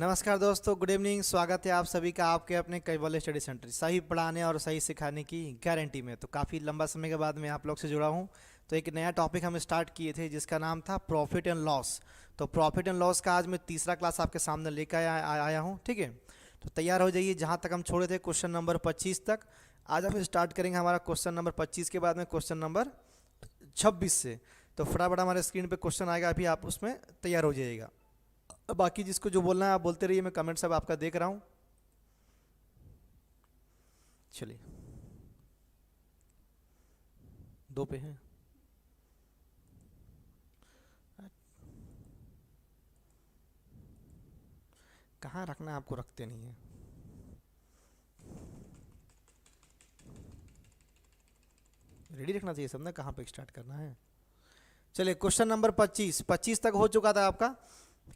नमस्कार दोस्तों, good evening. स्वागत है आप सभी का आपके अपने कैवल स्टडी सेंटर। सही पढ़ाने और सही सिखाने की गारंटी में। तो काफ़ी लंबा समय के बाद मैं आप लोग से जुड़ा हूं। तो एक नया टॉपिक हम स्टार्ट किए थे जिसका नाम था प्रॉफिट एंड लॉस। तो प्रॉफिट एंड लॉस का आज मैं तीसरा क्लास आपके सामने लेकर आया हूँ। ठीक है, तो तैयार हो जाइए। जहाँ तक हम छोड़े थे क्वेश्चन नंबर 25 तक, आज हम स्टार्ट करेंगे हमारा क्वेश्चन नंबर 25 के बाद में क्वेश्चन नंबर 26 से। तो फटाफट हमारे स्क्रीन पर क्वेश्चन आएगा, अभी आप उसमें तैयार हो जाइएगा। बाकी जिसको जो बोलना है आप बोलते रहिए, मैं कमेंट सब आपका देख रहा हूं। चलिए, 2 पे हैं। कहाँ रखना है आपको, रखते नहीं है। रेडी रखना चाहिए सब ना, कहाँ पे स्टार्ट करना है। चलिए, क्वेश्चन नंबर 25 तक हो चुका था आपका।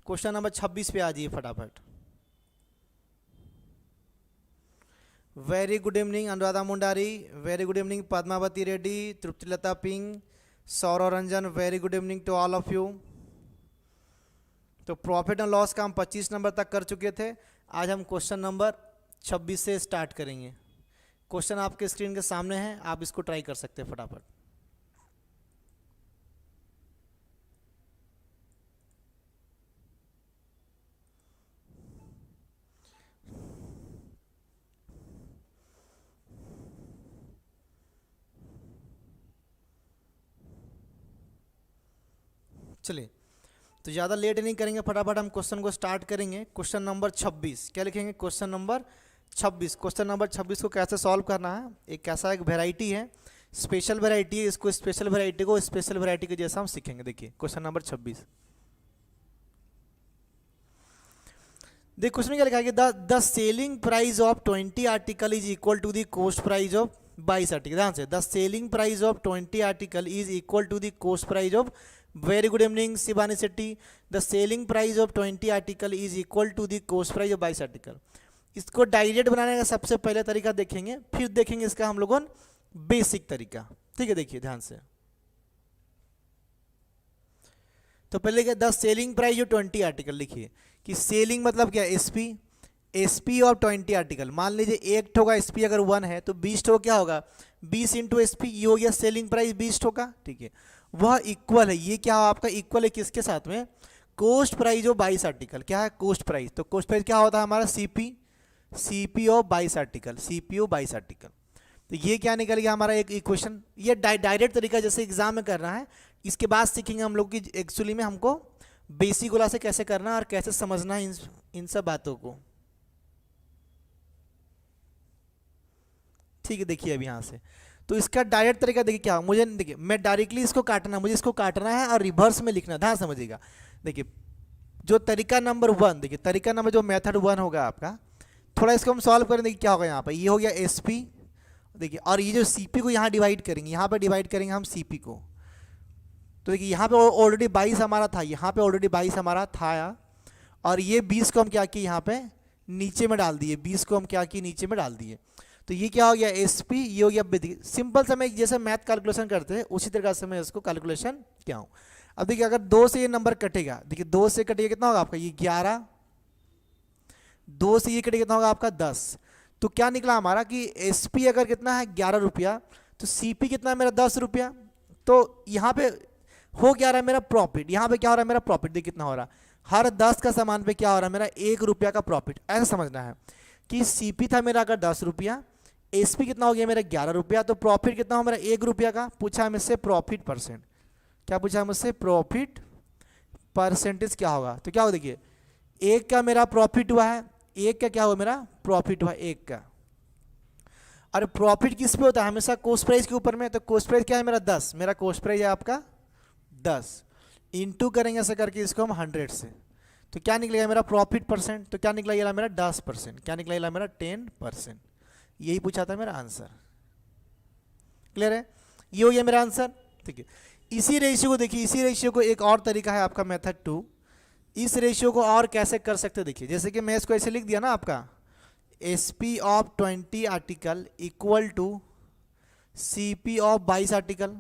क्वेश्चन नंबर 26 पे आ जाइए फटाफट। Very good evening Anuradha Mundari, very good evening Padmavati Reddy, Triptilata Ping, Saurav Ranjan, very good evening to all of you. तो प्रॉफिट एंड लॉस का हम 25 नंबर तक कर चुके थे। आज हम क्वेश्चन नंबर 26 से स्टार्ट करेंगे। क्वेश्चन आपके स्क्रीन के सामने है, आप इसको ट्राई कर सकते हैं फटाफट। चलिए, तो ज़्यादा लेट नहीं करेंगे, फटाफट हम क्वेश्चन को स्टार्ट करेंगे। क्वेश्चन नंबर 26 क्या लिखेंगे? Question number 26। क्वेश्चन नंबर 26 को कैसे सॉल्व करना है, एक कैसा एक वेराइटी है, स्पेशल वेराइटी है। इसको स्पेशल वेराइटी को स्पेशल वेराइटी के जैसा हम सीखेंगे। देखिए क्वेश्चन नंबर 26, देखिए क्वेश्चन क्या लिखा है कि the selling price of 20 article is equal to the cost price of 22 article. ध्यान से, the selling price of 20 article is equal to the cost price of, very good evening Shivani Shetty, the selling price of 20 article is equal to the cost price of 22 article. इसको direct बनाने का सबसे पहले तरीका देखेंगे, फिर देखेंगे इसका हम लोगों बेसिक तरीका। ठीक है, देखिए ध्यान से। तो पहले क्या, the selling price of 20 article लिखिए कि सेलिंग मतलब क्या, एसपी, एसपी ऑफ 20 आर्टिकल। मान लीजिए एक ठो का एसपी अगर 1 है तो 20 ठो क्या होगा, 20 इंटू एसपी, ये हो गया सेलिंग प्राइस 20 ठो का। ठीक है, वह इक्वल है, ये क्या आपका इक्वल है किसके साथ में, कॉस्ट प्राइस ऑफ 22 आर्टिकल। क्या है कॉस्ट प्राइस, तो कॉस्ट प्राइस क्या होता है हमारा CP, CP of 22 article, CP of 22 article. तो ये क्या निकल गया हमारा एक इक्वेशन। ये डायरेक्ट तरीका जैसे एग्जाम में कर रहा है। इसके बाद सीखेंगे हम लोग कि एक्चुअली में हमको बेसिक गोला से कैसे करना है और कैसे समझना है इन सब बातों को। ठीक है, देखिए अब यहाँ से तो इसका डायरेक्ट तरीका देखिए क्या, मुझे देखिए मैं डायरेक्टली इसको काटना, मुझे इसको काटना है और रिवर्स में लिखना, ध्यान समझिएगा। देखिए जो तरीका नंबर 1, देखिए तरीका नंबर जो मेथड 1 होगा आपका, थोड़ा इसको हम सॉल्व करें। देखिए क्या होगा यहाँ पर, ये हो गया एसपी, देखिए, और ये जो सीपी को यहाँ डिवाइड करेंगे, यहाँ पर डिवाइड करेंगे हम सीपी को। तो देखिए यहाँ पे ऑलरेडी 22 हमारा था, यहाँ पे ऑलरेडी 22 हमारा था, और ये 20 को हम क्या किए यहाँ पे नीचे में डाल दिए, 20 को हम क्या किए नीचे में डाल दिए। तो ये क्या हो गया एसपी, ये हो गया। सिंपल से मैं जैसे मैथ कैलकुलेशन करते हैं उसी तरह से मैं इसको कैलकुलेशन क्या हूँ। अब देखिए अगर 2 से ये नंबर कटेगा, देखिए 2 से कटेगा कितना होगा आपका, ये 11, 2 से ये कटेगा कितना होगा आपका 10। तो क्या निकला हमारा कि एसपी अगर कितना है 11 रुपया, तो सीपी कितना है मेरा 10 रुपया। तो यहाँ पे हो क्या रहा है मेरा प्रॉफिट, यहाँ पे क्या हो रहा है मेरा प्रॉफिट, देखिए कितना हो रहा है, हर 10 का सामान पे क्या हो रहा है मेरा 1 रुपया का प्रॉफिट। ऐसा समझना है कि सीपी था मेरा अगर 10 रुपया, एसपी कितना हो गया मेरा 11 रुपया, तो प्रॉफिट कितना हो मेरा 1 रुपया का। पूछा है मुझसे प्रॉफिट परसेंट, क्या पूछा है मुझसे, प्रॉफिट परसेंटेज क्या होगा। तो क्या होगा देखिए, 1 का मेरा प्रॉफिट हुआ है, 1 का क्या हुआ मेरा प्रॉफिट हुआ 1 का। और प्रॉफिट किस पे होता है, हमेशा कॉस्ट प्राइस के ऊपर में। तो कॉस्ट प्राइस क्या है मेरा 10, मेरा कॉस्ट प्राइस है आपका 10, इंटू करेंगे ऐसा करके इसको हम 100 से। तो क्या निकलेगा मेरा प्रॉफिट परसेंट, तो क्या निकला ये मेरा 10%, क्या निकला ये मेरा 10%। यही पूछा था मेरा आंसर। क्लियर है, ये हो गया मेरा आंसर। ठीक है, इसी रेशियो को देखिए, इसी रेशियो को एक और तरीका है आपका मेथड 2। इस रेशियो को और कैसे कर सकते हैं देखिए, जैसे कि मैं इसको ऐसे लिख दिया ना आपका, SP of 20 article equal to CP of 22 article.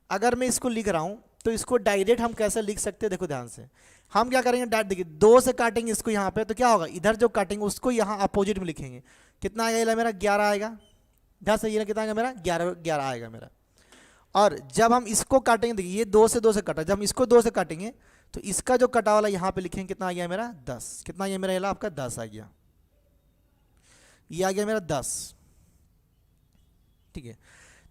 अगर मैं इसको लिख रहा हूं तो इसको डायरेक्ट हम कैसे लिख सकते हैं, देखो ध्यान से। हम क्या करेंगे, डायरेक्ट देखिए 2 से काटेंगे इसको यहाँ पे, तो क्या होगा, इधर जो काटेंगे उसको यहाँ अपोजिट में लिखेंगे। कितना आएगा मेरा 11 आएगा, ध्यान से, ये कितना आएगा मेरा 11 आएगा मेरा। और जब हम इसको काटेंगे, देखिए ये 2 से कटा, जब हम इसको 2 से काटेंगे तो इसका जो कटा वाला यहाँ पे लिखेंगे, कितना आ गया मेरा 10, कितना आ गया मेरा, ये आपका 10 आ गया, ये आ गया मेरा 10, ठीक है।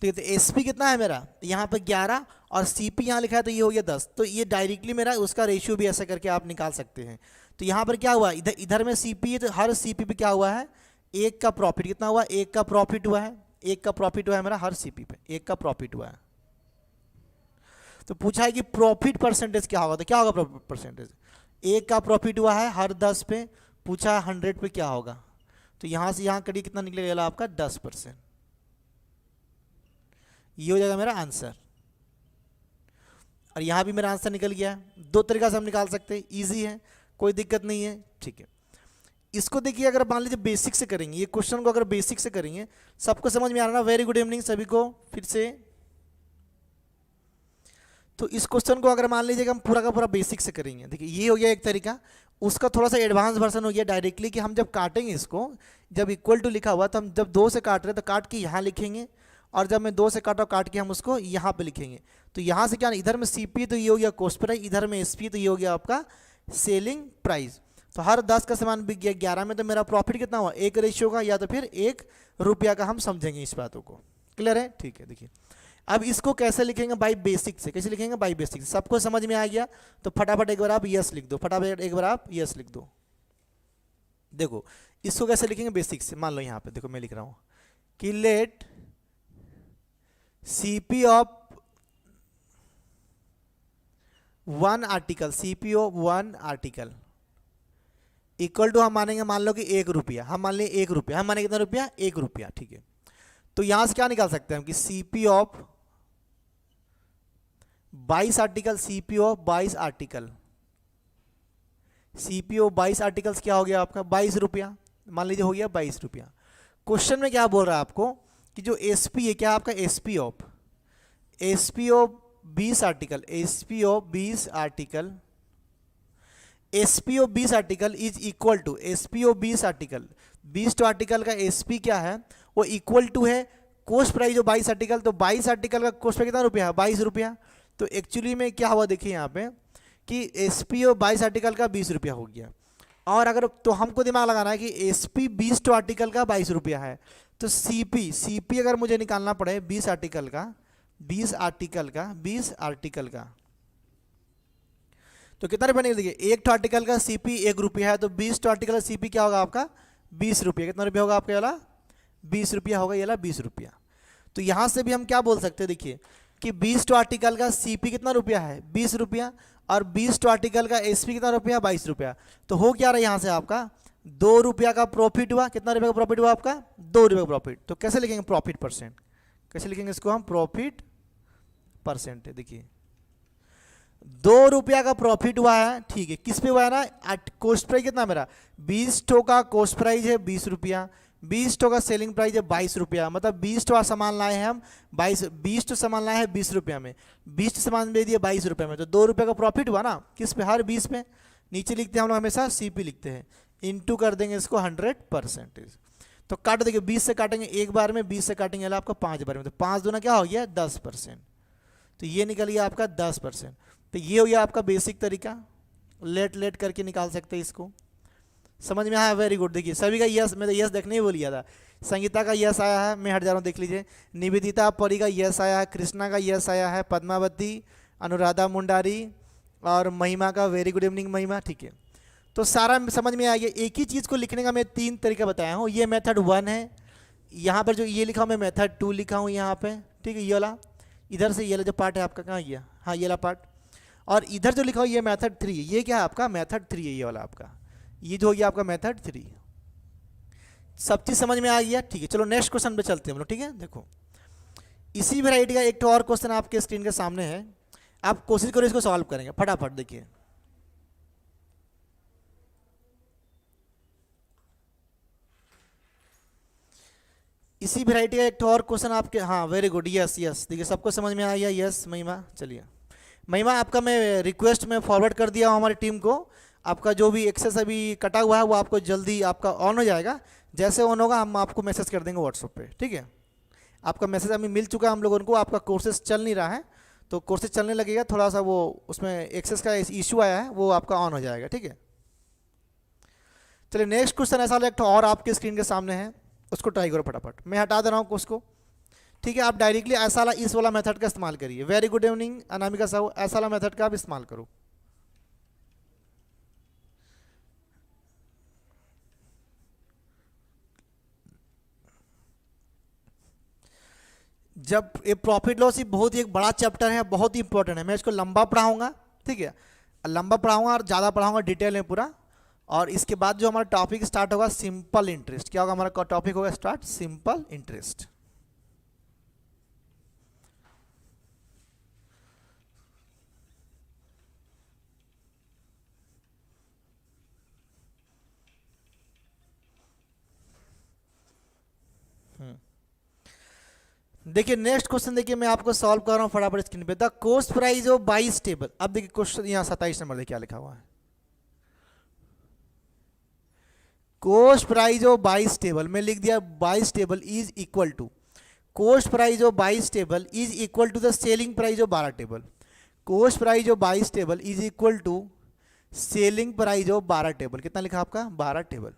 तो एसपी कितना है मेरा यहाँ पे 11 और सीपी यहाँ लिखा है तो ये हो गया 10, तो ये डायरेक्टली मेरा उसका रेशियो भी ऐसा करके आप निकाल सकते हैं। तो यहाँ पर क्या हुआ, इधर में सीपी है तो हर सीपी पे क्या हुआ है, 1 का प्रॉफिट, कितना हुआ 1 का प्रॉफिट हुआ है, 1 का प्रॉफिट हुआ है मेरा हर सीपी पे, 1 का प्रॉफिट हुआ है। तो पूछा है कि प्रॉफिट परसेंटेज क्या होगा, तो क्या होगा प्रॉफिट परसेंटेज, 1 का प्रॉफिट हुआ है हर 10 पे, पूछा है 100 पे क्या होगा, तो यहाँ से यहाँ कड़ी कितना निकलेगा आपका 10%, ये हो जाएगा मेरा आंसर। और यहाँ भी मेरा आंसर निकल गया है। 2 तरीका से हम निकाल सकते हैं, इजी है, कोई दिक्कत नहीं है, ठीक है। इसको देखिए, अगर मान लीजिए बेसिक से करेंगे, ये क्वेश्चन को अगर बेसिक से करेंगे, सबको समझ में आ रहा ना, वेरी गुड इवनिंग सभी को फिर से। तो इस क्वेश्चन को अगर मान लीजिएगा हम पूरा का पूरा बेसिक से करेंगे, देखिए ये हो गया एक तरीका, उसका थोड़ा सा एडवांस वर्जन हो गया डायरेक्टली, कि हम जब काटेंगे इसको, जब इक्वल टू लिखा हुआ तो हम जब 2 से काट रहे हैं तो काट के यहाँ लिखेंगे, और जब मैं 2 से काट के हम उसको यहाँ पे लिखेंगे। तो यहाँ से क्या, इधर में सीपी तो ये हो गया कॉस्ट प्राइस, इधर में एसपी तो ये हो गया आपका सेलिंग प्राइस। तो हर 10 का सामान बिक गया, 11 में तो मेरा प्रॉफिट कितना हुआ, 1 रेशियो का या तो फिर 1 रुपया का, हम समझेंगे इस बातों को, क्लियर है, ठीक है। देखिए अब इसको कैसे लिखेंगे, बाई बेसिक से, कैसे लिखेंगे बाई बेसिक से, सबको समझ में आ गया तो फटाफट एक बार आप यस लिख दो, फटाफट एक बार आप यस लिख दो। देखो इसको कैसे लिखेंगे बेसिक से, मान लो यहाँ पे देखो मैं लिख रहा हूँ कि let CP of 1 article, CP of 1 article equal to, हम मानेंगे मान लो कि 1 रुपया, हम मान लें 1 रुपया, हम माने कितना रुपया 1 रुपया, ठीक है। तो यहां से क्या निकाल सकते हैं हम कि CP of 22 article, CP of 22 article, CP of 22 articles क्या हो गया आपका 22 रुपया, मान लीजिए हो गया 22 रुपया। क्वेश्चन में क्या बोल रहा है आपको कि जो एसपी है, क्या आपका SP of 20 article, SP of 20 article, SP of 20 article is equal to, SP of 20 article, 20 article का एसपी क्या है, वो इक्वल टू है कॉस्ट प्राइस जो 22 आर्टिकल, तो 22 आर्टिकल का कॉस्ट प्राइस कितना रुपया है 22 रुपया। तो एक्चुअली में क्या हुआ देखिए यहाँ पे कि एसपी ऑफ 22 आर्टिकल का 20 रुपया हो गया, और अगर तो हमको दिमाग लगाना है कि एसपी 20 आर्टिकल का 22 रुपया है, तो सीपी अगर मुझे निकालना पड़े 20 आर्टिकल का, 20 आर्टिकल का तो कितना रुपया निकल, देखिए 1 आर्टिकल का सीपी 1 रुपया है, तो 20 आर्टिकल का सीपी क्या होगा आपका 20 रुपया, कितना रुपया होगा आपका वाला 20 रुपया होगा, ये वाला 20 रुपया। तो यहाँ से भी हम क्या बोल सकते हैं, देखिए कि 20 आर्टिकल का सीपी कितना रुपया है 20 रुपया, और 20 आर्टिकल का एसपी कितना रुपया 22 रुपया, तो हो क्या रहा है यहाँ से आपका 2 रुपया का प्रॉफिट हुआ, कितना रुपया का प्रॉफिट हुआ आपका 2 रुपये का प्रॉफिट। तो कैसे लिखेंगे प्रॉफिट परसेंट, कैसे लिखेंगे इसको हम प्रॉफिट परसेंट, देखिए 2 रुपया का प्रॉफिट हुआ है, ठीक है, किस पे हुआ है ना, कॉस्ट प्राइस कितना मेरा 20 का कॉस्ट प्राइस है 20 रुपया, 20 का सेलिंग प्राइस है 22 रुपया, मतलब 20 सामान लाए हैं हम 20 सामान लाए हैं 20 रुपया में, 20 सामान दे दिए 22 रुपये में, तो 2 रुपये का प्रॉफिट हुआ ना, किस पे हर 20 पे। नीचे लिखते हैं हम लोग हमेशा सीपी लिखते हैं, इनटू कर देंगे इसको 100%। तो काट देंगे 20 से काटेंगे एक बार में, 20 से काटेंगे आपका 5 बार में, तो 5 दूना क्या हो गया 10%, तो ये निकल गया आपका 10%। तो ये हो गया आपका बेसिक तरीका, लेट करके निकाल सकते हैं इसको, समझ में आया, वेरी गुड। देखिए सभी का यस, मैं तो यस देखने ही बोल गया था, संगीता का यस आया है, मैं हट जा रहा हूँ देख लीजिए, निवेदिता परी का यस आया है, कृष्णा का यस आया है, पद्मावती, अनुराधा मुंडारी और महिमा का वेरी गुड इवनिंग महिमा, ठीक है। तो सारा समझ में आ गया। एक ही चीज़ को लिखने का मैं 3 तरीका बताया हूँ, ये मेथड 1 है, यहाँ पर जो ये लिखा हूँ मैं मेथड 2 लिखा हूँ यहाँ पे, ठीक है, ये वाला इधर से ये वाला जो पार्ट है आपका कहाँ गया, हाँ ये वाला पार्ट, और इधर जो लिखा हो ये मेथड 3 है, ये क्या है आपका मेथड 3 है, ये वाला आपका, ये जो हो गया आपका मेथड 3। सब चीज़ समझ में आ गया, ठीक है। चलो नेक्स्ट क्वेश्चन पे चलते हैं हम लोग, ठीक है। देखो इसी वैरायटी का एक और क्वेश्चन आपके स्क्रीन के सामने है, आप कोशिश करो इसको सॉल्व करेंगे फटाफट। देखिए इसी वैरायटी का एक और क्वेश्चन आपके, हाँ वेरी गुड, यस यस, देखिए सबको समझ में आ गया, यस महिमा। चलिए महिमा आपका मैं रिक्वेस्ट में फॉरवर्ड कर दिया हूँ हमारी टीम को। आपका जो भी एक्सेस अभी कटा हुआ है वो आपको जल्दी आपका ऑन हो जाएगा। जैसे ऑन होगा हम आपको मैसेज कर देंगे व्हाट्सएप पे, ठीक है। आपका मैसेज अभी मिल चुका है हम लोगों को, आपका कोर्सेज चल नहीं रहा है, तो कोर्सेज चलने लगेगा, थोड़ा सा वो उसमें एक्सेस का इशू आया है, वो आपका ऑन हो जाएगा, ठीक है। चलिए नेक्स्ट क्वेश्चन ऐसा एक और आपके स्क्रीन के सामने है, उसको ट्राई करो फटाफट। मैं हटा दे रहा हूँ उसको, ठीक है। आप डायरेक्टली ऐसा वाला इस वाला मेथड का इस्तेमाल करिए। Very good evening Anamika Sahu, ऐसा वाला मेथड का आप इस्तेमाल करो। जब ये प्रॉफिट लॉस ही बहुत ही एक बड़ा चैप्टर है, बहुत ही इंपॉर्टेंट है। मैं इसको लंबा पढ़ाऊंगा, ठीक है, लंबा पढ़ाऊंगा और ज़्यादा पढ़ाऊंगा डिटेल में पूरा। और इसके बाद जो हमारा टॉपिक स्टार्ट होगा सिंपल इंटरेस्ट। क्या होगा हमारा टॉपिक होगा स्टार्ट? Simple interest. देखिए नेक्स्ट क्वेश्चन देखिए मैं आपको सॉल्व कर रहा हूं फटाफट स्क्रीन पे। द कॉस्ट प्राइस ऑफ बाइस टेबल। अब देखिए क्वेश्चन यहाँ 27 नंबर देखिए क्या लिखा हुआ है। कॉस्ट प्राइस ऑफ बाइस टेबल में लिख दिया बाइस table is equal to cost price of बाइस table is equal to the selling price of 12 table. Cost price of बाइस table is equal to selling price of 12 table. कितना लिखा आपका? 12 टेबल।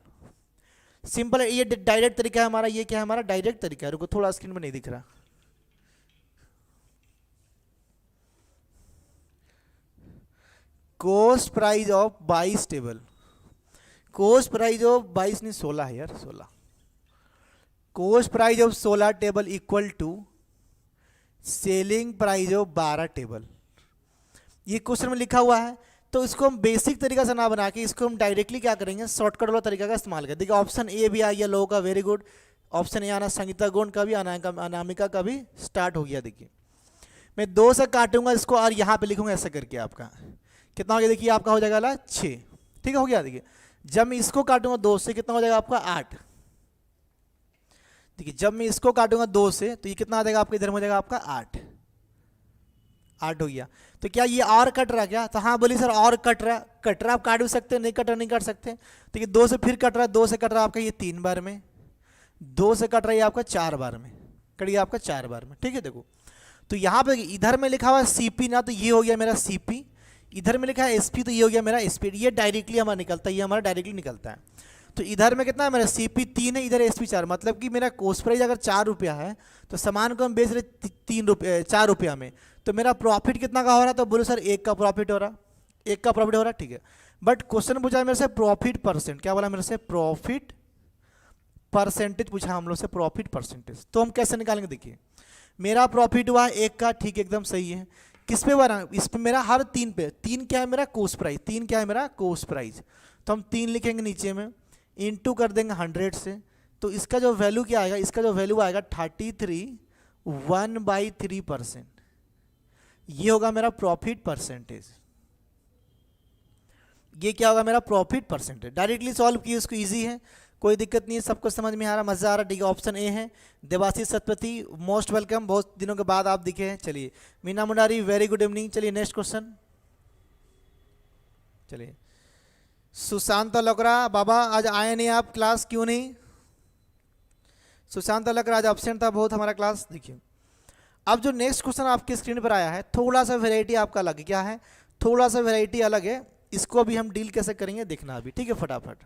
सिंपल है, ये डायरेक्ट तरीका है हमारा। ये क्या है हमारा? डायरेक्ट तरीका है। रुको थोड़ा स्क्रीन में नहीं दिख रहा। Cost price of 22 table, cost price of 22 नहीं 16 है यार, 16। Cost price of 16 table equal to selling price of 12 table. ये क्वेश्चन में लिखा हुआ है, तो इसको हम बेसिक तरीका से ना बना के इसको हम डायरेक्टली क्या करेंगे, शॉर्टकट वाला तरीका का इस्तेमाल करें। देखिए ऑप्शन ए भी आ गया लोगों का, वेरी गुड। ऑप्शन ए आना, संगीता गोंड का भी, अनामिका का भी स्टार्ट हो गया। देखिए मैं 2 से काटूंगा इसको और यहाँ पे लिखूंगा ऐसा करके। आपका कितना हो गया? देखिए आपका हो जाएगा 6, ठीक है, हो गया। देखिए जब मैं इसको काटूंगा 2 से कितना हो जाएगा आपका? 8। देखिए जब मैं इसको काटूंगा 2 से तो ये कितना आ जाएगा आपका? इधर में हो जाएगा आपका 8। 8 हो गया। तो क्या ये और कट रहा क्या? तो हाँ बोलिए सर और कट रहा। कट रहा आप काट भी सकते हैं, नहीं कट रहा नहीं काट सकते। देखिए 2 से फिर कट रहा है, 2 से कट रहा आपका ये 3 बार में, 2 से कट रहा है आपका 4 बार में, कट गया आपका 4 बार में, ठीक है। देखो तो यहाँ पे इधर में लिखा हुआ है सीपी ना, तो ये हो गया मेरा सीपी। इधर में लिखा है एसपी, तो ये हो गया मेरा एसपी। ये डायरेक्टली हमारा निकलता है, ये हमारा डायरेक्टली निकलता है। तो इधर में कितना है मेरा? सीपी 3 है, इधर एसपी 4। मतलब कि मेरा कॉस्ट प्राइस अगर 4 रुपया है तो सामान को हम बेच रहे 3 रुपये 4 रुपया में, तो मेरा प्रॉफिट कितना का हो रहा? तो बोलो सर 1 का प्रॉफिट हो रहा, 1 का प्रॉफिट हो रहा, ठीक है। बट क्वेश्चन पूछा है मेरे से प्रॉफिट परसेंट। क्या बोला मेरे से? प्रॉफिट परसेंटेज पूछा हम लोग से, प्रॉफिट परसेंटेज। तो हम कैसे निकालेंगे? देखिए मेरा प्रॉफिट हुआ 1 का, ठीक है, एकदम सही है। किस पे बना? इस पे मेरा हर 3 पे। 3 क्या है मेरा? Cost price. 3 क्या है मेरा? Cost price. तो हम 3 लिखेंगे नीचे में, इनटू कर देंगे 100 से। तो इसका जो वैल्यू क्या आएगा? इसका जो वैल्यू आएगा 33 1/3%। ये होगा मेरा प्रॉफिट परसेंटेज। ये क्या होगा मेरा? Profit percentage. डायरेक्टली सॉल्व किए, उसको इजी है, कोई दिक्कत नहीं है, सबको समझ में आ रहा, मजा आ रहा, ठीक है। ऑप्शन ए है। देवाशीष सतपति मोस्ट वेलकम, बहुत दिनों के बाद आप दिखे हैं। चलिए Meena Mundari very good evening. चलिए नेक्स्ट क्वेश्चन। चलिए सुशांत लकड़ा, बाबा आज आए नहीं आप, क्लास क्यों नहीं? सुशांत लकड़ा आज एब्सेंट था बहुत हमारा क्लास। देखिए अब जो नेक्स्ट क्वेश्चन आपके स्क्रीन पर आया है, थोड़ा सा वेराइटी आपका अलग है। क्या है? थोड़ा सा वेराइटी अलग है। इसको भी हम डील कैसे करेंगे देखना अभी, ठीक है, फटाफट।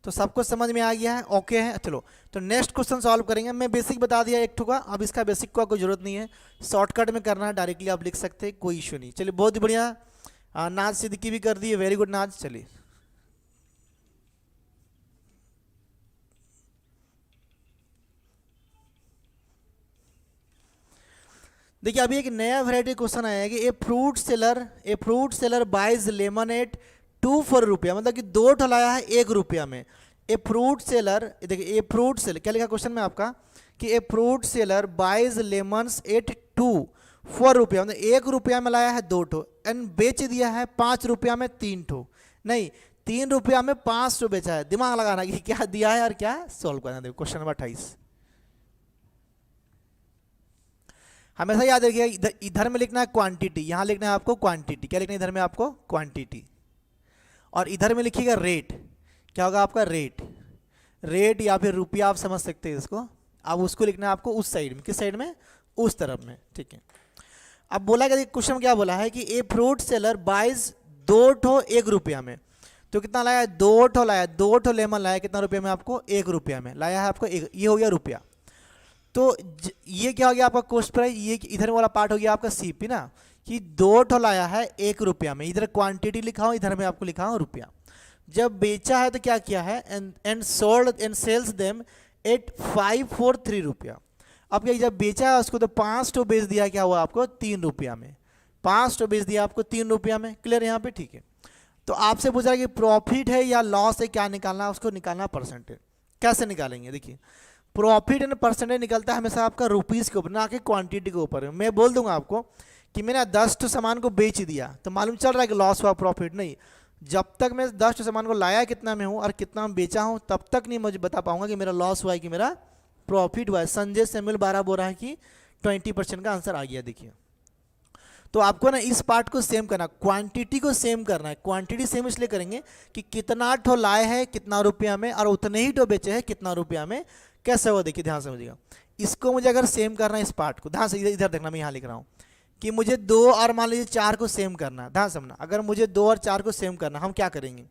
तो सबको समझ में आ गया है? ओके है। चलो तो नेक्स्ट क्वेश्चन सॉल्व करेंगे। मैं बेसिक बता दिया एक ठो का, अब इसका बेसिक को कोई जरूरत नहीं है, शॉर्टकट में करना है, डायरेक्टली आप लिख सकते हैं, कोई इशू नहीं। चलिए बहुत ही बढ़िया। नाज सिद्दीकी भी कर दी है, वेरी गुड नाज। चलिए देखिए अभी एक नया वैरायटी क्वेश्चन आया है कि a fruit seller buys lemonade 2 for रुपया, मतलब कि 2 ठो लाया है 1 रुपया में। ए फ्रूट सेलर, देखिए ए फ्रूट सेलर क्या लिखा क्वेश्चन में आपका कि a fruit seller buys lemons at 2 for रुपया, मतलब 1 रुपया में लाया है 2 ठो एंड बेच दिया है 5 रुपया में 3 ठो। नहीं, 3 रुपया में 5 ठो बेचा है। दिमाग लगाना कि क्या दिया है और क्या सॉल्व करना। देखो क्वेश्चन नंबर 28। हमेशा याद रखिएगा, इधर इधर में लिखना है क्वांटिटी, यहाँ लिखना है आपको क्वांटिटी। क्या लिखना है इधर में आपको? क्वांटिटी। और इधर में लिखिएगा रेट। क्या होगा आपका? रेट। रेट या फिर रुपया आप समझ सकते हैं इसको। अब उसको लिखना है आपको उस साइड में। किस साइड में? उस तरफ में। ठीक है। अब बोला गया, क्वेश्चन क्या बोला है कि ए फ्रूट सेलर बाइज 2 ठो 1 रुपया में। तो कितना लाया? 2 ठो लाया, 2 ठो लेमन लाया। कितना रुपये में? आपको 1 रुपया में लाया है आपको एक, ये हो गया रुपया। तो ये क्या हो गया आपका कॉस्ट प्राइस। ये इधर वाला पार्ट हो गया आपका सीपी ना, कि 2 ठो लाया है 1 रुपया में। इधर क्वांटिटी लिखा हूँ, इधर में आपको लिखा हूँ रुपया। जब बेचा है तो क्या किया है? And sold and sells them at 543 रुपया। अब क्या, जब बेचा है उसको तो 5 ठो बेच दिया, क्या हुआ आपको? 3 रुपया में। 5 ठो बेच दिया आपको 3 रुपया में। क्लियर यहाँ पे? ठीक है। तो आपसे पूछा है कि प्रॉफिट है या लॉस है, क्या निकालना है? उसको निकालना परसेंटेज। कैसे निकालेंगे? देखिए, प्रॉफिट एंड परसेंटेज निकलता है हमेशा आपका रुपीज़ के ऊपर, ना कि क्वांटिटी के ऊपर। मैं बोल दूंगा आपको कि मैंने 10 ठो सामान को बेच दिया तो मालूम चल रहा है कि लॉस हुआ, प्रॉफिट नहीं। जब तक मैं 10 ठो सामान को लाया कितना में हूँ और कितना में बेचा हूँ, तब तक नहीं मुझे बता पाऊंगा कि मेरा लॉस हुआ है कि मेरा प्रॉफिट हुआ है। संजय सैमुअल 12 बोल रहा है कि 20% का आंसर आ गया। देखिए, तो आपको ना इस पार्ट को सेम करना, क्वांटिटी को सेम करना है। क्वांटिटी सेम इसलिए करेंगे कि कितना ठो लाए हैं कितना रुपया में, और उतने ही ठो बेचे हैं कितना रुपया में। कैसे हो? देखिए ध्यान समझिएगा। इसको मुझे अगर सेम करना है, इस पार्ट को ध्यान से इधर देखना, मैं यहाँ लिख रहा हूँ कि मुझे 2 और मान लीजिए 4 को सेम करना है। ध्यान समझना, अगर मुझे 2 और 4 को सेम करना, हम क्या करेंगे?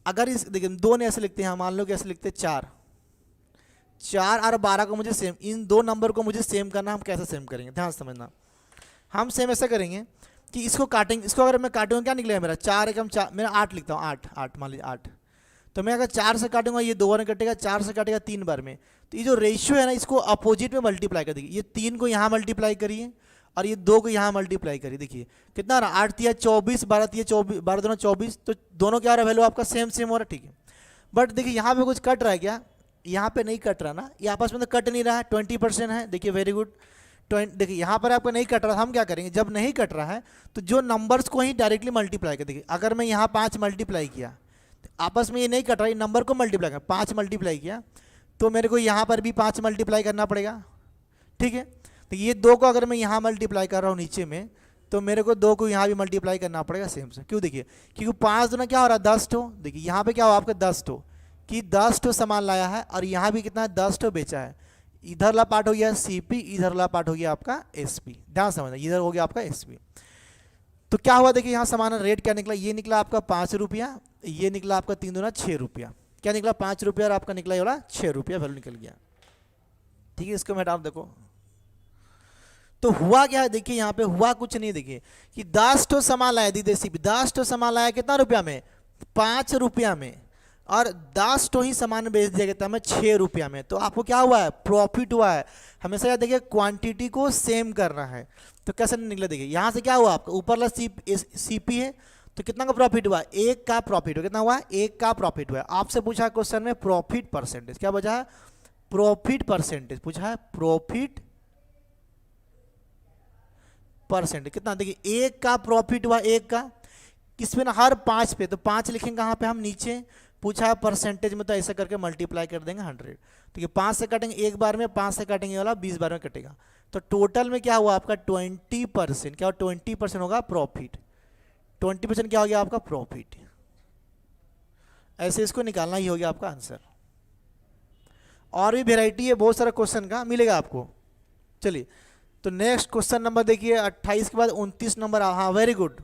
अगर इस देखिए 2 ने ऐसे लिखते हैं, मान लो कि ऐसे लिखते हैं 4 और 12 को मुझे सेम, इन 2 नंबर को मुझे सेम करना। हम कैसे सेम करेंगे? ध्यान समझना। हम सेम ऐसा करेंगे कि इसको काटेंगे। इसको अगर मैं काटूंगा क्या निकलेगा मेरा? 4 एकम 4, मेरा 8 लिखता हूँ, 8 मान लीजिए 8। तो मैं अगर 4 से काटूंगा, ये 2 बार में कटेगा, 4 से काटेगा 3 बार में। तो ये जो रेशियो है ना, इसको अपोजिट में मल्टीप्लाई कर देखिए। ये 3 को यहाँ मल्टीप्लाई करिए और ये 2 को यहाँ मल्टीप्लाई करिए। देखिए कितना रहा? 8 तिया 24, 12 तिया 24, 12 दोनों 24। तो दोनों क्या हो रहा है? वैल्यू आपका सेम सेम हो रहा है। ठीक है। बट देखिए यहाँ पे कुछ कट रहा है क्या? यहाँ पे नहीं कट रहा ना, ये आपस में तो कट नहीं रहा है। 20% है। देखिए वेरी गुड। देखिए यहाँ पर आपका नहीं कट रहा। हम क्या करेंगे? जब नहीं कट रहा है तो जो नंबर्स को ही डायरेक्टली मल्टीप्लाई कर। देखिए अगर मैं यहाँ 5 मल्टीप्लाई किया, आपस में ये नहीं कट रहा, ये नंबर को मल्टीप्लाई कर, 5 मल्टीप्लाई किया, तो मेरे को यहाँ पर भी 5 मल्टीप्लाई करना पड़ेगा। ठीक है। तो ये 2 को अगर मैं यहाँ मल्टीप्लाई कर रहा हूँ नीचे में, तो मेरे को 2 को यहाँ भी मल्टीप्लाई करना पड़ेगा सेम से। क्यों? देखिए क्योंकि 5 दूना क्या हो रहा है? 10 ठो। देखिए यहाँ पे क्या हुआ आपका? 10 ठो, कि 10 ठो सामान लाया है और यहाँ भी कितना है? 10 ठो बेचा है। इधर ला पार्ट हो गया सीपी, इधर ला पार्ट हो गया आपका एसपी। ध्यान समझना, इधर हो गया आपका एसपी। तो क्या हुआ? देखिए यहाँ सामान रेट क्या निकला? ये निकला आपका 5 रुपया, ये निकला आपका 3 दूना 6 रुपया। क्या निकला? 5 रुपया और आपका निकला ये वाला 6 रुपया वैल्यू निकल गया। ठीक है। इसको मैं हटा देखो तो हुआ क्या है। देखिए यहाँ पे हुआ कुछ नहीं। देखिए कि 10 ठो सामान लाया, दी सीपी 10 ठो सामान लाया कितना रुपया में? 5 रुपया में, और 10 ठो ही सामान बेच दिया गया मैं 6 रुपया में। तो आपको क्या हुआ है? प्रॉफिट हुआ है। हमेशा याद देखिए क्वांटिटी को सेम करना है। तो कैसे निकला? देखिए यहाँ से क्या हुआ आपका? ऊपर ला सीपी है, तो कितना का प्रॉफिट हुआ? 1 का प्रॉफिट हुआ। कितना हुआ? 1 का प्रॉफिट हुआ। आपसे पूछा क्वेश्चन में प्रॉफिट परसेंटेज, क्या बचा है? प्रॉफिट परसेंटेज पूछा है। प्रॉफिट परसेंटेज कितना? देखिए 1 का प्रॉफिट हुआ, 1 का किसमें ना? हर 5 पे। तो 5 लिखेंगे कहाँ पे? हम नीचे। पूछा है परसेंटेज में, तो ऐसा करके मल्टीप्लाई कर देंगे 100। तो ये 5 से काटेंगे एक बार में, 5 से काटेंगे वाला 20 बार में कटेगा। तो टोटल में क्या हुआ आपका? 20%। क्या? 20% होगा प्रॉफिट। 20% क्या हो गया आपका? प्रॉफिट। ऐसे इसको निकालना ही हो गया आपका आंसर। और भी वेराइटी है बहुत सारा क्वेश्चन का, मिलेगा आपको। चलिए तो नेक्स्ट क्वेश्चन नंबर देखिए 28 के बाद 29 नंबर। हाँ वेरी गुड।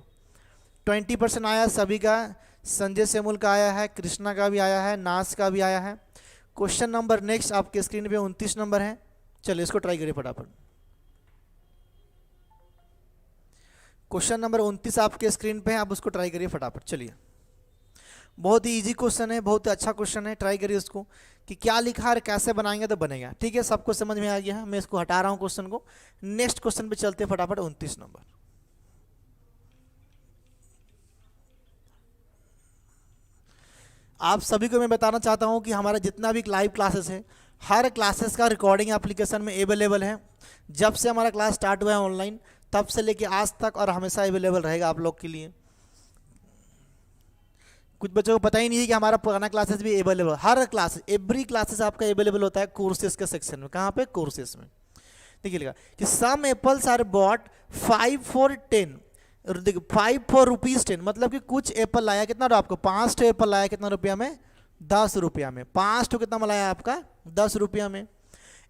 20% आया सभी का। संजय सैमुअल का आया है, कृष्णा का भी आया है, नास का भी आया है। क्वेश्चन नंबर नेक्स्ट आपके स्क्रीन पे 29 नंबर है। चलिए इसको ट्राई करिए फटाफट। क्वेश्चन नंबर 29 आपके स्क्रीन पे है, आप उसको ट्राई करिए फटाफट। चलिए बहुत ही इजी क्वेश्चन है, बहुत ही अच्छा क्वेश्चन है। ट्राई करिए उसको कि क्या लिखा है, कैसे बनाएंगे तो बनेगा। ठीक है, सबको समझ में आ गया है। मैं इसको हटा रहा हूँ क्वेश्चन को। नेक्स्ट क्वेश्चन पे चलते फटाफट। 29 नंबर। आप सभी को मैं बताना चाहता हूं कि हमारा जितना भी लाइव क्लासेस है, हर क्लासेस का रिकॉर्डिंग एप्लीकेशन में अवेलेबल है। जब से हमारा क्लास स्टार्ट हुआ है ऑनलाइन, तब से लेके आज तक, और हमेशा अवेलेबल रहेगा आप लोग के लिए। कुछ बच्चों को पता ही नहीं है कि हमारा पुराना क्लासेस भी अवेलेबल, हर क्लास एवरी क्लासेस आपका अवेलेबल होता है कोर्सेज के सेक्शन में। कहाँ पे? कोर्सेज में। देखिए लिखा कि सम एप्पल्स आर बॉट 5 for 10, देखिए 5 for ₹10, मतलब कि कुछ एप्पल लाया कितना आपको 5 एप्पल लाया कितना रुपया में 10 रुपया में, 5 कितना में लाया आपका 10 रुपया में,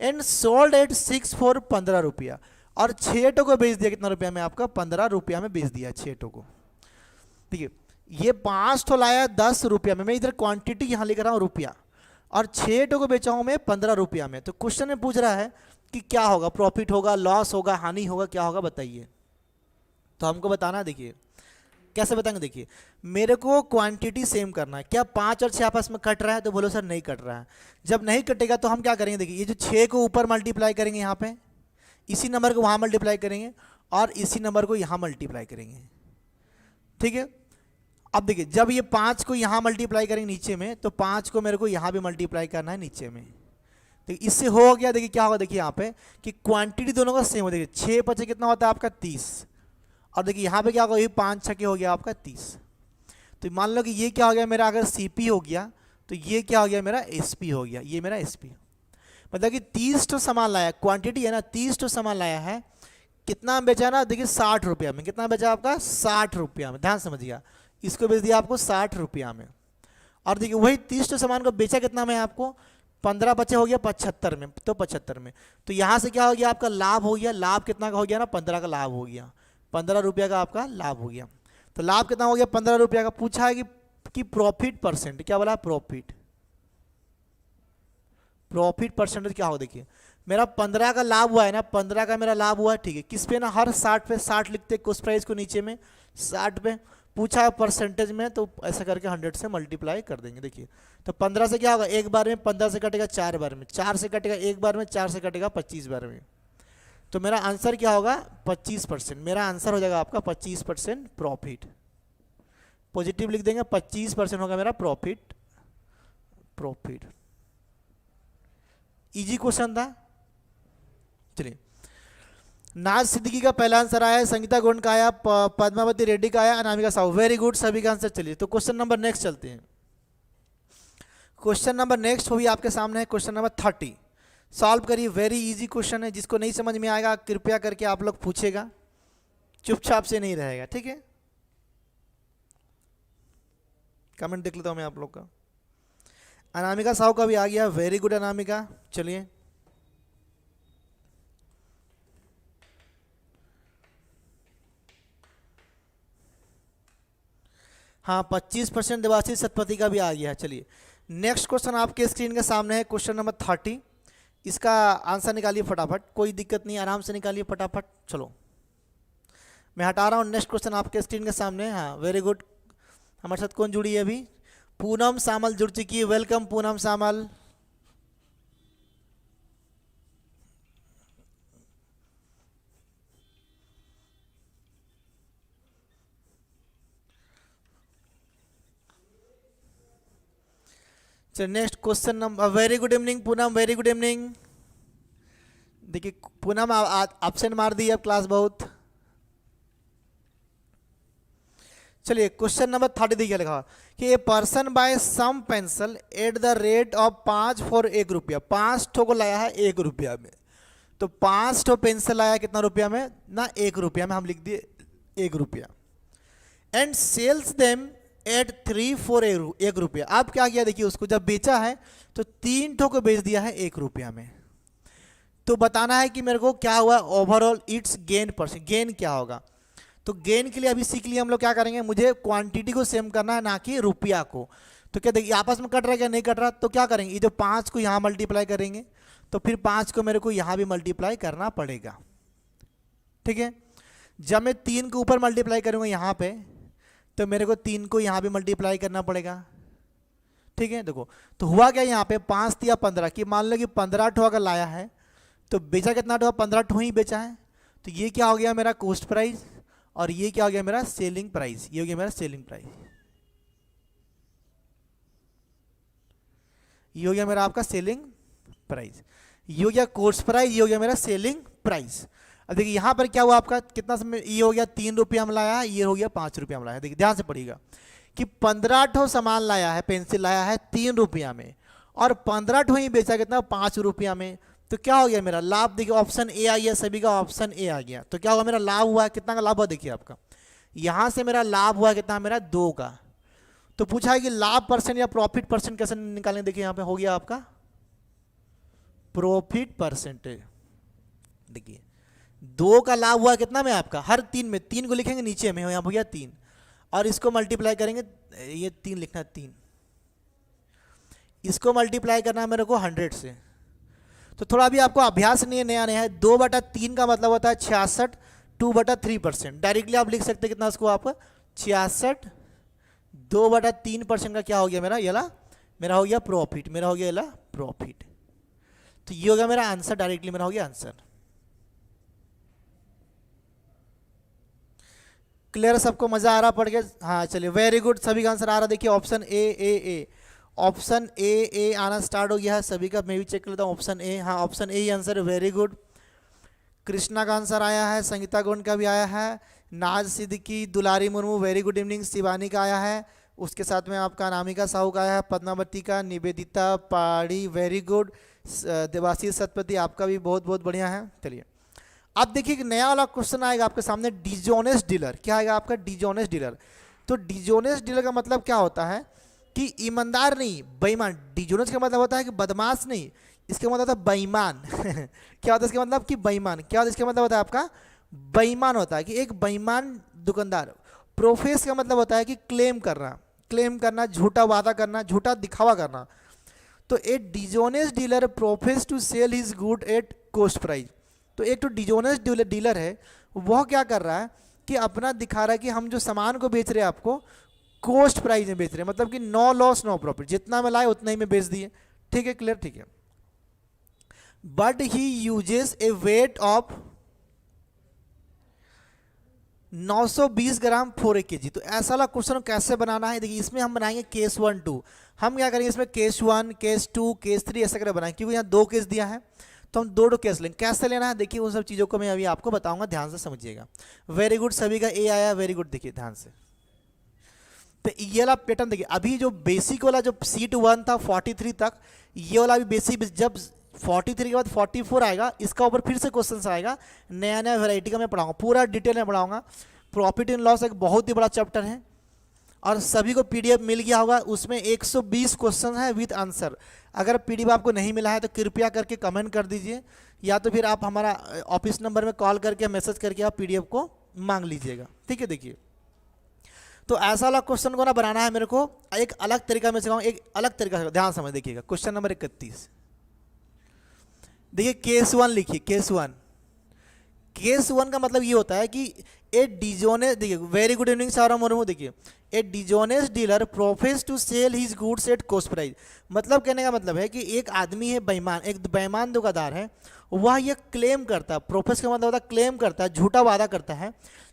एंड सोल्ड एट 6 for 15 रुपया, और 6 को बेच दिया कितना रुपया में आपका 15 रुपया में बेच दिया 6 को। देखिए ये 5 लाया 10 रुपया में, मैं इधर क्वांटिटी यहाँ लिख रहा हूँ रुपया, और 6 को बेचा हूँ मैं 15 रुपया में। तो क्वेश्चन में पूछ रहा है कि क्या होगा, प्रॉफिट होगा, लॉस होगा, हानि होगा, क्या होगा बताइए। तो हमको बताना, देखिए कैसे बताएंगे। देखिए मेरे को क्वांटिटी सेम करना है, क्या 5 और 6 आपस में कट रहा है, तो बोलो सर नहीं कट रहा है। जब नहीं कटेगा तो हम क्या करेंगे, देखिए ये जो 6 को ऊपर मल्टीप्लाई करेंगे यहाँ पे, इसी नंबर को वहाँ मल्टीप्लाई करेंगे, और इसी नंबर को यहाँ मल्टीप्लाई करेंगे, ठीक है। अब देखिए जब ये 5 को यहाँ मल्टीप्लाई करेंगे नीचे में, तो 5 को मेरे को यहाँ भी मल्टीप्लाई करना है नीचे में। तो इससे हो गया, देखिए क्या होगा, देखिए यहाँ पे कि क्वांटिटी दोनों का सेम हो, देखिए 6 5 कितना होता है आपका 30, और देखिए यहाँ पे क्या होगा, ये 5 6 हो गया आपका 30। तो मान लो कि ये क्या हो गया मेरा, अगर CP हो गया तो ये क्या हो गया मेरा SP हो गया, ये मेरा SP। मतलब कि 30 तो सामान लाया, क्वांटिटी है ना, 30 तो सामान लाया है, कितना बेचा ना, देखिए 60 रुपया में, कितना बेचा आपका 60 रुपया में, ध्यान समझिएगा, इसको बेच दिया आपको 60 रुपया में। और देखिए वही 30 तो सामान को बेचा कितना में आपको 15 बचे हो गया 75 में, तो 75 में। तो यहाँ से क्या हो गया आपका लाभ हो गया, लाभ कितना का हो गया ना 15 का लाभ हो गया, 15 रुपया का आपका लाभ हो गया। तो लाभ कितना हो गया 15 रुपया का। पूछा है कि प्रॉफिट परसेंट, क्या बोला प्रॉफिट परसेंटेज क्या हो, देखिए मेरा 15 का लाभ हुआ है ना, 15 का मेरा लाभ हुआ है, ठीक है। किस पे ना, हर 60 पे 60 लिखते कॉस्ट प्राइस को नीचे में 60 पे, पूछा है परसेंटेज में, तो ऐसा करके 100 से मल्टीप्लाई कर देंगे। देखिए तो 15 से क्या होगा, एक बार में 15 से कटेगा 4 बार में, 4 से कटेगा एक बार में, 4 से कटेगा 25 बार में। तो मेरा आंसर क्या होगा 25%, मेरा आंसर हो जाएगा आपका 25% प्रॉफिट। पॉजिटिव लिख देंगे, 25% होगा मेरा प्रॉफिट। इजी क्वेश्चन था। चलिए नाज सिद्दीकी का पहला आंसर आया है, संगीता गोंड का आया, पद्मावती रेड्डी का आया, अनामिका साहू, वेरी गुड, सभी का आंसर। चलिए तो क्वेश्चन नंबर नेक्स्ट चलते हैं। क्वेश्चन नंबर नेक्स्ट हो भी आपके सामने है, क्वेश्चन नंबर 30 सॉल्व करिए। वेरी इजी क्वेश्चन है, जिसको नहीं समझ में आएगा कृपया करके आप लोग पूछेगा, चुपचाप से नहीं रहेगा, ठीक है। कमेंट देख लेता हूं मैं आप लोग का। अनामिका साहू का भी आ गया, वेरी गुड अनामिका। चलिए हाँ 25% देवाशीष सतपति का भी आ गया है। चलिए नेक्स्ट क्वेश्चन आपके स्क्रीन के सामने है, क्वेश्चन नंबर 30। इसका आंसर निकालिए फटाफट, कोई दिक्कत नहीं, आराम से निकालिए फटाफट। चलो मैं हटा रहा हूँ, नेक्स्ट क्वेश्चन आपके स्क्रीन के सामने। हाँ वेरी गुड, हमारे साथ कौन जुड़ी है अभी, पूनम सामल जुड़ चुकी है, वेलकम पूनम सामल। चलिए next question number, very good evening Poonam, very good evening. देखिए पूनम एब्सेंट मार दी अब क्लास बहुत। चलिए क्वेश्चन नंबर 30 देखिए लिखा कि a person buy some pencil at the rate of 5 for 1 रुपया, 5 ठो को लाया है 1 रुपया में। तो 5 ठो पेंसिल लाया कितना रुपया में ना 1 रुपया में, हम लिख दिए 1 रुपया। And sells them at 3 for 1 रुपया। अब क्या किया देखिए, उसको जब बेचा है तो 3 ठो को बेच दिया है 1 रुपया में। तो बताना है कि मेरे को क्या हुआ overall it's gain percent, gain क्या होगा। तो गेन के लिए अभी सीख लिया हम लोग क्या करेंगे, मुझे क्वांटिटी को सेम करना है ना कि रुपया को। तो क्या देखिए आपस में कट रहा है क्या नहीं कट रहा, तो क्या करेंगे, ये जो 5 को यहाँ मल्टीप्लाई करेंगे, तो फिर 5 को मेरे को यहाँ भी मल्टीप्लाई करना पड़ेगा, ठीक है। जब मैं 3 को ऊपर मल्टीप्लाई करूँगा यहाँ पे, तो मेरे को 3 को यहाँ भी मल्टीप्लाई करना पड़ेगा, ठीक है। देखो तो हुआ क्या यहाँ पे 5 दिया 15 कि मान लो कि 15 ठो अगर लाया है तो बेचा कितना ठो, 15 ठो ही बेचा है। तो ये क्या हो गया मेरा कॉस्ट प्राइस, और ये क्या हो गया मेरा सेलिंग प्राइस, ये हो गया मेरा सेलिंग प्राइस, ये हो गया मेरा आपका सेलिंग प्राइस, ये हो गया कॉस्ट प्राइस, ये हो गया मेरा सेलिंग प्राइस। अब देखिए यहाँ पर क्या हुआ आपका कितना समय, ये हो गया 3 रुपया हम लाया है, ये हो गया 5 रुपया हम लाया है। देखिए ध्यान से पढ़िएगा कि 15 ठो सामान लाया है, पेंसिल लाया है 3 रुपया में, और 15 ठो ही बेचा कितना 5 रुपया में। तो क्या हो गया मेरा लाभ, देखिए ऑप्शन ए आ गया, सभी का ऑप्शन ए आ गया। तो क्या होगा मेरा लाभ हुआ, कितना का लाभ हुआ देखिए आपका, यहां से मेरा लाभ हुआ कितना मेरा 2 का। तो पूछा है कि लाभ परसेंट या प्रॉफिट परसेंट कैसे निकालेंगे, देखिए यहां पे हो गया आपका प्रॉफिट परसेंटेज। देखिए 2 का लाभ हुआ कितना में आपका, हर 3 में, 3 को लिखेंगे नीचे में, यहाँ हो गया 3, और इसको मल्टीप्लाई करेंगे, ये 3 लिखना है 3, इसको मल्टीप्लाई करना है मेरे को 100 से। तो थोड़ा भी आपको अभ्यास नहीं है, नया नया है। 2/3 का मतलब होता है 66, 2/3%। डायरेक्टली आप लिख सकते हैं कितना इसको आप 66, 2/3% का क्या हो गया मेरा, ये मेरा हो गया प्रॉफिट, मेरा हो गया ये प्रॉफिट। तो ये हो गया मेरा आंसर, डायरेक्टली मेरा हो गया आंसर। क्लियर, सबको मजा आ रहा पड़ गया? हाँ चलिए, वेरी गुड, सभी का आंसर आ रहा। देखिए ऑप्शन ए ऑप्शन ए आना स्टार्ट हो गया है सभी का। मैं भी चेक कर लेता हूँ ऑप्शन ए, हाँ ऑप्शन ए ही आंसर है, वेरी गुड। कृष्णा का आंसर आया है, संगीता गोंड का भी आया है, Naaz Siddiqui, Dulari Murmu, very good evening, Shivani का आया है, उसके साथ में आपका अनामिका साहू का आया है, पद्मावती का, निवेदिता पाड़ी, वेरी गुड, देवाशीष सतपति आपका भी बहुत बहुत बढ़िया है। चलिए अब देखिए एक नया वाला क्वेश्चन आएगा आपके सामने, डिजोनेस्ट डीलर। क्या आएगा आपका, डिजोनेस्ट डीलर। तो डिजोनेस्ट डीलर का मतलब क्या होता है कि ईमानदार नहीं, बेईमान। डिजोनेस्ट का मतलब होता है कि बदमाश नहीं, इसका मतलब होता है बेईमान। क्या होता है इसका मतलब कि बेईमान। क्या होता है इसका मतलब होता है आपका बेईमान होता है कि एक बेईमान दुकानदार। प्रोफेस का मतलब होता है कि क्लेम करना, झूठा वादा करना, झूठा दिखावा करना। तो a dishonest dealer profess to sell his good at cost price. तो एक तो डिजोनेस्ट डीलर है, वह क्या कर रहा है कि अपना दिखा रहा है कि हम जो सामान को बेच रहे हैं आपको कॉस्ट प्राइस में बेच रहे हैं, मतलब कि नो लॉस नो प्रॉफिट, जितना में लाए उतना ही में बेच दिए। ठीक है, क्लियर, ठीक है। But he uses A weight of 920 gram for a KG. तो ऐसा वाला क्वेश्चन कैसे बनाना है, देखिए इसमें हम बनाएंगे केस 1 2। हम क्या करेंगे इसमें केस 1 केस 2 केस 3 ऐसा करके बनाएंगे, क्योंकि यहाँ 2 केस दिया है तो हम 2 केस लेंगे। कैसे लेना है देखिए, उन सब चीज़ों को मैं अभी आपको बताऊंगा, ध्यान से समझिएगा। वेरी गुड, सभी का ए आया, वेरी गुड। देखिए ध्यान से, तो ये वाला पैटर्न देखिए, अभी जो बेसिक वाला जो सीट 1 था 43 तक, ये वाला भी बेसिक, जब 43 के बाद 44 आएगा, इसका ऊपर फिर से क्वेश्चन आएगा, नया नया वैरायटी का मैं पढ़ाऊंगा, पूरा डिटेल में पढ़ाऊंगा। प्रॉफिट इन लॉस एक बहुत ही बड़ा चैप्टर है और सभी को पीडीएफ मिल गया होगा, उसमें 120 क्वेश्चन है विद आंसर। अगर पीडीएफ आपको नहीं मिला है तो कृपया करके कमेंट कर दीजिए, या तो फिर आप हमारा ऑफिस नंबर में कॉल करके मैसेज करके आप पीडीएफ को मांग लीजिएगा। ठीक है, देखिए तो ऐसा वाला क्वेश्चन को ना बनाना है मेरे को एक अलग तरीका में सिखाऊं, एक अलग तरीका से, ध्यान समझ देखिएगा। क्वेश्चन नंबर 31 देखिए, केस 1 लिखिए, केस 1। केस 1 का मतलब ये होता है कि ए डिजोनेस, देखिए very good evening Sara Murmu, देखिए a dishonest dealer profess to sell his goods at cost price. मतलब कहने का मतलब है कि एक आदमी है बेईमान, एक बेईमान दुकानदार है, वह ये क्लेम करता है, प्रोफेस का मतलब होता है क्लेम करता है, झूठा वादा करता है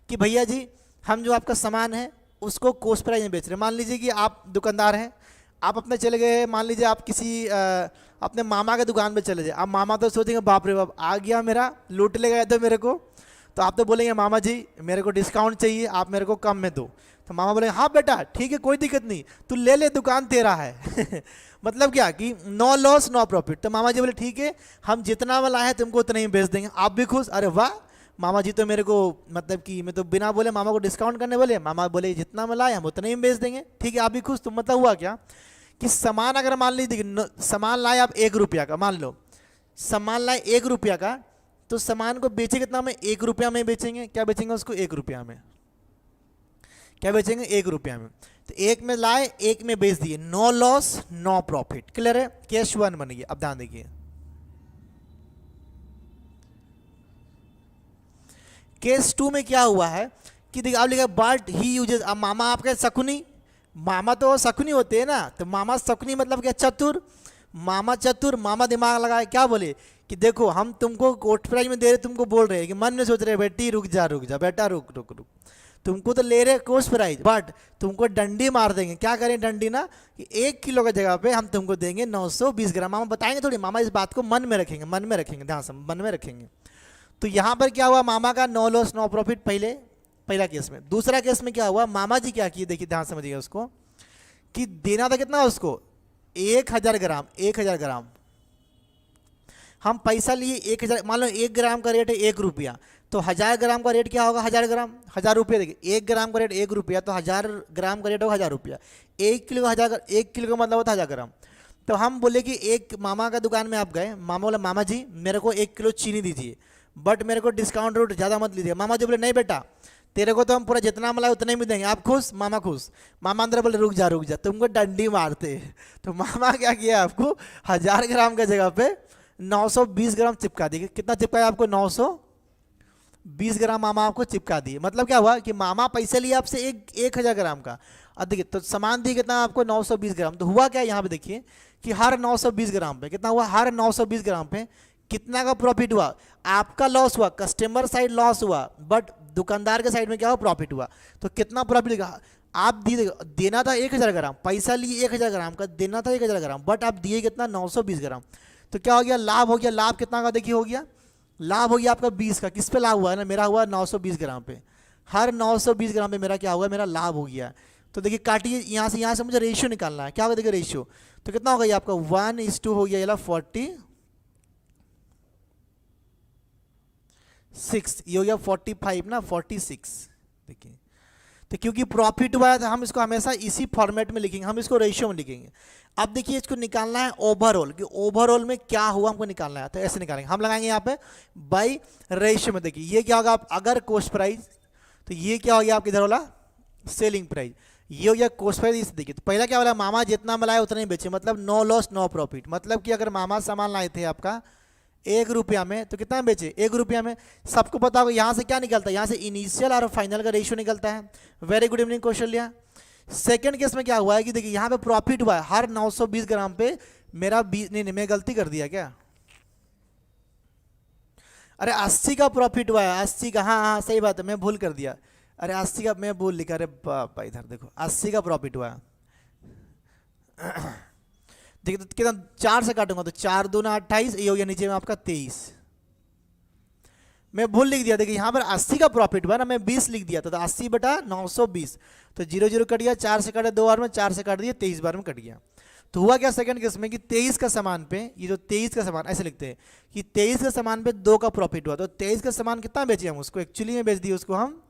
कि भैया जी हम जो आपका सामान है उसको कॉस्ट प्राइस में बेच रहे हैं। मान लीजिए कि आप दुकानदार हैं, आप अपने चले गए, मान लीजिए आप किसी अपने मामा के दुकान पे चले जाए। अब मामा तो सोचेंगे बाप रे बाप आ गया मेरा, लूट ले गया तो मेरे को, तो आप तो बोलेंगे मामा जी मेरे को डिस्काउंट चाहिए, आप मेरे को कम में दो। तो मामा बोलेंगे हाँ बेटा ठीक है कोई दिक्कत नहीं, तू ले ले, दुकान तेरा है। मतलब क्या कि नो लॉस नो प्रॉफिट। तो मामा जी बोले ठीक है, हम जितना में लाए हैं तुमको उतना ही बेच देंगे। आप भी खुश, अरे वाह मामा जी तो मेरे को, मतलब कि मैं तो बिना बोले मामा को डिस्काउंट करने बोले, मामा बोले जितना में लाए हम उतना ही बेच देंगे। ठीक है, आप भी खुश। तो मतलब हुआ क्या कि सामान अगर मान लीजिए सामान लाए आप 1 रुपया का, मान लो सामान लाए 1 रुपया का, तो सामान को बेचे कितना में, 1 रुपया में बेचेंगे। क्या बेचेंगे उसको, 1 रुपया में। क्या बेचेंगे, 1 रुपया में। तो 1 में लाए 1 में बेच दिए, no loss no profit. Clear है, केस 1 बन गया। अब ध्यान देखिए केस 2 में क्या हुआ है कि देखिए आप लिखा बट ही यूजेस। अब मामा आपके शकुनी, मामा तो शकुनी होते हैं ना, तो मामा शकुनी मतलब क्या, चतुर। मामा चतुर, मामा दिमाग लगाए, क्या बोले कि देखो हम तुमको कोट प्राइज में दे रहे, तुमको बोल रहे हैं कि मन में सोच रहे बेटी रुक जा बेटा रुक, तुमको तो ले रहे कोस्ट प्राइज, बट तुमको डंडी मार देंगे। क्या करें डंडी ना, कि 1 किलो की जगह पे हम तुमको देंगे 920 ग्राम। मामा बताएंगे थोड़ी, मामा इस बात को मन में रखेंगे, ध्यान से मन में रखेंगे। तो यहाँ पर क्या हुआ, मामा का नो लॉस नो प्रॉफिट पहला केस में। दूसरा केस में क्या हुआ, मामा जी क्या किए, देखिए ध्यान समझिएगा उसको, कि देना था कितना उसको 1000 ग्राम, 1000 ग्राम। हम पैसा लिए 1000, मान लो 1 ग्राम का रेट है 1 रुपया, तो 1000 ग्राम का रेट क्या होगा, 1000 ग्राम 1000 रुपये। देखिए 1 ग्राम का रेट 1 रुपया, तो 1000 ग्राम का रेट होगा 1000 रुपया। 1 किलो का 1000, 1 किलो का मतलब होता है 1000 ग्राम। तो हम बोले कि एक मामा का दुकान में आप गए, मामा बोला मामा जी मेरे को 1 किलो चीनी दीजिए, बट मेरे को डिस्काउंट रेट ज़्यादा मत लीजिए। मामा जी बोले नहीं बेटा, तेरे को तो हम पूरा जितना मलाई उतना ही में देंगे, आप खुश, मामा खुश। मामा अंदर बोले रुक जा, तुमको डंडी मारते। तो मामा क्या किया, आपको 1000 ग्राम का जगह पे 920 ग्राम चिपका दिए। कितना चिपकाया आपको, 920 ग्राम मामा आपको चिपका दिए। मतलब क्या हुआ कि मामा पैसे लिए आपसे 1000 ग्राम का। अब देखिए तो सामान दिए कितना आपको, 920 ग्राम। तो हुआ क्या यहाँ पे देखिए कि हर 920 ग्राम पे कितना हुआ, हर 920 ग्राम पे कितना का प्रॉफिट हुआ, आपका लॉस हुआ, कस्टमर साइड लॉस हुआ, बट दुकानदार के साइड में क्या हुआ, प्रॉफिट हुआ। तो कितना प्रॉफिट देगा, आप देना था 1000 ग्राम, पैसा लिए 1000 ग्राम का, देना था 1000 ग्राम, बट आप दिए कितना, 920 ग्राम। तो क्या हो गया, लाभ हो गया। लाभ कितना का देखिए हो गया, लाभ हो गया आपका 20 का। किस पे लाभ हुआ है ना, मेरा हुआ 920 ग्राम पे, हर 920 ग्राम पे मेरा क्या हुआ, मेरा लाभ हो गया। तो देखिए काटिए यहाँ से मुझे रेशियो निकालना है। क्या होगा देखिए रेशियो, तो कितना होगा ये आपका 1:2 हो गया, ये 46, ये हो गया 45 ना, 46। देखिए तो क्योंकि प्रॉफिट हुआ है तो हम इसको हमेशा इसी फॉर्मेट में लिखेंगे, हम इसको रेशियो में लिखेंगे। अब देखिए इसको निकालना है ओवरऑल, कि ओवरऑल में क्या हुआ हमको निकालना है। तो ऐसे निकालेंगे, हम लगाएंगे यहाँ पे बाई रेशियो में। देखिए ये क्या होगा, आप अगर कॉस्ट प्राइस, तो ये क्या हो गया आपके इधर वाला सेलिंग प्राइस, ये हो गया कॉस्ट प्राइस। इसे देखिए तो पहला क्या बोला, मामा जितना मिलाए उतना ही बेचे, मतलब नो लॉस नो प्रॉफिट। मतलब कि अगर मामा सामान लाए थे आपका 1 रुपया में, तो कितना में बेचे, 1 रुपया में। सबको पता होगा यहाँ से क्या निकलता है, यहाँ से इनिशियल और फाइनल का रेशियो निकलता है। वेरी गुड इवनिंग क्वेश्चन लिया। सेकंड केस में क्या हुआ है कि देखिए यहाँ पे प्रॉफिट हुआ है हर 920 ग्राम पे मेरा 20, नहीं मैं गलती कर दिया क्या, अरे 80 का प्रॉफिट हुआ है, 80 का, हाँ हाँ सही बात है, मैं भूल कर दिया। अरे 80 का मैं भूल लिखा, अरे बापा इधर देखो 80 का प्रॉफिट हुआ है। देखिए तो कितना, 4 से काटूंगा तो 4 दूना 28, ये हो गया नीचे में आपका 23। मैं भूल लिख दिया, देखिए यहाँ पर 80 का प्रॉफिट हुआ ना, मैं 20 लिख दिया था, तो 80/920, तो 0 कट गया, 4 से काटे 2 बार में, 4 से काट दिया 23 बार में कट गया। तो हुआ क्या सेकंड केस में कि 23 का सामान पे, ये जो 23 का सामान ऐसे लिखते हैं कि 23 का सामान पे 2 का प्रॉफिट हुआ, तो 23 का सामान कितना बेचे हम उसको, एक्चुअली में बेच दिए उसको हम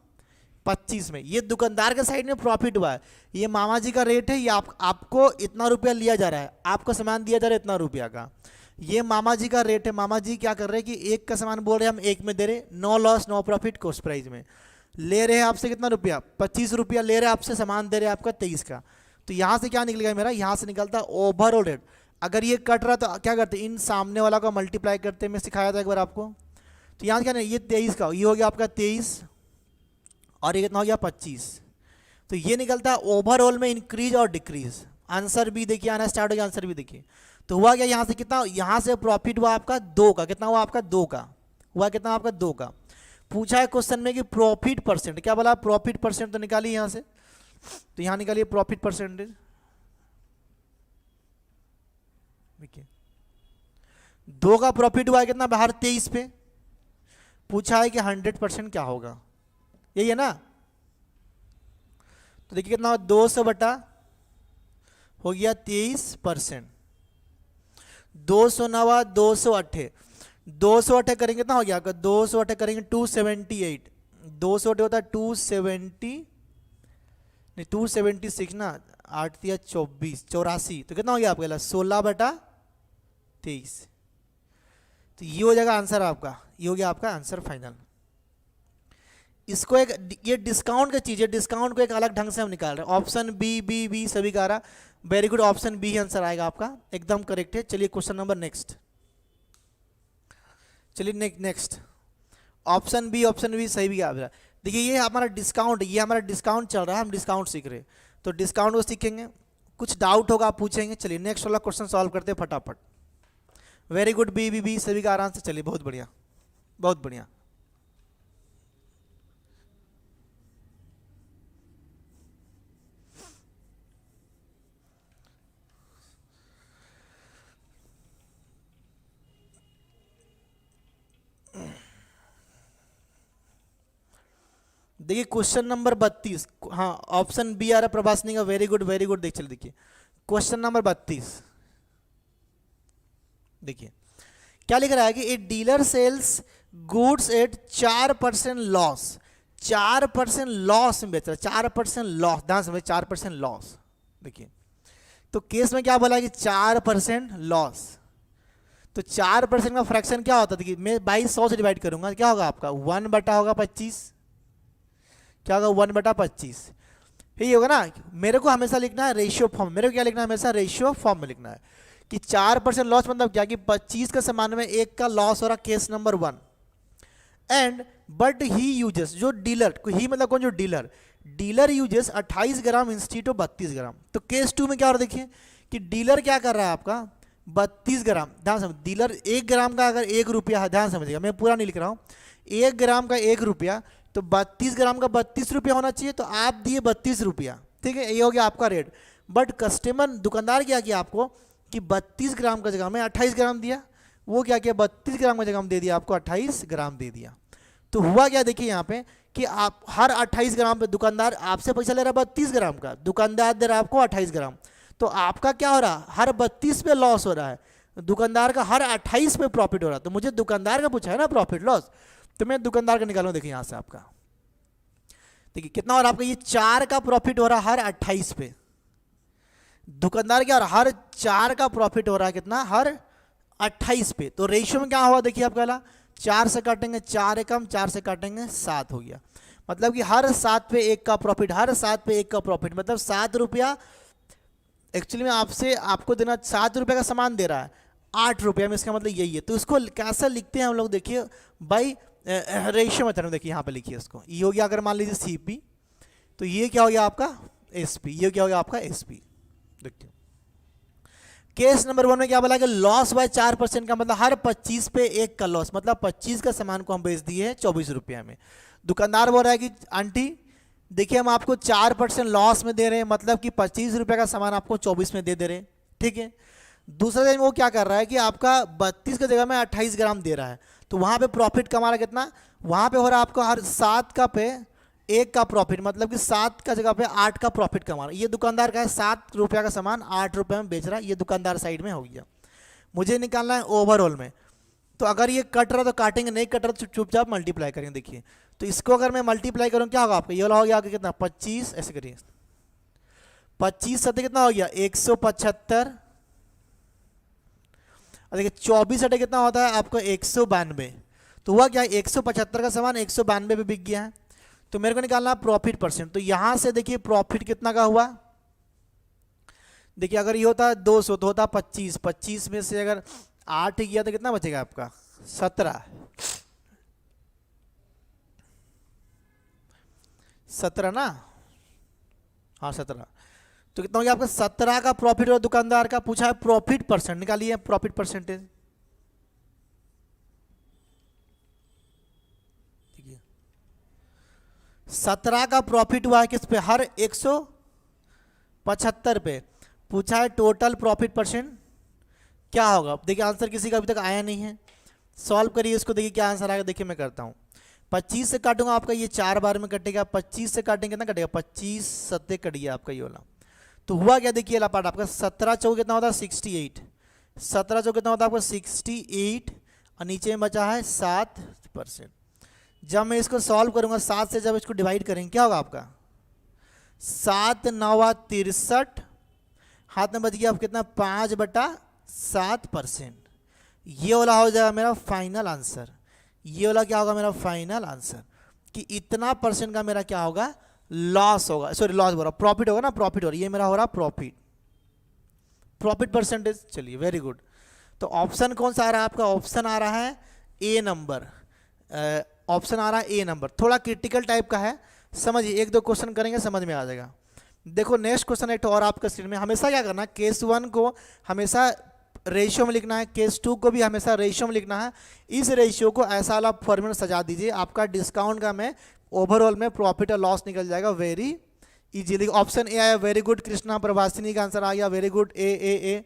25 में। ये दुकानदार के साइड में प्रॉफिट हुआ है, ये मामा जी का रेट है, ये आपको इतना रुपया लिया जा रहा है, आपको सामान दिया जा रहा है इतना रुपया का, ये मामा जी का रेट है। मामा जी क्या कर रहे हैं कि 1 का सामान बोल रहे हैं हम 1 में दे रहे, no loss no profit cost price में। ले रहे हैं आपसे कितना रुपया, 25 रुपया ले रहे हैं आपसे, सामान दे रहे हैं आपका 23 का। तो यहाँ से क्या निकलेगा मेरा, यहाँ से निकलता है ओवरऑल रेट। अगर ये कट रहा तो क्या करते, इन सामने वाला को मल्टीप्लाई करते, मैं सिखाया था एक बार आपको। तो यहाँ क्या नहीं, ये 23 का, ये हो गया आपका 23 और ये कितना हो गया 25। तो ये निकलता है ओवरऑल में इंक्रीज और डिक्रीज। आंसर भी देखिए आना स्टार्ट हो गया, आंसर भी देखिए। तो हुआ क्या, यहाँ से कितना, यहाँ से प्रॉफिट हुआ आपका 2 का, कितना हुआ आपका 2 का, हुआ कितना आपका 2 का। पूछा है क्वेश्चन में कि प्रॉफिट परसेंट, क्या बोला, प्रॉफिट परसेंट, तो निकालिए यहाँ से, तो यहाँ निकालिए प्रॉफिट परसेंटेज। देखिए 2 का प्रॉफिट हुआ है कितना, बाहर 23 पे। पूछा है कि 100% क्या होगा, यही है ना। तो देखिए कितना, 200 बटा हो गया 23%, 200 नवा 208, 208 करेंगे कितना हो गया आपका, 208 करेंगे 278, 208 होता है 270, नहीं 276 ना, 8 या 24, 84, तो कितना हो गया आपका 16/23। तो ये हो जाएगा आंसर आपका, ये हो गया आपका आंसर फाइनल। इसको एक, ये डिस्काउंट का चीज़ है, डिस्काउंट को एक अलग ढंग से हम निकाल रहे हैं। ऑप्शन बी सभी का आ रहा, very good, option B answer आएगा आपका, एकदम करेक्ट है। चलिए क्वेश्चन नंबर नेक्स्ट, चलिए नेक्स्ट, ऑप्शन बी सही भी आ रहा है। देखिए ये हमारा डिस्काउंट, ये हमारा डिस्काउंट चल रहा है, हम डिस्काउंट सीख रहे हैं, तो डिस्काउंट को सीखेंगे, कुछ डाउट होगा आप पूछेंगे। चलिए नेक्स्ट वाला क्वेश्चन सॉल्व करते हैं फटाफट। वेरी गुड, बी सभी का आराम से, चलिए बहुत बढ़िया, बहुत बढ़िया। देखिए क्वेश्चन नंबर 32, हाँ ऑप्शन बी आ रहा प्रभासनी का, वेरी गुड वेरी गुड। देख चलिए देखिए क्वेश्चन नंबर 32, देखिए क्या लिख रहा है कि a dealer sells goods at 4% loss, 4% loss में बेच रहा है, 4% लॉस, ध्यान समझ, 4% लॉस। देखिए तो केस में क्या बोला कि 4% लॉस, तो 4% का फ्रैक्शन क्या होता है, देखिए मैं 2200 से डिवाइड करूंगा, क्या होगा आपका 1 बटा होगा 25, क्या होगा 1 बटा 25, यही होगा ना। मेरे को हमेशा लिखना है रेशियो फॉर्म, मेरे को क्या लिखना है हमेशा रेशियो फॉर्म में लिखना है कि 4% लॉस मतलब क्या कि 25 के समान में 1 का लॉस हो रहा, case number 1। And but he uses, जो डीलर, ही मतलब कौन, जो dealer, dealer uses 28 gram institute of 32 ग्राम। तो केस 2 में क्या हो रहा है, देखिए कि डीलर क्या कर रहा है आपका 32 ग्राम, ध्यान समझ, डीलर 1 ग्राम का अगर 1 रुपया है, ध्यान समझिएगा मैं पूरा नहीं लिख रहा हूँ, 1 ग्राम का 1 रुपया, तो 32 ग्राम का 32 रुपया होना चाहिए, तो आप दिए 32 रुपया, ठीक है, ये हो गया आपका रेट। बट कस्टमर दुकानदार क्या किया आपको कि 32 ग्राम का जगह में 28 ग्राम दिया, वो क्या किया 32 ग्राम का जगह में दे दिया आपको 28 ग्राम दे दिया। तो हुआ क्या, देखिए यहाँ पे कि आप हर 28 ग्राम पे दुकानदार आपसे पैसा ले रहा है 32 ग्राम का, दुकानदार दे रहा है आपको 28 ग्राम, तो आपका क्या हो रहा है हर 32 पे लॉस हो रहा है, दुकानदार का हर 28 पे प्रॉफिट हो रहा है। तो मुझे दुकानदार का पूछा है ना प्रॉफिट लॉस, तो मैं दुकानदार का निकालूं, देखिए यहाँ से आपका देखिए कितना हो रहा है आपका, ये 4 का प्रॉफिट हो रहा है हर 28 पे, दुकानदार क्या हो रहा है हर 4 का प्रॉफिट हो रहा है कितना, हर 28 पे। तो रेशियो में क्या हुआ देखिए आप, पहला 4 से काटेंगे 4 एकम, 4 से काटेंगे 7 हो गया, मतलब कि हर 7 पे 1 का प्रॉफिट, हर 7 पे 1 का प्रॉफिट, मतलब 7 रुपया एक्चुअली में आपसे आपको देना, 7 रुपये का सामान दे रहा है 8 रुपये में, इसका मतलब यही है। तो इसको कैसा लिखते हैं हम लोग, देखिए बाई रेशियो मेथड में, देखिए यहाँ पे लिखिए इसको, ये हो गया अगर मान लीजिए सीपी, तो ये क्या हो गया आपका एसपी, ये क्या हो गया आपका एसपी। देखिए केस नंबर 1 में क्या बोला कि लॉस बाय 4% का मतलब हर 25 पे 1 का लॉस, मतलब 25 का सामान को हम बेच दिए हैं 24 रुपये में। दुकानदार बोल रहा है कि आंटी देखिए हम आपको 4% लॉस में दे रहे हैं, मतलब कि 25 रुपये का सामान आपको 24 में दे रहे हैं, ठीक है। दूसरा दिन वो क्या कर रहा है कि आपका 32 की जगह में 28 ग्राम दे रहा है, तो वहाँ पे प्रॉफिट कमा रहा है कितना, वहाँ पे हो रहा है आपको हर 7 का पे 1 का प्रॉफिट, मतलब कि 7 का जगह पे 8 का प्रॉफिट कमा रहा है। ये दुकानदार का है 7 रुपये का सामान 8 रुपये में बेच रहा है, ये दुकानदार साइड में हो गया। मुझे निकालना है ओवरऑल में, तो अगर ये कट रहा तो काटेंगे, नहीं कट रहा तो चुपचाप मल्टीप्लाई करेंगे। देखिए तो इसको अगर मैं मल्टीप्लाई करूँ क्या होगा आपका, ये वाला हो गया आपका कितना 25, ऐसे करिए 25 सत्ते कितना हो गया 175, और देखिए 24 सटे कितना होता है आपको 192, तो हुआ क्या 175 का सामान 192 पे बिक गया है। तो मेरे को निकालना प्रॉफिट परसेंट, तो यहां से देखिए प्रॉफिट कितना का हुआ, देखिए अगर ये होता 200 तो होता 25, 25 में से अगर 8 गया तो कितना बचेगा आपका 17, 17 ना, हाँ 17, तो कितना हो गया आपका 17 का प्रॉफिट और दुकानदार का पूछा है प्रॉफिट परसेंट, निकालिए प्रॉफिट परसेंटेज। 17 का प्रॉफिट हुआ है किस पे, हर 175 पे, पूछा है टोटल प्रॉफिट परसेंट क्या होगा। देखिए आंसर किसी का अभी तक आया नहीं है, सॉल्व करिए इसको, देखिए क्या आंसर आएगा। देखिए मैं करता हूँ, 25 से काटूंगा आपका ये 4 बार में कटेगा, 25 से काटेंगे कितना कटेगा 25 सत्ते कट गया आपका ये वाला। तो हुआ क्या देखिए वाला पार्ट आपका 17 चौक कितना होता है 68, 17 चौक कितना होता है आपका 68, और नीचे में बचा है 7%। जब मैं इसको सॉल्व करूंगा 7 से जब इसको डिवाइड करेंगे क्या होगा आपका 7 9 63, हाथ में बच गया आप कितना 5/7%। ये वाला हो जाएगा मेरा फाइनल आंसर, ये वाला क्या होगा मेरा फाइनल आंसर, कि इतना परसेंट का मेरा क्या होगा लॉस होगा, सॉरी लॉस हो रहा प्रॉफिट होगा ना, प्रॉफिट हो रहा है, ये मेरा हो रहा प्रॉफिट, प्रॉफिट परसेंटेज। चलिए वेरी गुड। तो ऑप्शन कौन सा आ रहा है आपका, ऑप्शन आ रहा है ए नंबर, ऑप्शन आ रहा है ए नंबर। थोड़ा क्रिटिकल टाइप का है, समझिए 1-2 क्वेश्चन करेंगे समझ में आ जाएगा। देखो नेक्स्ट क्वेश्चन एक और आपका स्क्रीन में, हमेशा क्या करना है केस 1 को हमेशा रेशियो में लिखना है, केस 2 को भी हमेशा रेशियो में लिखना है। इस रेशियो को ऐसा वाला फॉर्मूला सजा दीजिए, आपका डिस्काउंट का में ओवरऑल में प्रॉफिट और लॉस निकल जाएगा वेरी इजीली। ऑप्शन ए आया, वेरी गुड कृष्णा प्रभासिनी का आंसर आ गया, वेरी गुड ए।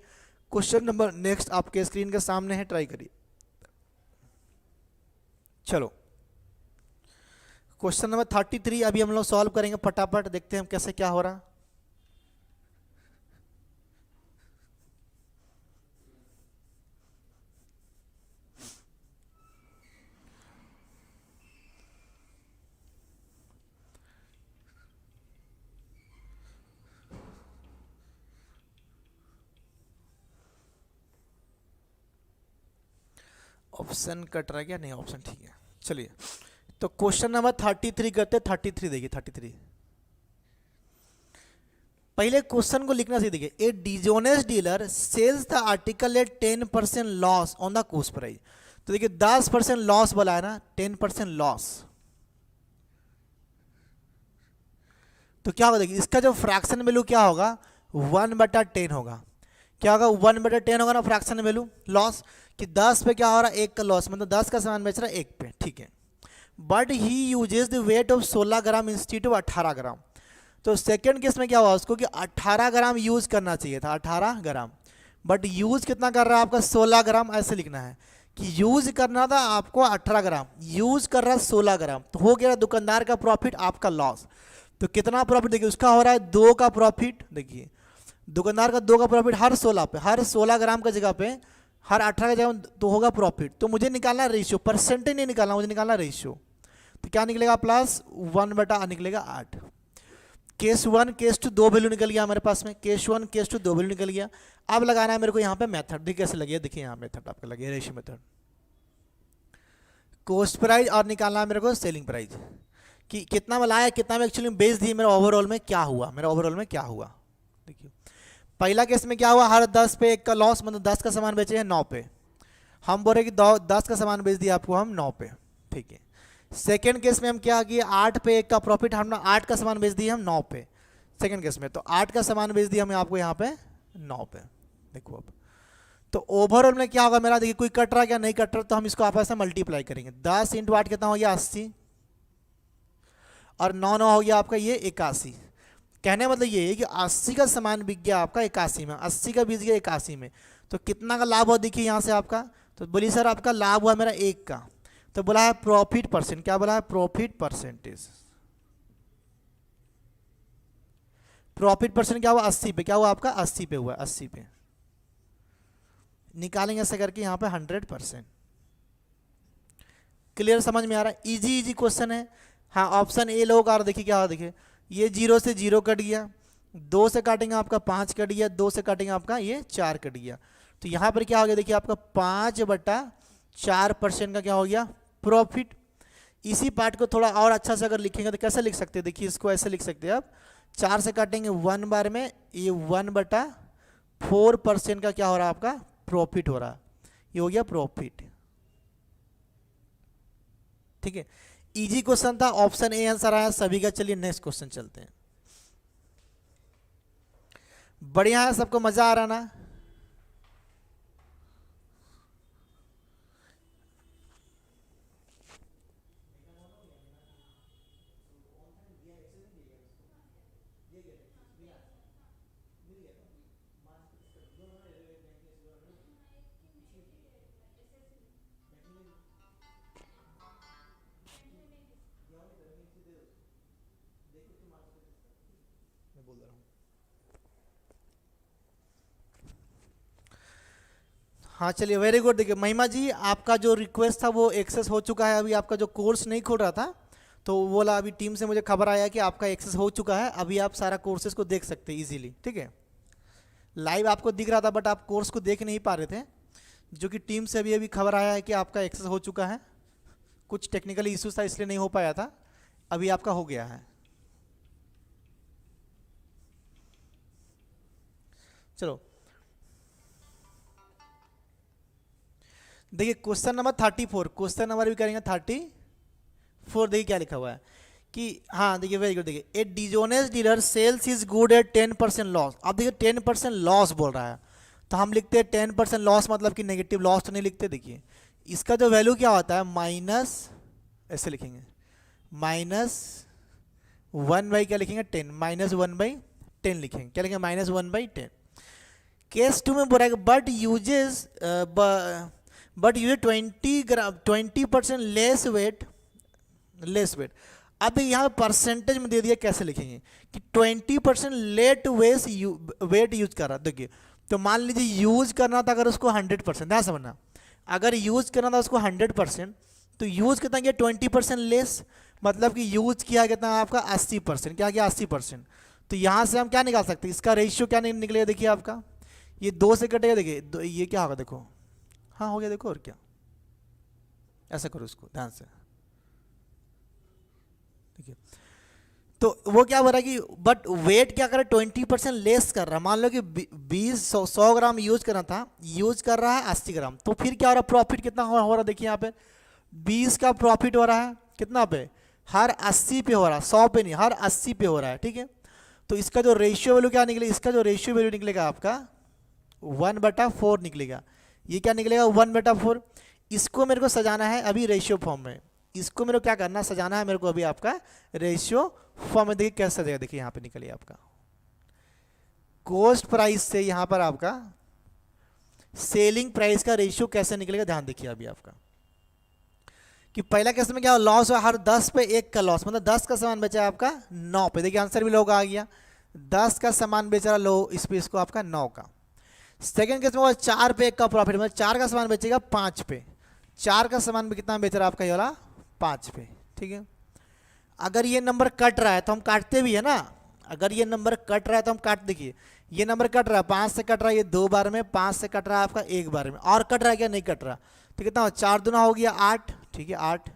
क्वेश्चन नंबर नेक्स्ट आपके स्क्रीन के सामने है, ट्राई करिए। चलो क्वेश्चन नंबर 33 अभी हम लोग सॉल्व करेंगे, फटाफट देखते हैं हम कैसे क्या हो रहा। ऑप्शन कट रहा है क्या? नहीं, ऑप्शन ठीक है। चलिए, तो क्वेश्चन नंबर 33 करते। 33 देखिए, 33 पहले क्वेश्चन को लिखना सीख। देखिए, a dishonest dealer sells the article at 10% loss on the cost price. तो देखिए 10% लॉस बोला है ना, 10% लॉस। तो क्या होगा? देखिए इसका जो फ्रैक्शन वैल्यू क्या होगा? 1/10 होगा। क्या होगा? 1/10 होगा ना फ्रैक्शन वैल्यू लॉस, कि 10 पे क्या हो रहा है? 1 का लॉस, मतलब 10 का सामान बेच रहा है 1 पे, ठीक है। But he uses the weight of 16 gram institute of 18 ग्राम। तो सेकेंड केस में क्या हुआ उसको कि 18 ग्राम यूज करना चाहिए था, 18 ग्राम, बट यूज कितना कर रहा है आपका? 16 ग्राम। ऐसे लिखना है कि यूज करना था आपको 18 ग्राम, यूज कर रहा है 16 ग्राम, तो हो गया दुकानदार का प्रॉफिट, आपका लॉस। तो कितना प्रॉफिट? देखिए उसका हो रहा है 2 का प्रॉफिट। देखिए दुकानदार का 2 का प्रॉफिट हर 16 पे, हर 16 ग्राम का जगह पे, हर 18 का जगह तो होगा प्रॉफिट। तो मुझे निकालना रेशियो, परसेंटेज नहीं निकालना, मुझे निकालना रेशियो। तो क्या निकलेगा? प्लस 1/8 निकलेगा 8। केस 1 केस 2 2 वैल्यू निकल गया हमारे पास में, केस 1 केस 2 2 वैल्यू निकल गया। अब लगाना है मेरे को यहाँ पे मेथड। देखिए कैसे लगे, देखिए यहाँ मेथड आपका लगे, रेशियो मेथड, कॉस्ट प्राइस और निकालना है मेरे को सेलिंग प्राइस, कि कितना में लाया, कितना में एक्चुअली बेच दी, मेरा ओवरऑल में क्या हुआ, मेरा ओवरऑल में क्या हुआ। देखिए पहला केस में क्या हुआ? हर 10 पे 1 का लॉस, मतलब 10 का सामान बेचे हैं 9 पे। हम बोल रहे कि 10 का सामान बेच दिया आपको हम 9 पे, ठीक है। सेकेंड केस में हम क्या किए? 8 पे 1 का प्रॉफिट, हमने 8 का सामान बेच दिया हम 9 पे सेकेंड केस में। तो 8 का सामान बेच दिया हमें आपको यहाँ पे 9 पे। देखो अब तो ओवरऑल में क्या होगा मेरा? देखिए कोई कट रहा क्या? नहीं कट रहा, तो हम इसको आपस में मल्टीप्लाई करेंगे। 10 × 8 कितना हो गया? 80, और 9 9 हो गया आपका ये 81। कहने मतलब ये है कि 80 का सामान बिक गया आपका 81 में, 80 का बिक गया 81 में। तो कितना का लाभ हुआ? देखिए यहाँ से आपका, तो बोलिए सर आपका लाभ हुआ मेरा 1 का। तो बोला है प्रॉफिट परसेंट, क्या बोला है? Profit percentage. प्रॉफिट परसेंट क्या हुआ? 80 पे। क्या हुआ आपका? 80 पे हुआ, 80 पे निकालेंगे ऐसे करके यहाँ पे 100%। क्लियर, समझ में आ रहा है? इजी इजी क्वेश्चन है। हाँ ऑप्शन ए लोग आ रहा, देखिए क्या हुआ? देखिए ये 0 से 0 कट गया, 2 से काटेंगे आपका 5 कट गया, 2 से काटेंगे आपका ये 4 कट गया। तो यहाँ पर क्या हो गया? देखिए आपका 5/4% का क्या हो गया? प्रॉफिट। इसी पार्ट को थोड़ा और अच्छा से अगर लिखेंगे तो कैसे लिख सकते हैं? देखिए इसको ऐसे लिख सकते हैं आप, 4 से काटेंगे 1 बार में, ये 1/4% का क्या हो रहा है? आपका प्रॉफिट हो रहा है, ये हो गया प्रॉफिट, ठीक है। इजी क्वेश्चन था, ऑप्शन ए आंसर आया सभी का। चलिए नेक्स्ट क्वेश्चन चलते हैं। बढ़िया है, सबको मजा आ रहा ना? बोल रहा हूँ। हाँ चलिए, वेरी गुड। देखिए महिमा जी, आपका जो रिक्वेस्ट था वो एक्सेस हो चुका है। अभी आपका जो कोर्स नहीं खोल रहा था, तो वो वाला अभी टीम से मुझे खबर आया कि आपका एक्सेस हो चुका है। अभी आप सारा कोर्सेज को देख सकते हैं इजीली, ठीक है। लाइव आपको दिख रहा था बट आप कोर्स को देख नहीं पा रहे थे, जो कि टीम से अभी अभी खबर आया है कि आपका एक्सेस हो चुका है। कुछ टेक्निकली इश्यूज था इसलिए नहीं हो पाया था, अभी आपका हो गया है। चलो देखिए क्वेश्चन नंबर 34, क्वेश्चन नंबर भी करेंगे 34। देखिए क्या लिखा हुआ है कि, हाँ देखिए वेरी गुड। देखिए a dishonest dealer sells his good at 10% loss. अब देखिए 10% लॉस बोल रहा है, तो हम लिखते हैं 10% लॉस, मतलब कि नेगेटिव लॉस तो नहीं लिखते। देखिए इसका जो वैल्यू क्या होता है? माइनस, ऐसे लिखेंगे -1/, क्या लिखेंगे? 10, -1/10 लिखेंगे। क्या लिखेंगे? -1/10। केस 2 में बोल रहा है बट यूजेस 20% लेस वेट। अब यहाँ परसेंटेज में दे दिया, कैसे लिखेंगे कि 20% लेट वेट यूज कर रहा। देखिए तो मान लीजिए यूज करना था अगर उसको 100%, ध्यान समझना, अगर यूज करना था उसको 100%, तो यूज कितना किया? 20% लेस, मतलब कि यूज किया कितना आपका? 80%। क्या किया? 80%। तो यहाँ से हम क्या निकाल सकते हैं? इसका रेशियो क्या निकलेगा? देखिए आपका ये 2 से कटेगा। देखिए ये क्या होगा? देखो हाँ हो गया, देखो और क्या, ऐसा करो इसको ध्यान से, ठीक है। तो वो क्या हो रहा है कि बट वेट क्या कर रहा है 20% लेस कर रहा है। मान लो कि 100 ग्राम यूज करना था, यूज कर रहा है 80 ग्राम, तो फिर क्या हो रहा है, प्रॉफिट कितना हो रहा है, देखिए यहाँ पे 20 का प्रॉफिट हो रहा है, कितना पे, हर 80 पे हो रहा है, 100 पे नहीं, हर 80 पे हो रहा है, ठीक है। तो इसका जो रेशियो वैल्यू क्या निकलेगा, इसका जो रेशियो वैल्यू निकलेगा आपका 1/4 निकलेगा। ये क्या निकलेगा 1/4। इसको मेरे को सजाना है अभी रेशियो फॉर्म में, इसको मेरे को क्या करना है, सजाना है मेरे को अभी आपका रेशियो फॉर्म में। देखिए कैसे सजेगा, देखिए यहाँ पे निकलिए आपका कॉस्ट प्राइस से यहाँ पर आपका सेलिंग प्राइस का रेशियो कैसे निकलेगा, ध्यान देखिए अभी आपका कि पहला केस में क्या लॉस हुआ, हर 10 पे 1 का लॉस, मतलब 10 का सामान बेचा आपका 9 पे, देखिए आंसर भी लोग आ गया, 10 का सामान बेचा लो इस पे, इसको आपका 9 का। सेकंड केस में वो 4 पे 1 का प्रॉफिट, मतलब 4 का सामान बेचेगा 5 पे, 4 का सामान भी कितना बेच रहा है आपका ये वाला 5 पे, ठीक है। अगर ये नंबर कट रहा है तो हम काटते भी है ना, अगर ये नंबर कट रहा है तो हम काट, देखिए ये नंबर कट रहा है 5 से कट रहा है, ये 2 बार में, 5 से कट रहा है आपका 1 बार में, और कट रहा है क्या, नहीं कट रहा, तो कितना 4 दूना हो गया 8, ठीक है 8।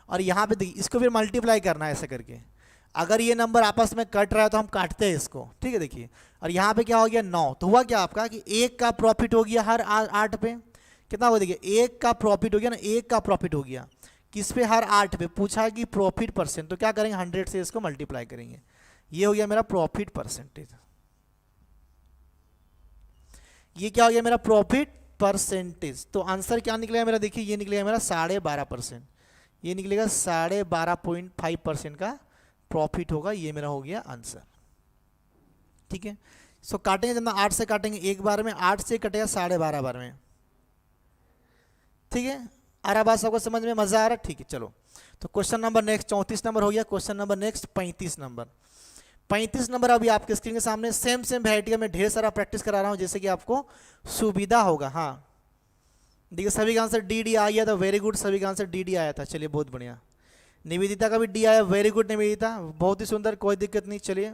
और यहाँ पे देखिए इसको फिर मल्टीप्लाई करना है ऐसे करके, अगर ये नंबर आपस में कट रहा है तो हम काटते हैं इसको, ठीक है देखिए। और यहाँ पे क्या हो गया 9, तो हुआ क्या आपका कि 1 का प्रॉफिट हो गया हर 8 पे, कितना हुआ देखिए 1 का प्रॉफिट हो गया ना, 1 का प्रॉफिट हो गया किस पे, हर 8 पे। पूछा है कि प्रॉफिट परसेंट, तो क्या करेंगे 100 से इसको मल्टीप्लाई करेंगे, ये हो गया मेरा प्रॉफिट परसेंटेज। ये क्या हो गया मेरा प्रॉफिट परसेंटेज। तो आंसर क्या निकलेगा मेरा, देखिए ये निकलेगा मेरा 12.5%, ये निकलेगा 12.5% का प्रॉफिट होगा, ये मेरा हो गया आंसर, ठीक है। सो काटेंगे जब 8 से काटेंगे 1 बार में, 8 से कटेगा 12.5 बार में, ठीक है। आ रहा बात सबको समझ में, मजा आ रहा है, ठीक है। चलो तो क्वेश्चन नंबर नेक्स्ट 34 नंबर हो गया, question number next 35 number. 35 number अभी आपके स्क्रीन के सामने, सेम वैरायटी का मैं ढेर सारा प्रैक्टिस करा रहा हूँ जैसे कि आपको सुविधा होगा। हाँ देखिए सभी का आंसर डी आ गया था, वेरी गुड, सभी का आंसर डी आया था, चलिए बहुत बढ़िया। निवेदिता का भी डी आया, वेरी गुड निवेदिता, बहुत ही सुंदर, कोई दिक्कत नहीं। चलिए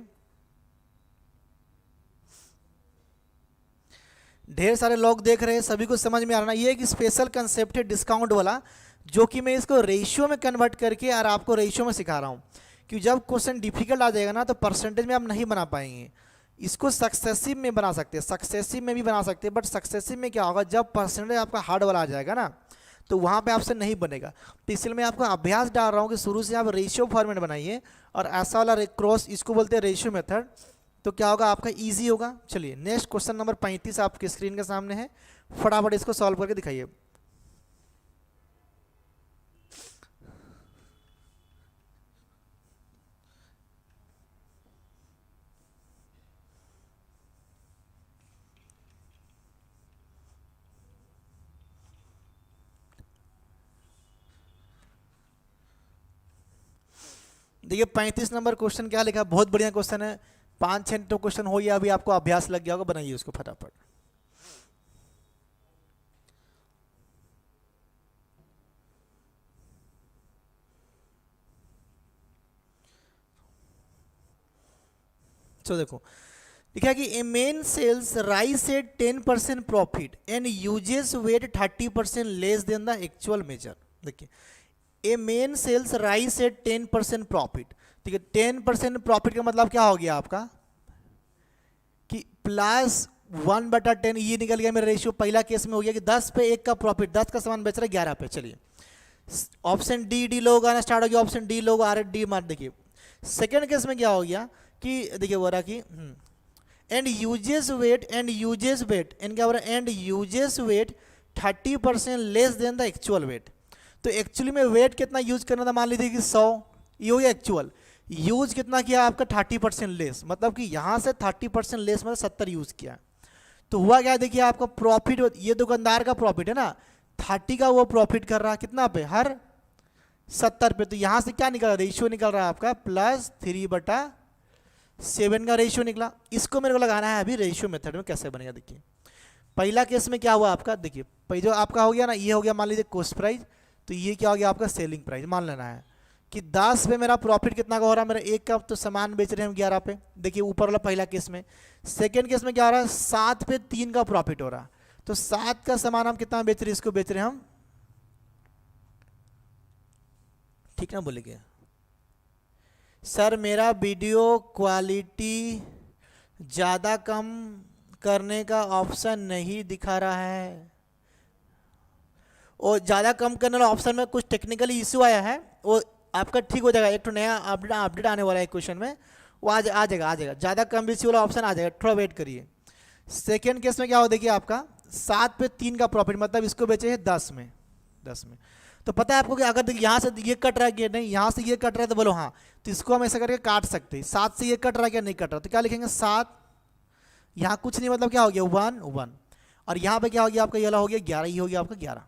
ढेर सारे लोग देख रहे हैं, सभी को समझ में आ रहा है। ये एक स्पेशल कंसेप्ट है डिस्काउंट वाला, जो कि मैं इसको रेशियो में कन्वर्ट करके और आपको रेशियो में सिखा रहा हूँ, कि जब क्वेश्चन डिफिकल्ट आ जाएगा ना तो परसेंटेज में आप नहीं बना पाएंगे, इसको सक्सेसिव में बना सकते हैं, सक्सेसिव में भी बना सकते हैं, बट सक्सेसिव में क्या होगा, जब परसेंटेज आपका हार्ड वाला आ जाएगा ना तो वहाँ पे आपसे नहीं बनेगा। तो इसलिए मैं आपको अभ्यास डाल रहा हूँ कि शुरू से आप रेशियो फॉर्मेट बनाइए, और ऐसा वाला क्रॉस, इसको बोलते हैं रेशियो मेथड, तो क्या होगा आपका इजी होगा। चलिए नेक्स्ट क्वेश्चन नंबर 35 आपके स्क्रीन के सामने है, फटाफट इसको सॉल्व करके दिखाइए। देखिए 35 नंबर क्वेश्चन क्या लिखा, बहुत बढ़िया क्वेश्चन है, 5-6 तो क्वेश्चन हो गया, अभी आपको अभ्यास लग गया होगा, बनाइए उसको फटाफट। तो देखो लिखा कि a man sells rice at 10% profit and uses weight 30% less than the actual measure. देखिए a man sells rice at 10% profit, ठीक है। 10% प्रॉफिट का मतलब क्या हो गया आपका कि प्लस 1/10, ये निकल गया मेरा रेशियो। पहला केस में हो गया कि 10 पे 1 का प्रॉफिट, 10 का सामान बेच रहा है 11 पे। चलिए ऑप्शन डी लोग आना स्टार्ट हो गया, ऑप्शन डी लोग आ रहे, डी मार। देखिए सेकेंड केस में क्या हो गया कि देखिए हो रहा कि and uses weight, and uses weight, and क्या हो रहा है, and uses weight 30% less than the actual weight. तो एक्चुअली में वेट कितना यूज करना था, मान लीजिए कि 100, ये हो गया एक्चुअल, यूज कितना किया आपका 30% लेस, मतलब कि यहाँ से 30% लेस मतलब 70 यूज किया। तो हुआ क्या, देखिए आपका प्रॉफिट, ये दुकानदार का प्रॉफिट है ना, 30 का वो प्रॉफिट कर रहा है कितना पे, हर 70 पे। तो यहाँ से क्या निकल रहा, रेशियो निकल रहा है आपका +3/7 का रेशियो निकला। इसको मेरे को लगाना है अभी रेशियो मेथड में, कैसे बनेगा देखिए। पहला केस में क्या हुआ आपका, देखिए जो आपका हो गया ना, ये हो गया मान लीजिए कॉस्ट प्राइस, तो ये क्या हो गया आपका सेलिंग प्राइस। मान लेना है कि 10 पे मेरा प्रॉफिट कितना का हो रहा है, मेरा 1 का तो सामान बेच रहे हैं हम 11 पे, देखिए ऊपर वाला पहला केस में। सेकेंड केस में क्या हो रहा है, 7 पे 3 का प्रॉफिट हो रहा है, तो 7 का सामान हम कितना बेच रहे हैं, इसको बेच रहे हैं हम ठीक ना बोलेंगे? सर मेरा वीडियो क्वालिटी ज़्यादा कम करने का ऑप्शन नहीं दिखा रहा है, और ज़्यादा कम करने वाला ऑप्शन में कुछ टेक्निकली इशू आया है, वो आपका ठीक हो जाएगा। एक तो नया अपडेट आने वाला है क्वेश्चन में, वो आ जाएगा। ज़्यादा कम बेसी वाला ऑप्शन आ जाएगा, थोड़ा वेट करिए। सेकेंड केस में क्या हो, देखिए आपका 7 पे 3 का प्रॉफिट, मतलब इसको बेचे हैं 10 में। तो पता है आपको कि अगर यहाँ से ये कट रहा है कि नहीं, यहाँ से ये कट रहा है तो बोलो हाँ, तो इसको हम ऐसा करके काट सकते हैं। 7 से ये कट रहा है क्या, नहीं कट रहा, तो क्या लिखेंगे 7, यहाँ कुछ नहीं, मतलब क्या हो गया 1 1, और यहाँ पे क्या हो गया आपका, ये वाला हो गया 11, ये हो गया आपका 11।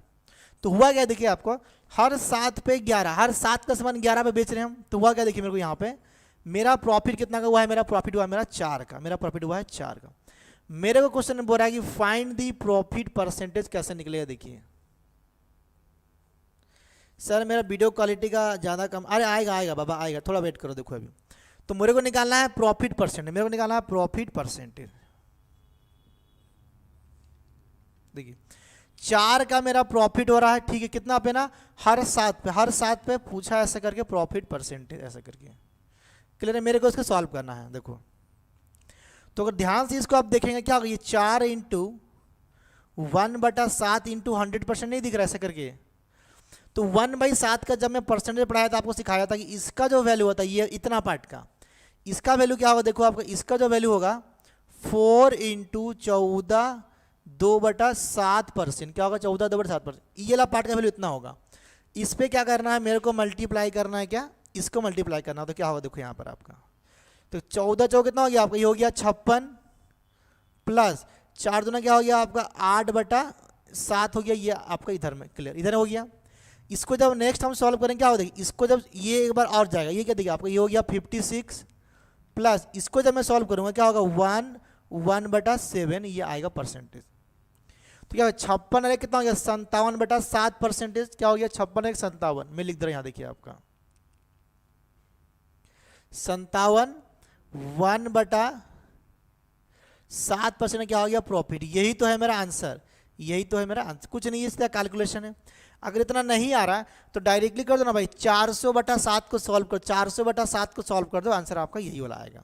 तो हुआ क्या, देखिए आपको हर 7 पे 11, हर 7 का सामान 11 पे बेच रहे हैं हम, तो हुआ क्या, देखिए मेरे को यहाँ पे मेरा प्रॉफिट कितना का हुआ है, मेरा प्रॉफिट हुआ है मेरा 4 का, मेरा प्रॉफिट हुआ है 4 का। मेरे को क्वेश्चन बोल रहा है कि फाइंड दी प्रॉफिट परसेंटेज, कैसे निकलेगा, देखिए सर मेरा वीडियो क्वालिटी का ज़्यादा कम, अरे आएगा बाबा आएगा, थोड़ा वेट करो। देखो अभी तो मेरे को निकालना है प्रॉफिट परसेंटेज, मेरे को निकालना है प्रॉफिट परसेंटेज। देखिए 4 का मेरा प्रॉफिट हो रहा है, ठीक है, कितना पे ना, हर 7 पे पूछा ऐसे करके प्रॉफिट परसेंटेज ऐसा करके। क्लियर है? मेरे को इसको सॉल्व करना है। देखो तो अगर ध्यान से इसको आप देखेंगे क्या होगा, ये 4 इंटू 1/7 इंटू 100% नहीं दिख रहा ऐसा करके। तो 1/7 का जब मैं परसेंटेज पढ़ाया था आपको सिखाया था कि इसका जो वैल्यू होता है ये इतना पार्ट का, इसका वैल्यू क्या होगा, देखो आपका इसका जो वैल्यू होगा 4 इंटू 14 2/7%, क्या होगा 14 2/7%, ये वाला पार्ट का वैल्यू इतना होगा। इस पर क्या करना है, मेरे को मल्टीप्लाई करना है, क्या इसको मल्टीप्लाई करना है, तो क्या होगा देखो यहाँ पर आपका, तो 14 चौक कितना हो गया आपका, ये हो गया 56 प्लस 4 दूना क्या हो गया आपका 8/7 हो गया, ये आपका इधर में क्लियर, इधर हो गया। इसको जब नेक्स्ट हम सॉल्व करेंगे क्या हो, देखिए इसको जब ये एक बार और जाएगा, ये क्या देखिए आपका ये हो गया 56 प्लस इसको जब मैं सॉल्व करूंगा क्या होगा 1/7, ये आएगा परसेंटेज। तो क्या 56 अरे कितना हो गया 57/7%, क्या हो गया 56 57, मैं लिख दे रहा हूं यहाँ देखिए आपका 57 1/7% क्या हो गया प्रॉफिट। यही तो है मेरा आंसर, यही तो है मेरा आंसर, कुछ नहीं है, इसका कैलकुलेशन है। अगर इतना नहीं आ रहा तो डायरेक्टली कर दो ना भाई, 400/7 को सॉल्व करो, 400/7 को सॉल्व कर दो, आंसर आपका यही वाला आएगा।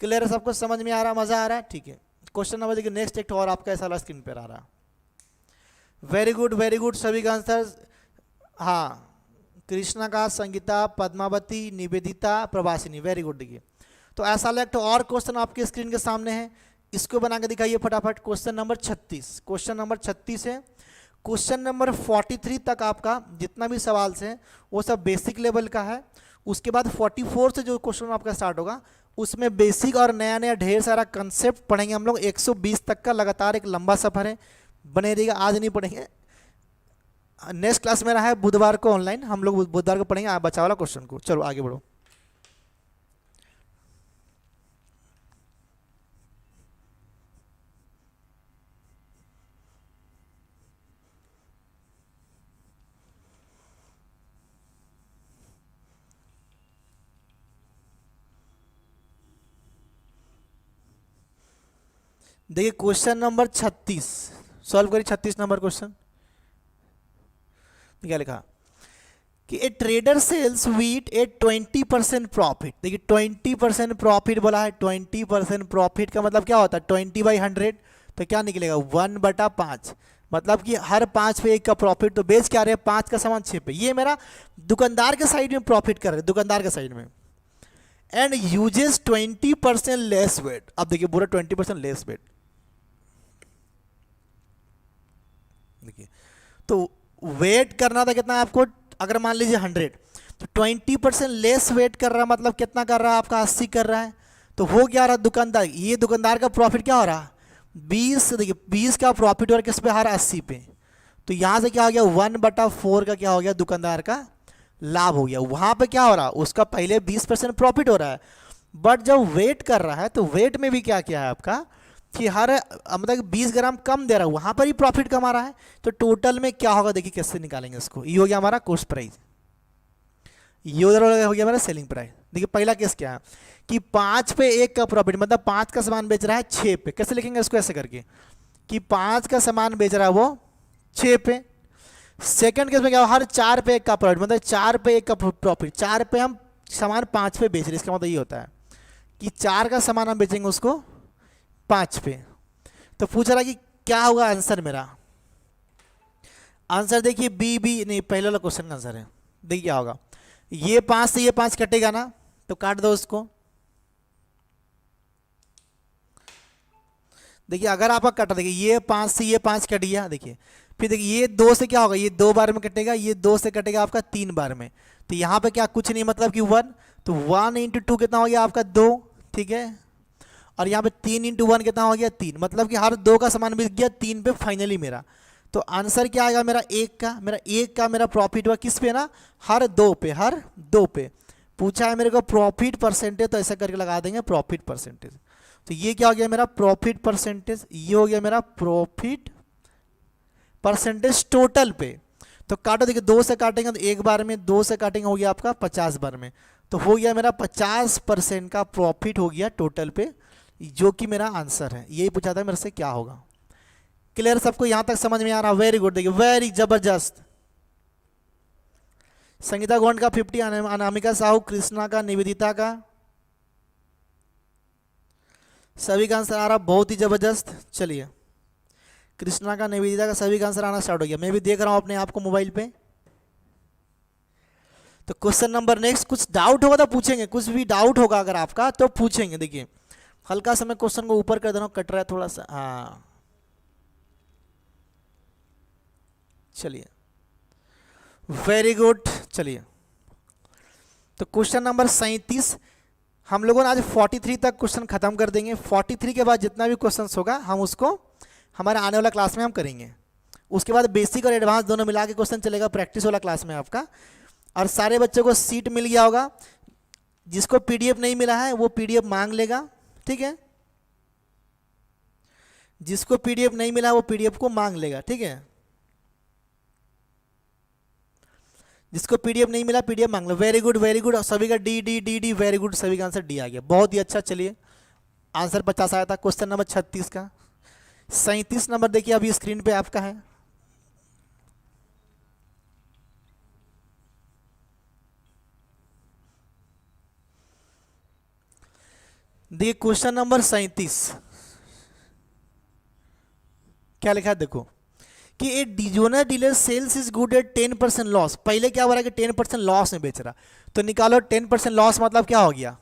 क्लियर है? सबको समझ में आ रहा, मजा आ रहा है? ठीक है, क्वेश्चन नंबर देखिए नेक्स्ट, एक और आपका ऐसा वाला स्क्रीन पर आ रहा। वेरी गुड, सभी का आंसर हाँ, कृष्णा का, संगीता, पद्मावती, निवेदिता, प्रवासिनी, वेरी गुड। देखिए तो ऐसा वाला एक और क्वेश्चन आपके स्क्रीन के सामने है, इसको बना के दिखाइए फटाफट। क्वेश्चन नंबर 36, क्वेश्चन नंबर 36 है। क्वेश्चन नंबर 43 तक आपका जितना भी सवाल से वो सब बेसिक लेवल का है। उसके बाद 44 से जो क्वेश्चन आपका स्टार्ट होगा उसमें बेसिक और नया नया ढेर सारा कंसेप्ट पढ़ेंगे हम लोग। 120 तक का लगातार एक लंबा सफर है, बने रहिएगा। आज नहीं पढ़ेंगे, नेक्स्ट क्लास मेरा है बुधवार को ऑनलाइन, हम लोग बुधवार को पढ़ेंगे आप बचा वाला क्वेश्चन को। चलो आगे बढ़ो। देखिए क्वेश्चन नंबर 36 सॉल्व करिए। 36 नंबर क्वेश्चन क्या लिखा कि a trader sells wheat a 20% profit. देखिए 20% प्रॉफिट बोला है, 20% प्रॉफिट का मतलब क्या होता है 20/100, तो क्या निकलेगा 1/5, मतलब कि हर 5 पे 1 का प्रॉफिट। तो बेच क्या रहे हैं 5 का सामान 6 पे, ये मेरा दुकानदार के साइड में प्रॉफिट कर रहे हैं, दुकानदार के साइड में। And uses 20% less weight. अब देखिए पूरा 20% लेस वेट, देखिए तो वेट करना था कितना आपको, अगर मान लीजिए 100 तो 20% लेस वेट कर रहा है, मतलब कितना कर रहा है आपका 80 कर रहा है। तो हो क्या रहा दुकानदार, ये दुकानदार का प्रॉफिट क्या हो रहा 20। देखिए 20 का प्रॉफिट हो रहा है किस पे, हर 80 पे। तो यहाँ से क्या हो गया 1/4 का क्या हो गया दुकानदार का लाभ हो गया। वहाँ पे क्या हो रहा उसका पहले 20% प्रॉफिट हो रहा है, बट जब वेट कर रहा है तो वेट में भी क्या किया है आपका कि हर मतलब 20 ग्राम कम दे रहा है, वहाँ पर ही प्रॉफिट कमा रहा है। तो टोटल में क्या होगा देखिए कैसे निकालेंगे इसको। ये हो गया हमारा कॉस्ट प्राइस, ये उधर हो गया हमारा सेलिंग प्राइस। देखिए पहला केस क्या है कि 5 पे 1 का प्रॉफिट, मतलब 5 का सामान बेच रहा है 6 पे। कैसे लिखेंगे इसको, ऐसे करके कि 5 का सामान बेच रहा है वो 6 पे। सेकंड केस में क्या हुआ, हर 4 पे 1 का प्रॉफिट, मतलब 4 पे 1 का प्रॉफिट, 4 पे हम सामान 5 पे बेच रहे हैं, इसका मतलब ये होता है कि 4 का सामान हम बेचेंगे उसको 5 पे। तो पूछ रहा कि क्या होगा आंसर मेरा, आंसर देखिए बी बी नहीं, पहले वाला क्वेश्चन का आंसर है। देखिए क्या होगा, ये 5 से ये 5 कटेगा ना, तो काट दो उसको। देखिए अगर आपका कटा, देखिए ये 5 से ये 5 कट गया, देखिए फिर देखिए ये 2 से क्या होगा, ये 2 बार में कटेगा, ये 2 से कटेगा आपका 3 बार में, तो यहाँ पे क्या कुछ नहीं, मतलब कि 1, तो 1 इंटू 2 कितना हो गया आपका 2, ठीक है, और यहाँ पे 3 इंटू 1 कितना हो गया 3, मतलब कि हर 2 का सामान बिक गया 3 पे फाइनली मेरा। तो आंसर क्या आएगा मेरा 1 का, मेरा प्रॉफिट हुआ किस पे ना, हर 2 पे, हर 2 पे। पूछा है मेरे को प्रॉफिट परसेंटेज, तो ऐसा करके लगा देंगे प्रॉफिट परसेंटेज। तो ये क्या हो गया मेरा प्रॉफिट परसेंटेज, ये हो गया मेरा प्रॉफिट परसेंटेज टोटल पे। तो काटो, देखिए 2 से काटेंगे तो 1 बार में, 2 से काटेंगे हो गया आपका 50 बार में, तो हो गया मेरा 50% का प्रॉफिट हो गया टोटल पे, जो कि मेरा आंसर है। यही पूछा था मेरे से क्या होगा। क्लियर सबको यहां तक समझ में आ रहा, वेरी गुड, देखिए वेरी जबरदस्त। संगीता गोंड का 50, अनामिका साहू, कृष्णा का, निवेदिता का, सभी का आंसर आ रहा, बहुत ही जबरदस्त। चलिए कृष्णा का, निवेदिता का, सभी का आंसर आना स्टार्ट हो गया, मैं भी देख रहा हूं अपने आप को मोबाइल पे। तो क्वेश्चन नंबर नेक्स्ट, कुछ डाउट होगा तो पूछेंगे, कुछ भी डाउट होगा अगर आपका तो पूछेंगे। देखिए हल्का सा मैं क्वेश्चन को ऊपर कर दे रहा हूं, कट रहा है थोड़ा सा, हाँ चलिए वेरी गुड। चलिए तो क्वेश्चन नंबर 37, हम लोगों ने आज 43 तक क्वेश्चन खत्म कर देंगे। 43 के बाद जितना भी क्वेश्चन होगा हम उसको हमारे आने वाला क्लास में हम करेंगे। उसके बाद बेसिक और एडवांस दोनों मिला के क्वेश्चन चलेगा प्रैक्टिस वाला क्लास में आपका। और सारे बच्चों को सीट मिल गया होगा, जिसको पीडीएफ नहीं मिला है वो पीडीएफ मांग लेगा, ठीक है, जिसको पीडीएफ नहीं मिला वो पीडीएफ को मांग लेगा, ठीक है, जिसको पीडीएफ नहीं मिला पीडीएफ मांग लो। वेरी गुड वेरी गुड, सभी का D D D D, very good, सभी का आंसर डी आ गया, बहुत ही अच्छा। चलिए आंसर 50 आया था क्वेश्चन नंबर 36 का। 37 नंबर देखिए अभी स्क्रीन पे आपका है, देखिए क्वेश्चन नंबर 37 क्या लिखा है, देखो कि a dishonest dealer sells his good at 10% loss. पहले क्या हो रहा है कि 10% लॉस में बेच रहा, तो निकालो 10% लॉस मतलब क्या हो गया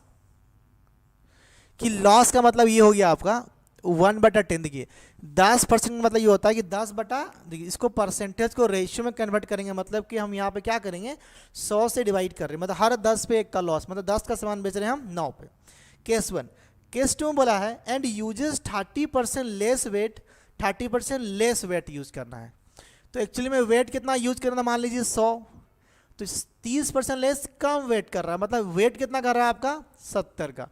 कि लॉस का मतलब ये हो गया आपका 1/10। देखिए 10% मतलब ये होता है कि 10 बटा, देखिए इसको परसेंटेज को रेशियो में कन्वर्ट करेंगे, मतलब कि हम यहाँ पे क्या करेंगे 100 से डिवाइड कर रहे हैं, मतलब हर 10 पे 1 का लॉस, मतलब 10 का सामान बेच रहे हैं हम 9 पे। केस 1। केस 2 में बोला है and uses 30% less weight, 30% less weight use करना है। तो एक्चुअली में वेट कितना यूज करना, मान लीजिए 100, तो 30% लेस कम वेट कर रहा है, मतलब वेट कितना कर रहा है आपका 70 का।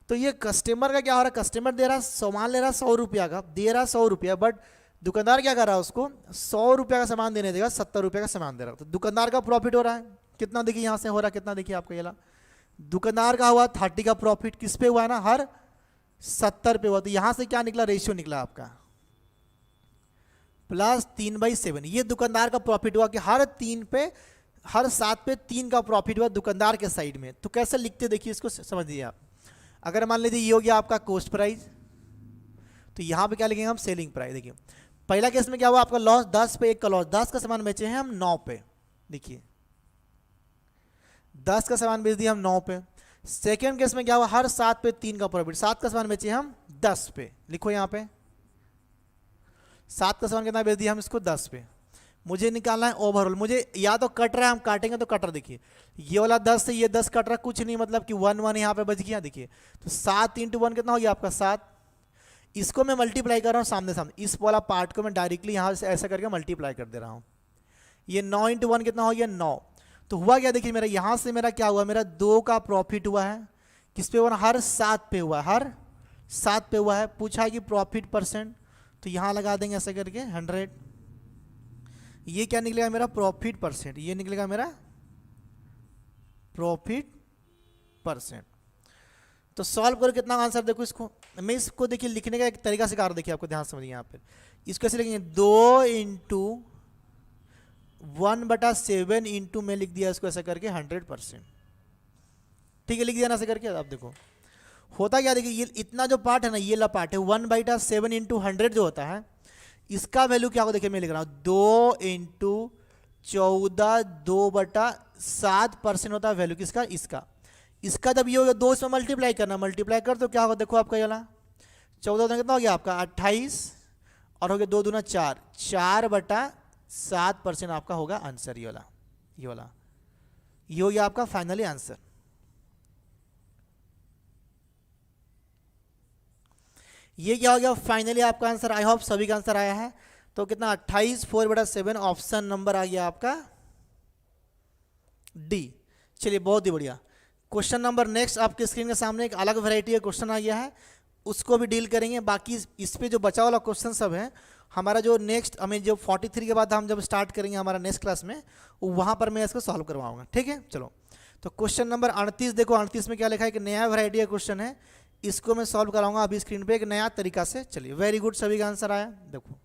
तो ये कस्टमर का क्या हो रहा है, कस्टमर दे रहा है सामान, ले रहा है 100 रुपया का, दे रहा है 100 रुपया, बट दुकानदार क्या कर रहा है उसको 100 रुपया का सामान देने देगा, 70 रुपये का सामान दे रहा है, तो दुकानदार का प्रॉफिट हो रहा है कितना, देखिए यहाँ से हो रहा है कितना, देखिए आपका ये दुकानदार का हुआ 30 का प्रॉफिट, किस पे हुआ है ना, हर 70 पे हुआ। तो यहां से क्या निकला, रेशियो निकला आपका +3/7। ये दुकानदार का प्रॉफिट हुआ कि हर 3 पे, हर 7 पे 3 का प्रॉफिट हुआ दुकानदार के साइड में। तो कैसे लिखते देखिए इसको समझिए आप। अगर मान लीजिए ये हो गया आपका कॉस्ट प्राइस, तो यहां पे क्या लिखेंगे हम सेलिंग प्राइस। देखिए पहला केस में क्या हुआ आपका लॉस, 10 पे 1 का लॉस, 10 का सामान बेचे हैं हम 9 पे, देखिए 10 का सामान बेच दिया हम 9 पे। सेकेंड केस में क्या हुआ, हर 7 पे 3 का प्रॉफिट, 7 का सामान बेचे हम 10 पे, लिखो यहाँ पे 7 का सामान कितना बेच दिया हम इसको 10 पे। मुझे निकालना है ओवरऑल, मुझे या तो कट रहा है, हम काटेंगे तो कट रहा, देखिए ये वाला 10 से ये 10 कट रहा, कुछ नहीं, मतलब कि 1 यहाँ पे बच गया। देखिए तो 7 × 1 कितना हो गया आपका 7, इसको मैं मल्टीप्लाई कर रहा हूँ सामने सामने, इस वाला पार्ट को मैं डायरेक्टली यहाँ से ऐसा करके मल्टीप्लाई कर दे रहा हूँ। ये 9 × 1 कितना हो गया 9। तो हुआ क्या, देखिए मेरा यहाँ से मेरा क्या हुआ, मेरा 2 का प्रॉफिट हुआ है, किस पे हुआ, हर 7 पे हुआ है, हर 7 पे हुआ है। पूछा है कि प्रॉफिट परसेंट, तो यहाँ लगा देंगे ऐसे करके 100। ये क्या निकलेगा मेरा प्रॉफिट परसेंट, ये निकलेगा मेरा प्रॉफिट परसेंट। तो सॉल्व करो कितना आंसर, देखो इसको मैं इसको देखिए लिखने का एक तरीका सिखा रहा हूं, देखिए आपको ध्यान समझिए यहाँ पे। इसको ऐसे लिखेंगे 2 × 1/7 इंटू में लिख दिया इसको ऐसा करके 100%। ठीक है, लिख दिया ना ऐसे करके। आप देखो होता क्या, देखिए ये इतना जो पार्ट है ना, ये ला पार्ट है 1/7 इंटू 100 जो होता है, इसका वैल्यू क्या होगा देखिए, मैं लिख रहा हूँ 2 इंटू 14 2/7% होता है वैल्यू किसका, इसका। इसका जब ये होगा 2 इसमें मल्टीप्लाई करना, मल्टीप्लाई कर तो क्या होगा देखो आपका, ये वाला 14 कितना हो गया आपका 28 और हो गया 2 दूना 4, 4/7% आपका होगा आंसर। ये वाला ये हो गया आपका फाइनली आंसर। ये क्या हो गया फाइनली आपका आंसर। आई होप सभी का आंसर आया है। तो कितना 28 4/7 ऑप्शन नंबर आ गया आपका डी। चलिए बहुत ही बढ़िया। क्वेश्चन नंबर नेक्स्ट आपके स्क्रीन के सामने एक अलग वैरायटी का क्वेश्चन आ गया है, उसको भी डील करेंगे। बाकी इस पे जो बचा वाला क्वेश्चन सब है हमारा जो नेक्स्ट हमें जो 43 के बाद हम जब स्टार्ट करेंगे हमारा नेक्स्ट क्लास में, वहाँ पर मैं इसको सॉल्व करवाऊंगा। ठीक है, चलो। तो क्वेश्चन नंबर 38 देखो, 38 में क्या लिखा है कि नया वैरायटी का क्वेश्चन है, इसको मैं सॉल्व कराऊंगा अभी स्क्रीन पे एक नया तरीका से। चलिए वेरी गुड, सभी का आंसर आया। देखो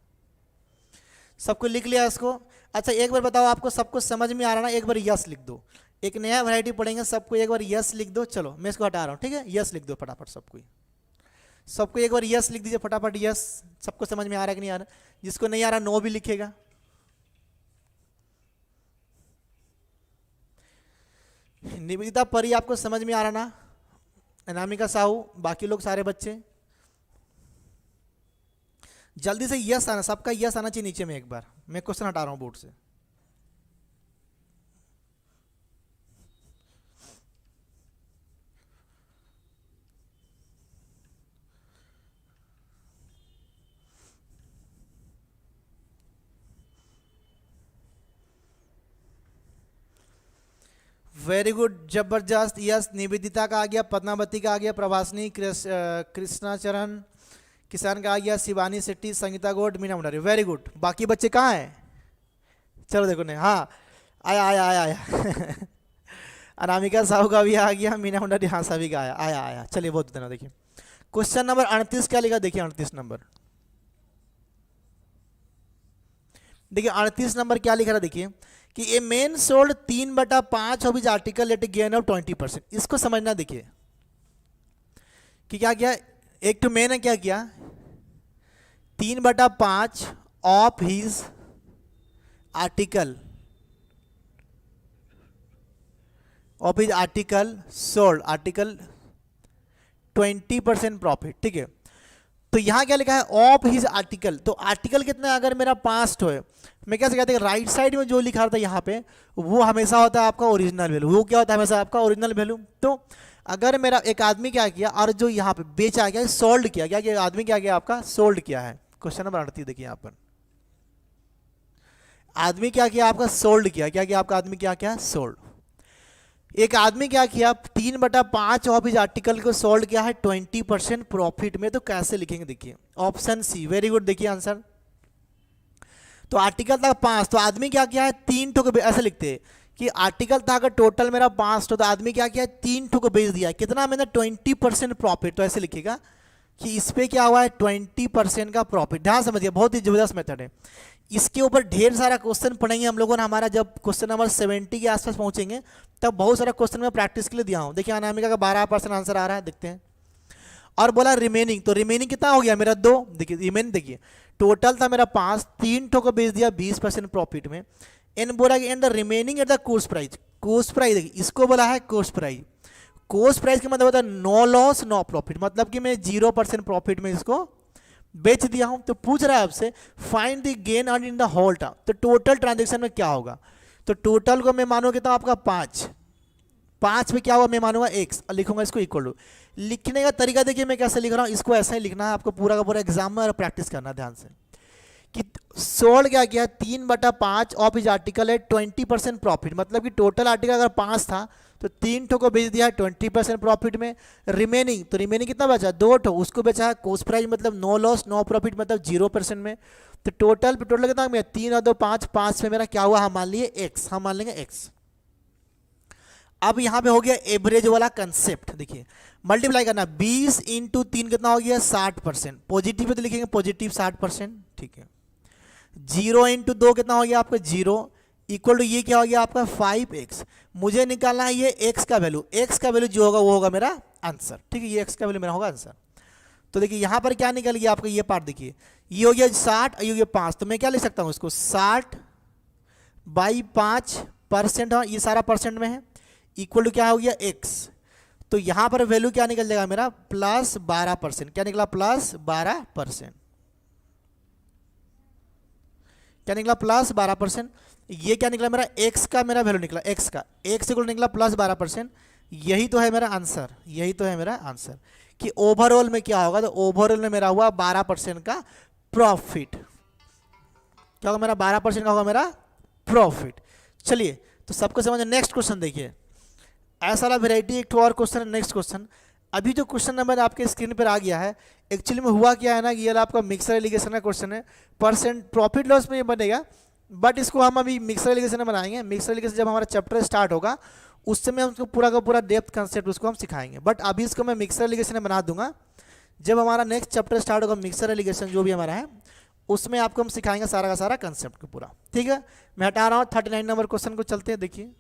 सबको लिख लिया इसको। अच्छा एक बार बताओ, आपको सबको समझ में आ रहा ना, एक बार यस लिख दो। एक नया वैरायटी पढ़ेंगे, सबको एक बार यस लिख दो। चलो मैं इसको हटा रहा हूँ, ठीक है, यस लिख दो फटाफट सबको एक बार यस लिख दीजिए फटाफट। यस, सबको समझ में आ रहा है कि नहीं आ रहा? जिसको नहीं आ रहा नो भी लिखेगा। निवेदिता परी आपको समझ में आ रहा ना? अनामिका साहू, बाकी लोग सारे बच्चे जल्दी से यस आना, सबका यस आना चाहिए नीचे में। एक बार मैं क्वेश्चन हटा रहा हूं बोर्ड से। वेरी गुड, जबरदस्त। यस, निवेदिता का आ गया, पद्मावती का आ गया, प्रभासनी, कृष्णाचरण, किसान का आ गया, शिवानी शेट्टी, संगीता गौड, मीना भंडारी। Very good. बाकी बच्चे कहाँ हैं? चलो देखो नहीं, हाँ आया आया आया आया अनामिका साहू का भी आ गया, मीना भंडारी, हाँ सभी का आया आया आया। चलिए बहुत धन्यवाद। देखिए क्वेश्चन नंबर 38 क्या लिखा, देखिए 38 नंबर, देखिए 38 नंबर क्या लिखा रहा, देखिए कि a man sold 3/5 of his article at gain of 20%। इसको समझना। देखिए कि क्या किया, एक तो मैन ने क्या किया, 3/5 of his article sold, article 20% profit. ठीक है, तो यहां क्या लिखा है ऑफ हिज आर्टिकल। तो आर्टिकल कितना, अगर मेरा पास्ट हो, मैं क्या कहते हैं राइट साइड में जो लिखा था यहाँ पे, वो हमेशा होता है आपका ओरिजिनल वैल्यू। वो क्या होता है हमेशा आपका ओरिजिनल वैल्यू। तो अगर मेरा एक आदमी क्या किया और जो यहाँ पे बेचा गया, सोल्ड किया, क्या किया आदमी, क्या किया आपका सोल्ड किया है। क्वेश्चन नंबर 38 देखिए यहाँ पर, आदमी क्या किया आपका सोल्ड किया, क्या किया आपका आदमी, क्या किया सोल्ड। एक आदमी क्या किया 3/5 ऑफ इस आर्टिकल को सोल्ड किया है 20% प्रॉफिट में। तो कैसे लिखेंगे, देखिए ऑप्शन सी। वेरी गुड, देखिए आंसर। तो आर्टिकल था 5, तो आदमी क्या किया है 3 ठो को, ऐसे लिखते हैं कि आर्टिकल था अगर टोटल मेरा 5 तो आदमी क्या किया 3 ठो को बेच दिया, कितना मैंने 20% प्रॉफिट। तो ऐसे लिखिएगा कि इस पे क्या हुआ है 20% का प्रॉफिट। ध्यान समझिए, बहुत ही जबरदस्त मेथड है। इसके ऊपर ढेर सारा क्वेश्चन पढ़ेंगे हम लोगों ने। हमारा जब क्वेश्चन नंबर 70 के आसपास पहुंचेंगे तब बहुत सारा क्वेश्चन मैं प्रैक्टिस के लिए दिया हूं। देखिए अनामिका का 12% आंसर आ रहा है, देखते हैं। और बोला रिमेनिंग, तो रिमेनिंग कितना हो गया मेरा 2। देखिए रिमेनिंग, देखिए टोटल था मेरा 5, 3 ठो को बेच दिया 20% प्रॉफिट में। इन बोला कि and the remaining at the cost price. Cost price देखिए इसको बोला है कॉस्ट प्राइस। कॉस्ट प्राइस का मतलब होता है नो लॉस नो प्रॉफिट, मतलब कि मैं 0% प्रॉफिट में इसको बेच दिया हूं। तो पूछ रहा है आपसे find the gain earn in the whole term. तो टोटल ट्रांजेक्शन में क्या होगा, तो टोटल को मैं मानूंगा कितना आपका 5 में क्या हुआ मैं मानूंगा x और लिखूंगा इसको इक्वल टू। लिखने का तरीका देखिए मैं कैसे लिख रहा हूं, इसको ऐसा ही लिखना है आपको पूरा का पूरा एग्जाम में, और प्रैक्टिस करना ध्यान से। कि सोल्ड क्या किया 3/5 ऑफ इज आर्टिकल है 20% प्रॉफिट, मतलब कि टोटल आर्टिकल अगर 5 था तो 3 ठो को बेच दिया 20% प्रॉफिट में। रिमेनिंग, तो रिमेनिंग कितना बचा 2 ठो, उसको बेचा है कॉस्ट प्राइस, मतलब नो लॉस नो प्रॉफिट, मतलब 0% में। तो टोटल कितना में 3 और 2 5, 5 में मेरा क्या हुआ हम मान लिए x, हम मान लेंगे x। अब यहां पे हो गया एवरेज वाला कंसेप्ट। देखिए मल्टीप्लाई करना 20 इंटू 3 कितना हो गया 60%। पॉजिटिव पे तो लिखेंगे पॉजिटिव 60%, ठीक है। 0 इंटू 2 कितना हो गया आपका 0, इक्वल टू ये क्या हो गया आपका 5x। मुझे निकालना है ये x का वैल्यू, x का वैल्यू जो होगा वो होगा मेरा आंसर, ठीक है, ये x का वैल्यू मेरा होगा आंसर। तो देखिए यहाँ पर क्या निकल गया आपका, ये पार्ट देखिए, ये हो गया 60 ये हो गया 5, तो मैं क्या लिख सकता हूँ इसको 60/5%, हाँ ये सारा परसेंट में है, इक्वल टू क्या हो गया x। तो यहाँ पर वैल्यू क्या निकल जाएगा मेरा +12%, क्या निकला +12%, क्या निकला +12%। ये क्या निकला मेरा x का, मेरा वैल्यू निकला x का, x इक्वल निकला +12%। यही तो है मेरा आंसर, यही तो है मेरा आंसर कि ओवरऑल में क्या होगा, तो ओवरऑल में मेरा हुआ 12% का प्रॉफिट। क्या होगा मेरा 12% का होगा मेरा प्रॉफिट। चलिए तो सबको समझ। नेक्स्ट क्वेश्चन देखिए, ऐसा वाला वेराइटी एक और क्वेश्चन है। नेक्स्ट क्वेश्चन, अभी जो क्वेश्चन नंबर आपके स्क्रीन पर आ गया है, एक्चुअली में हुआ क्या है ना, ये आपका मिक्सर एलिगेशन का क्वेश्चन है, परसेंट प्रॉफिट लॉस में ये बनेगा, बट इसको हम अभी मिक्सर एलिगेशन में बनाएंगे। मिक्सर एलिगेशन जब हमारा चैप्टर स्टार्ट होगा उस समय हम उसको पूरा का पूरा डेप्थ कंसेप्ट उसको हम सिखाएंगे, बट अभी इसको मैं मिक्सर एलिगेशन में बना दूंगा। जब हमारा नेक्स्ट चैप्टर स्टार्ट होगा मिक्सर एलिगेशन जो भी हमारा है, उसमें आपको हम सिखाएंगे सारा का सारा कंसेप्ट को पूरा, ठीक है। मैं हटा रहा हूँ 39 नंबर क्वेश्चन को, चलते हैं। देखिए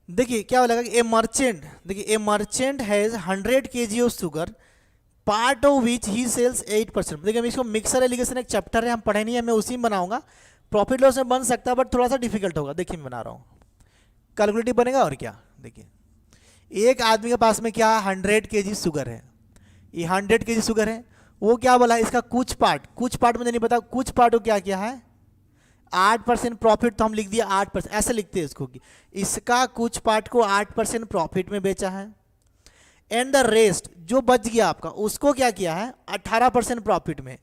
देखिए क्या लगा, ए मर्चेंट, देखिए a merchant has 100 kg of sugar, part of which he sells 8%। देखिए इसको मिक्सर एलिगेशन एक चैप्टर है, हम पढ़े नहीं है, मैं उसी में बनाऊंगा। प्रॉफिट लॉस में बन सकता है बट थोड़ा सा डिफिकल्ट होगा। देखिए मैं बना रहा हूँ, कैलकुलेटिव बनेगा और क्या। देखिए एक आदमी के पास में क्या 100 kg शुगर है, ये 100 kg शुगर है, वो क्या बोला है इसका कुछ पार्ट मुझे नहीं पता, कुछ पार्ट को क्या किया है 8% प्रॉफिट, तो हम लिख दिया 8%, ऐसे लिखते हैं इसको कि इसका कुछ पार्ट को 8% प्रॉफिट में बेचा है, एंड द रेस्ट जो बच गया आपका उसको क्या किया है 18% प्रॉफिट में,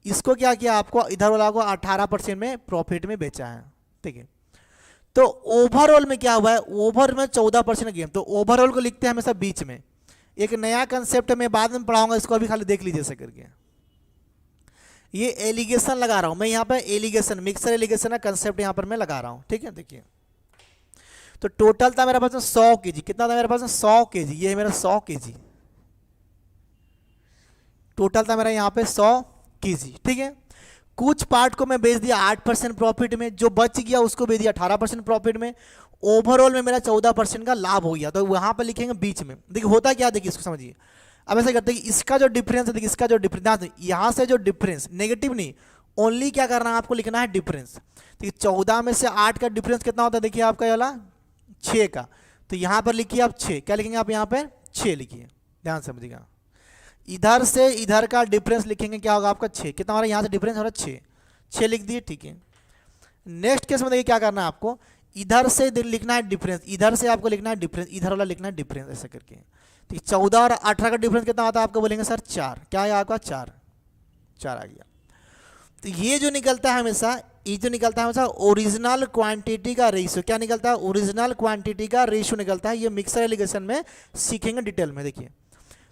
इसको क्या किया आपको इधर वाला को 18% में प्रॉफिट में बेचा है, ठीक है। तो ओवरऑल में क्या हुआ है, ओवर में 14% गेम, तो ओवरऑल को लिखते हैं हमेशा बीच में। एक नया कंसेप्ट मैं बाद में पढ़ाऊंगा, इसको अभी खाली देख लीजिए ऐसे करके। ये एलिगेशन लगा रहा हूं मैं यहाँ पे, एलिगेशन मिक्सर एलिगेशन का कंसेप्ट यहाँ पर मैं लगा रहा हूं, ठीक है। देखिए तो टोटल था मेरे पास में 100 kg, कितना था मेरे पास में 100 kg, ये है मेरा 100 kg, टोटल था मेरा यहाँ पे 100 kg, ठीक है। कुछ पार्ट को मैं बेच दिया 8% प्रॉफिट में, जो बच गया उसको बेच दिया 18% प्रॉफिट में, ओवरऑल में मेरा 14% का लाभ हो गया। तो वहां पर लिखेंगे बीच में। देखिए होता क्या, देखिए इसको समझिए। अब ऐसा करते हैं कि इसका जो डिफरेंस है, देखिए इसका जो डिफरेंस यहाँ से जो डिफरेंस नेगेटिव नहीं, ओनली क्या करना है आपको लिखना है डिफरेंस। देखिए 14 में से 8 का डिफरेंस कितना होता है, देखिए आपका ये वाला 6 का, तो यहाँ पर लिखिए आप 6, क्या लिखेंगे आप यहाँ पर 6 लिखिए, ध्यान समझिएगा। इधर से इधर का डिफरेंस लिखेंगे, क्या होगा आपका 6, कितना हमारा यहाँ से डिफरेंस हो रहा है 6 लिख दिए, ठीक है। नेक्स्ट केस में देखिए क्या करना है आपको, इधर से लिखना है डिफरेंस, इधर से आपको लिखना है डिफरेंस, इधर वाला लिखना है डिफरेंस, ऐसा करके। तो 14 और 18 का डिफरेंस कितना आता है आपको, बोलेंगे सर 4, क्या है आपका 4 आ गया। तो ये जो निकलता है हमेशा, ये जो निकलता है हमेशा ओरिजिनल क्वांटिटी का रेशियो, क्या निकलता है ओरिजिनल क्वांटिटी का रेशियो निकलता है। ये मिक्सर एलिगेशन में सीखेंगे डिटेल में। देखिए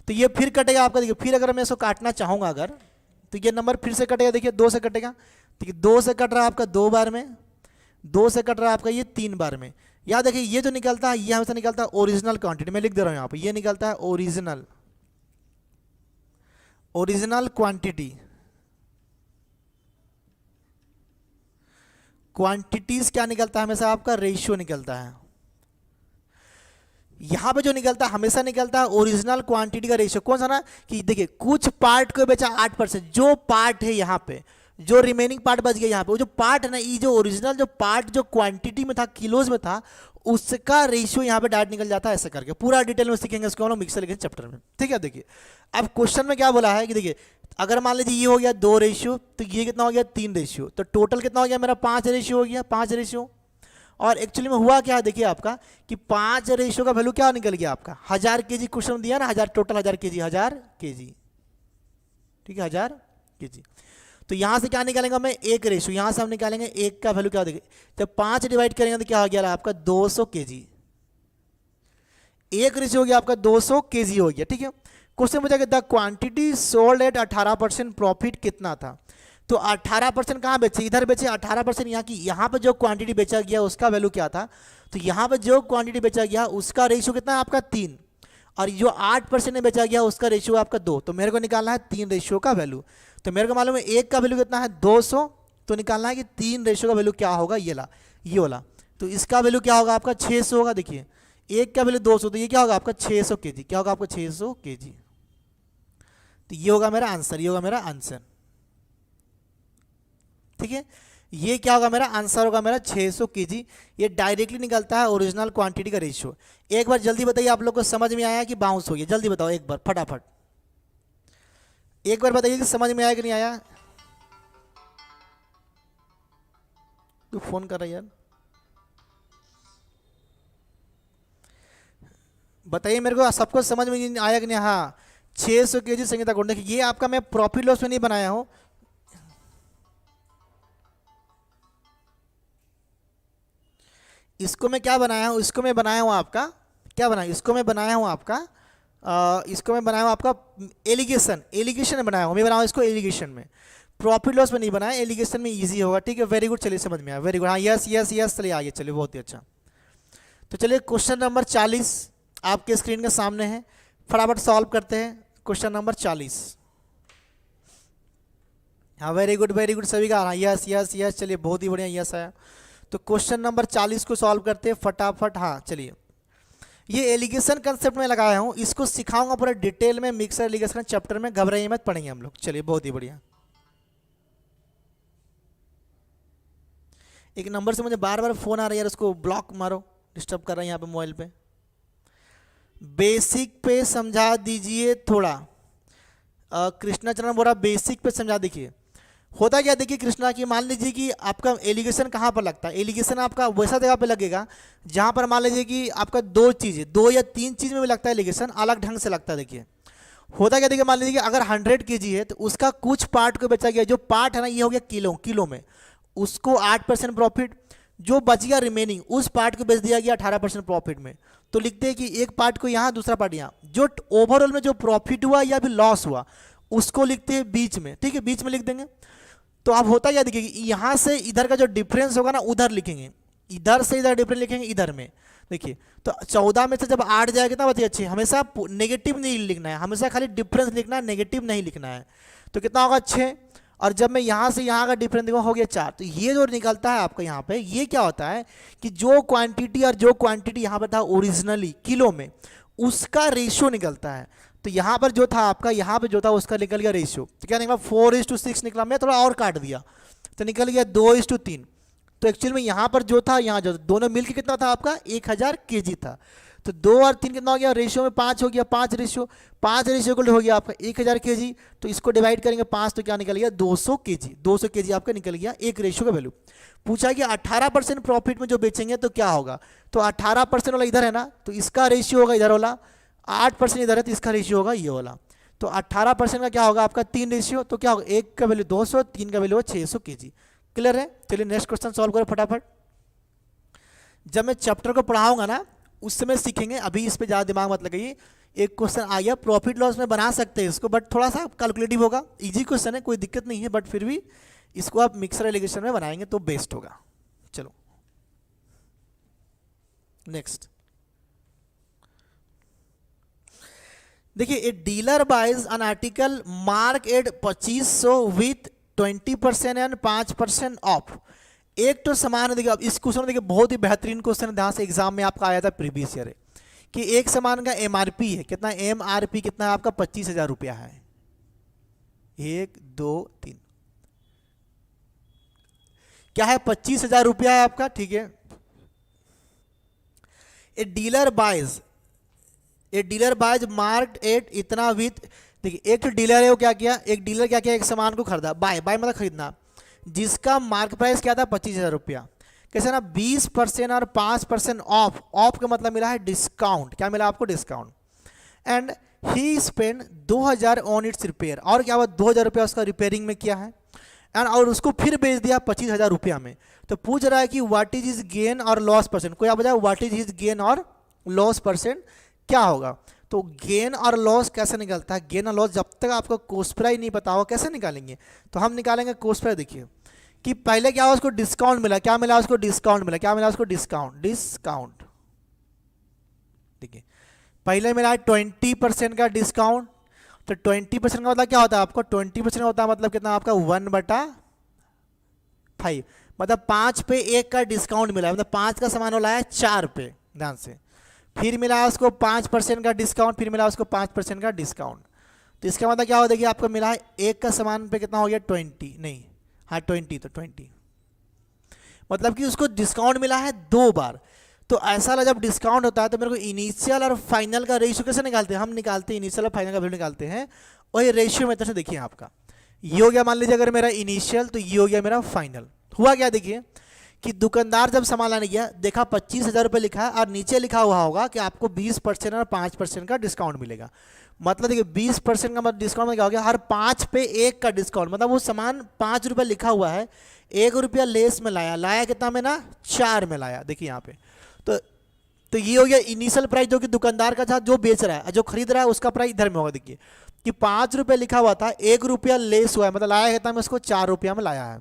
तो ये फिर कटेगा आपका, देखिए फिर अगर मैं इसको काटना चाहूँगा अगर, तो ये नंबर फिर से कटेगा, देखिए 2 से कटेगा, ठीक है 2 से कट रहा है आपका 2 बार में, 2 से कट रहा है आपका ये 3 बार में। याद देखिए ये जो निकलता है ये हमेशा निकलता है ओरिजिनल क्वांटिटी, मैं लिख दे रहा हूँ यहाँ पे, ये निकलता है ओरिजिनल क्वांटिटी। क्वांटिटीज क्या निकलता है हमेशा आपका रेशियो निकलता है। यहां पे जो निकलता है हमेशा निकलता है ओरिजिनल क्वांटिटी का रेशियो, कौन सा ना कि देखिए कुछ पार्ट को बेचा 8%, जो पार्ट है यहाँ पे, जो रिमेनिंग पार्ट बच गया यहाँ पे, वो जो पार्ट है ना, ये जो ओरिजिनल जो पार्ट जो क्वांटिटी में था किलोज में था, उसका रेशियो यहाँ पे डायरेक्ट निकल जाता है, ऐसा करके पूरा डिटेल में सीखेंगे इसको हम लोग मिक्सर एलिगेशन चैप्टर में, ठीक है। देखिए अब क्वेश्चन में क्या बोला है कि देखिए अगर मान लीजिए ये हो गया 2 रेशियो, तो ये कितना हो गया 3 रेशियो, तो टोटल कितना हो गया मेरा 5 रेशियो हो गया, 5 रेशियो। और एक्चुअली में हुआ क्या है देखिए आपका कि 5 रेशियो का वैल्यू क्या निकल गया आपका 1000 kg, क्वेश्चन दिया ना 1000, टोटल 1000 kg, ठीक है 1000 kg। तो यहां से क्या निकालेंगे मैं 1 रेशियो, यहां से हम निकालेंगे 1 का वैल्यू क्या देखिए, जब 5 डिवाइड करेंगे तो क्या हो गया आपका 200 kg, 1 रेशियो हो गया आपका 200 kg हो गया, ठीक है। क्वेश्चन पूछा कि the quantity sold at 18% profit कितना था, तो 18% कहाँ बेचे, इधर बेचे 18%, यहाँ की यहाँ पर जो क्वांटिटी बेचा गया उसका वैल्यू क्या था, तो यहाँ पर जो क्वांटिटी बेचा गया उसका रेशियो कितना है आपका 3, और जो 8% में बेचा गया उसका रेशियो आपका 2, तो मेरे को निकालना है 3 रेशियो का वैल्यू। तो मेरे को मालूम है एक का वैल्यू कितना है 200, तो निकालना है कि 3 रेशियो का वैल्यू क्या होगा, ये वाला। तो इसका वैल्यू क्या होगा आपका 600 होगा। देखिए एक का वैल्यू 200, तो ये क्या होगा आपका 600 केजी, क्या होगा आपका 600 केजी। तो ये होगा मेरा आंसर, ये होगा मेरा आंसर, ठीक है। ये क्या होगा मेरा आंसर, होगा मेरा 600 केजी। ये डायरेक्टली निकलता है ओरिजिनल क्वांटिटी का रेशियो। एक बार जल्दी बताइए आप लोग को समझ में आया कि बाउंस हो गया, जल्दी बताओ एक बार फटाफट, एक बार बताइए कि समझ में आया कि नहीं आया। तू फोन कर रहा है यार, बताइए मेरे को सबको समझ में आया कि नहीं। हाँ 600 केजी संगीता गुण। देखिए ये आपका मैं प्रॉफिट लॉस में नहीं बनाया हूं, इसको मैं क्या बनाया हूं, इसको मैं बनाया हूं आपका, क्या बनाया, इसको मैं बनाया हूं आपका इसको मैं बनाया हूं आपका एलिगेशन में बनाया हूं, मैं बनाया हूं इसको एलिगेशन में, प्रॉफिट लॉस में नहीं बनाया, एलिगेशन में इजी होगा, ठीक है। वेरी गुड, चलिए समझ में आया, वेरी गुड। हाँ यस यस यस, चलिए आइए, चलिए बहुत ही अच्छा। तो चलिए क्वेश्चन नंबर 40 आपके स्क्रीन के सामने है, फटाफट सॉल्व करते हैं क्वेश्चन नंबर 40। हाँ वेरी गुड सभी का, हाँ यस यस यस, चलिए बहुत ही बढ़िया यस आया। तो क्वेश्चन नंबर 40 को सॉल्व करते हैं फटाफट। हाँ चलिए, ये एलिगेशन कंसेप्ट में लगाया हूँ, इसको सिखाऊंगा पूरा डिटेल में मिक्सर एलिगेशन चैप्टर में, घबराइए मत, पढ़ेंगे हम लोग। चलिए बहुत ही बढ़िया। एक नंबर से मुझे बार बार फोन आ रहा है यार, उसको ब्लॉक मारो, डिस्टर्ब कर रहा है यहाँ पे मोबाइल पे। बेसिक पे समझा दीजिए थोड़ा, कृष्णा चरण बोरा बेसिक पे समझा दीजिए। होता क्या, देखिए कृष्णा की मान लीजिए कि आपका एलिगेशन कहाँ पर लगता है, एलिगेशन आपका वैसा जगह पे लगेगा जहाँ पर मान लीजिए कि आपका 2 चीज़ें, 2 या 3 चीज़ में भी लगता है एलिगेशन, अलग ढंग से लगता है। देखिए होता क्या, देखिए मान लीजिए कि अगर 100 केजी है तो उसका कुछ पार्ट को बेचा गया, जो पार्ट है ना ये हो गया किलो में, उसको 8% प्रॉफिट, जो बच गया रिमेनिंग उस पार्ट को बेच दिया गया 18% प्रॉफिट में। तो लिखते हैं कि एक पार्ट को यहाँ, दूसरा पार्ट यहाँ, जो ओवरऑल में जो प्रॉफिट हुआ या फिर लॉस हुआ उसको लिखते हैं बीच में, ठीक है, बीच में लिख देंगे। तो अब होता क्या, देखिए यहाँ से इधर का जो डिफरेंस होगा ना उधर लिखेंगे, इधर से इधर डिफरेंस लिखेंगे इधर में। देखिए तो 14 में से जब 8 जाएगा कितना बचेगा 6, हमेशा नेगेटिव नहीं लिखना है, हमेशा खाली डिफरेंस लिखना है, नेगेटिव नहीं लिखना है। तो कितना होगा 6, और जब मैं यहाँ से यहाँ का डिफरेंस देखूँ हो गया 4। तो ये जो निकलता है आपका यहाँ पे, ये क्या होता है कि जो क्वांटिटी और जो क्वांटिटी यहाँ पर था ओरिजिनली किलो में, उसका रेशियो निकलता है। तो यहाँ पर जो था आपका, यहाँ पे जो था उसका निकल गया रेशियो, तो क्या निकला 4:6 निकला, मैं थोड़ा और काट दिया तो निकल गया 2:3। तो एक्चुअल में यहाँ पर जो था, यहाँ जो दोनों मिलकर कितना था आपका 1000 केजी था। तो 2 और 3 कितना हो गया, रेशियो में 5 हो गया, 5 रेशियो को हो गया आपका 1000 केजी। तो इसको डिवाइड करेंगे 5 तो क्या निकल गया 200 केजी, 200 केजी आपका निकल गया एक रेशियो का वैल्यू। पूछा कि 18% प्रॉफिट में जो बेचेंगे तो क्या होगा, तो 18% वाला इधर है ना, तो इसका रेशियो होगा इधर वाला, 8% इधर है तो इसका रेशियो होगा ये वाला। तो 18% का क्या होगा आपका 3 रेशियो, तो क्या होगा, एक का वैल्यू 200, 3 का वैल्यू 600 केजी। क्लियर है। चलिए नेक्स्ट क्वेश्चन सॉल्व करो फटाफट। जब मैं चैप्टर को पढ़ाऊंगा ना उस समय सीखेंगे, अभी इस पे ज़्यादा दिमाग मत लगाइए। एक क्वेश्चन आ गया, प्रॉफिट लॉस में बना सकते हैं इसको, बट थोड़ा सा कैलकुलेटिव होगा, इजी क्वेश्चन है, कोई दिक्कत नहीं है, बट फिर भी इसको आप मिक्सर एलिगेशन में बनाएंगे तो बेस्ट होगा। चलो नेक्स्ट देखिए, a dealer buys an article mark at 2500 with 20% and 5% off. एक तो सामान है, देखिए अब इस क्वेश्चन देखिए बहुत ही बेहतरीन क्वेश्चन है, ध्यान से एग्जाम में आपका आया था प्रीवियस ईयर है, कि एक सामान का एमआरपी है कितना, एमआरपी कितना है आपका 25,000 रुपया है, 1 2 3 क्या है 25,000 रुपया है आपका, ठीक है। A dealer buys marked at इतना विथ, देखिए एक डीलर है वो क्या किया, एक डीलर क्या किया, एक सामान को खरीदा, बाय मतलब खरीदना, जिसका मार्क प्राइस क्या था 25,000 रुपया। कैसे ना 20% और 5% ऑफ का मतलब मिला है डिस्काउंट, क्या मिला आपको discount. And he spend 2,000 on it's repair, और क्या हुआ 2,000 रुपया उसका रिपेयरिंग में किया है, एंड और उसको फिर बेच दिया 25,000 रुपया में। तो पूछ रहा है कि व्हाट इज हिज गेन और लॉस परसेंट, कोई आप बताओ व्हाट इज हिज गेन और लॉस परसेंट क्या होगा। तो गेन और लॉस कैसे निकलता है, गेन और लॉस जब तक आपको कॉस्ट प्राइस नहीं पता हो कैसे निकालेंगे, तो हम निकालेंगे कॉस्ट प्राइस। देखिए कि पहले क्या हुआ, उसको डिस्काउंट मिला, क्या मिला उसको डिस्काउंट मिला, क्या मिला उसको डिस्काउंट, डिस्काउंट। देखिए पहले मिला 20% का डिस्काउंट, तो 20% का मतलब क्या होता है आपको, 20% होता है मतलब कितना आपका 1/5, मतलब 5 पे 1 का डिस्काउंट मिला, मतलब 5 का सामान वाला है 4 पे, ध्यान से। फिर मिला उसको 5% का डिस्काउंट, फिर मिला उसको 5% का डिस्काउंट। तो इसका मतलब क्या हो, देखिए आपको मिला है 1 का सामान पे कितना हो गया 20, नहीं हाँ 20, तो 20 मतलब कि उसको डिस्काउंट मिला है 2 बार। तो ऐसा वाला जब डिस्काउंट होता है तो मेरे को इनिशियल और फाइनल का रेशियो कैसे निकालते हैं, हम निकालते हैं इनिशियल और फाइनल का वैल्यू निकालते हैं, और ये रेशियो मेथड से देखिए आपका ये हो गया, मान लीजिए अगर मेरा इनिशियल तो ये हो गया मेरा फाइनल। हुआ क्या देखिए कि दुकानदार जब सामान लाने गया देखा 25,000 रुपये लिखा है और नीचे लिखा हुआ होगा कि आपको 20% और 5% का डिस्काउंट मिलेगा। मतलब देखिए 20% का मतलब डिस्काउंट में क्या हो गया, हर 5 पे 1 का डिस्काउंट, मतलब वो सामान 5 रुपये लिखा हुआ है, 1 रुपया लेस में लाया कितना में ना 4 में लाया। देखिए यहाँ पे तो ये हो गया इनिशियल प्राइस जो कि दुकानदार का था, जो बेच रहा है जो खरीद रहा है उसका प्राइस इधर में होगा। देखिए कि 5 रुपये लिखा हुआ था, 1 रुपया लेस हुआ है, मतलब लाया कितना में उसको 4 रुपया में लाया है।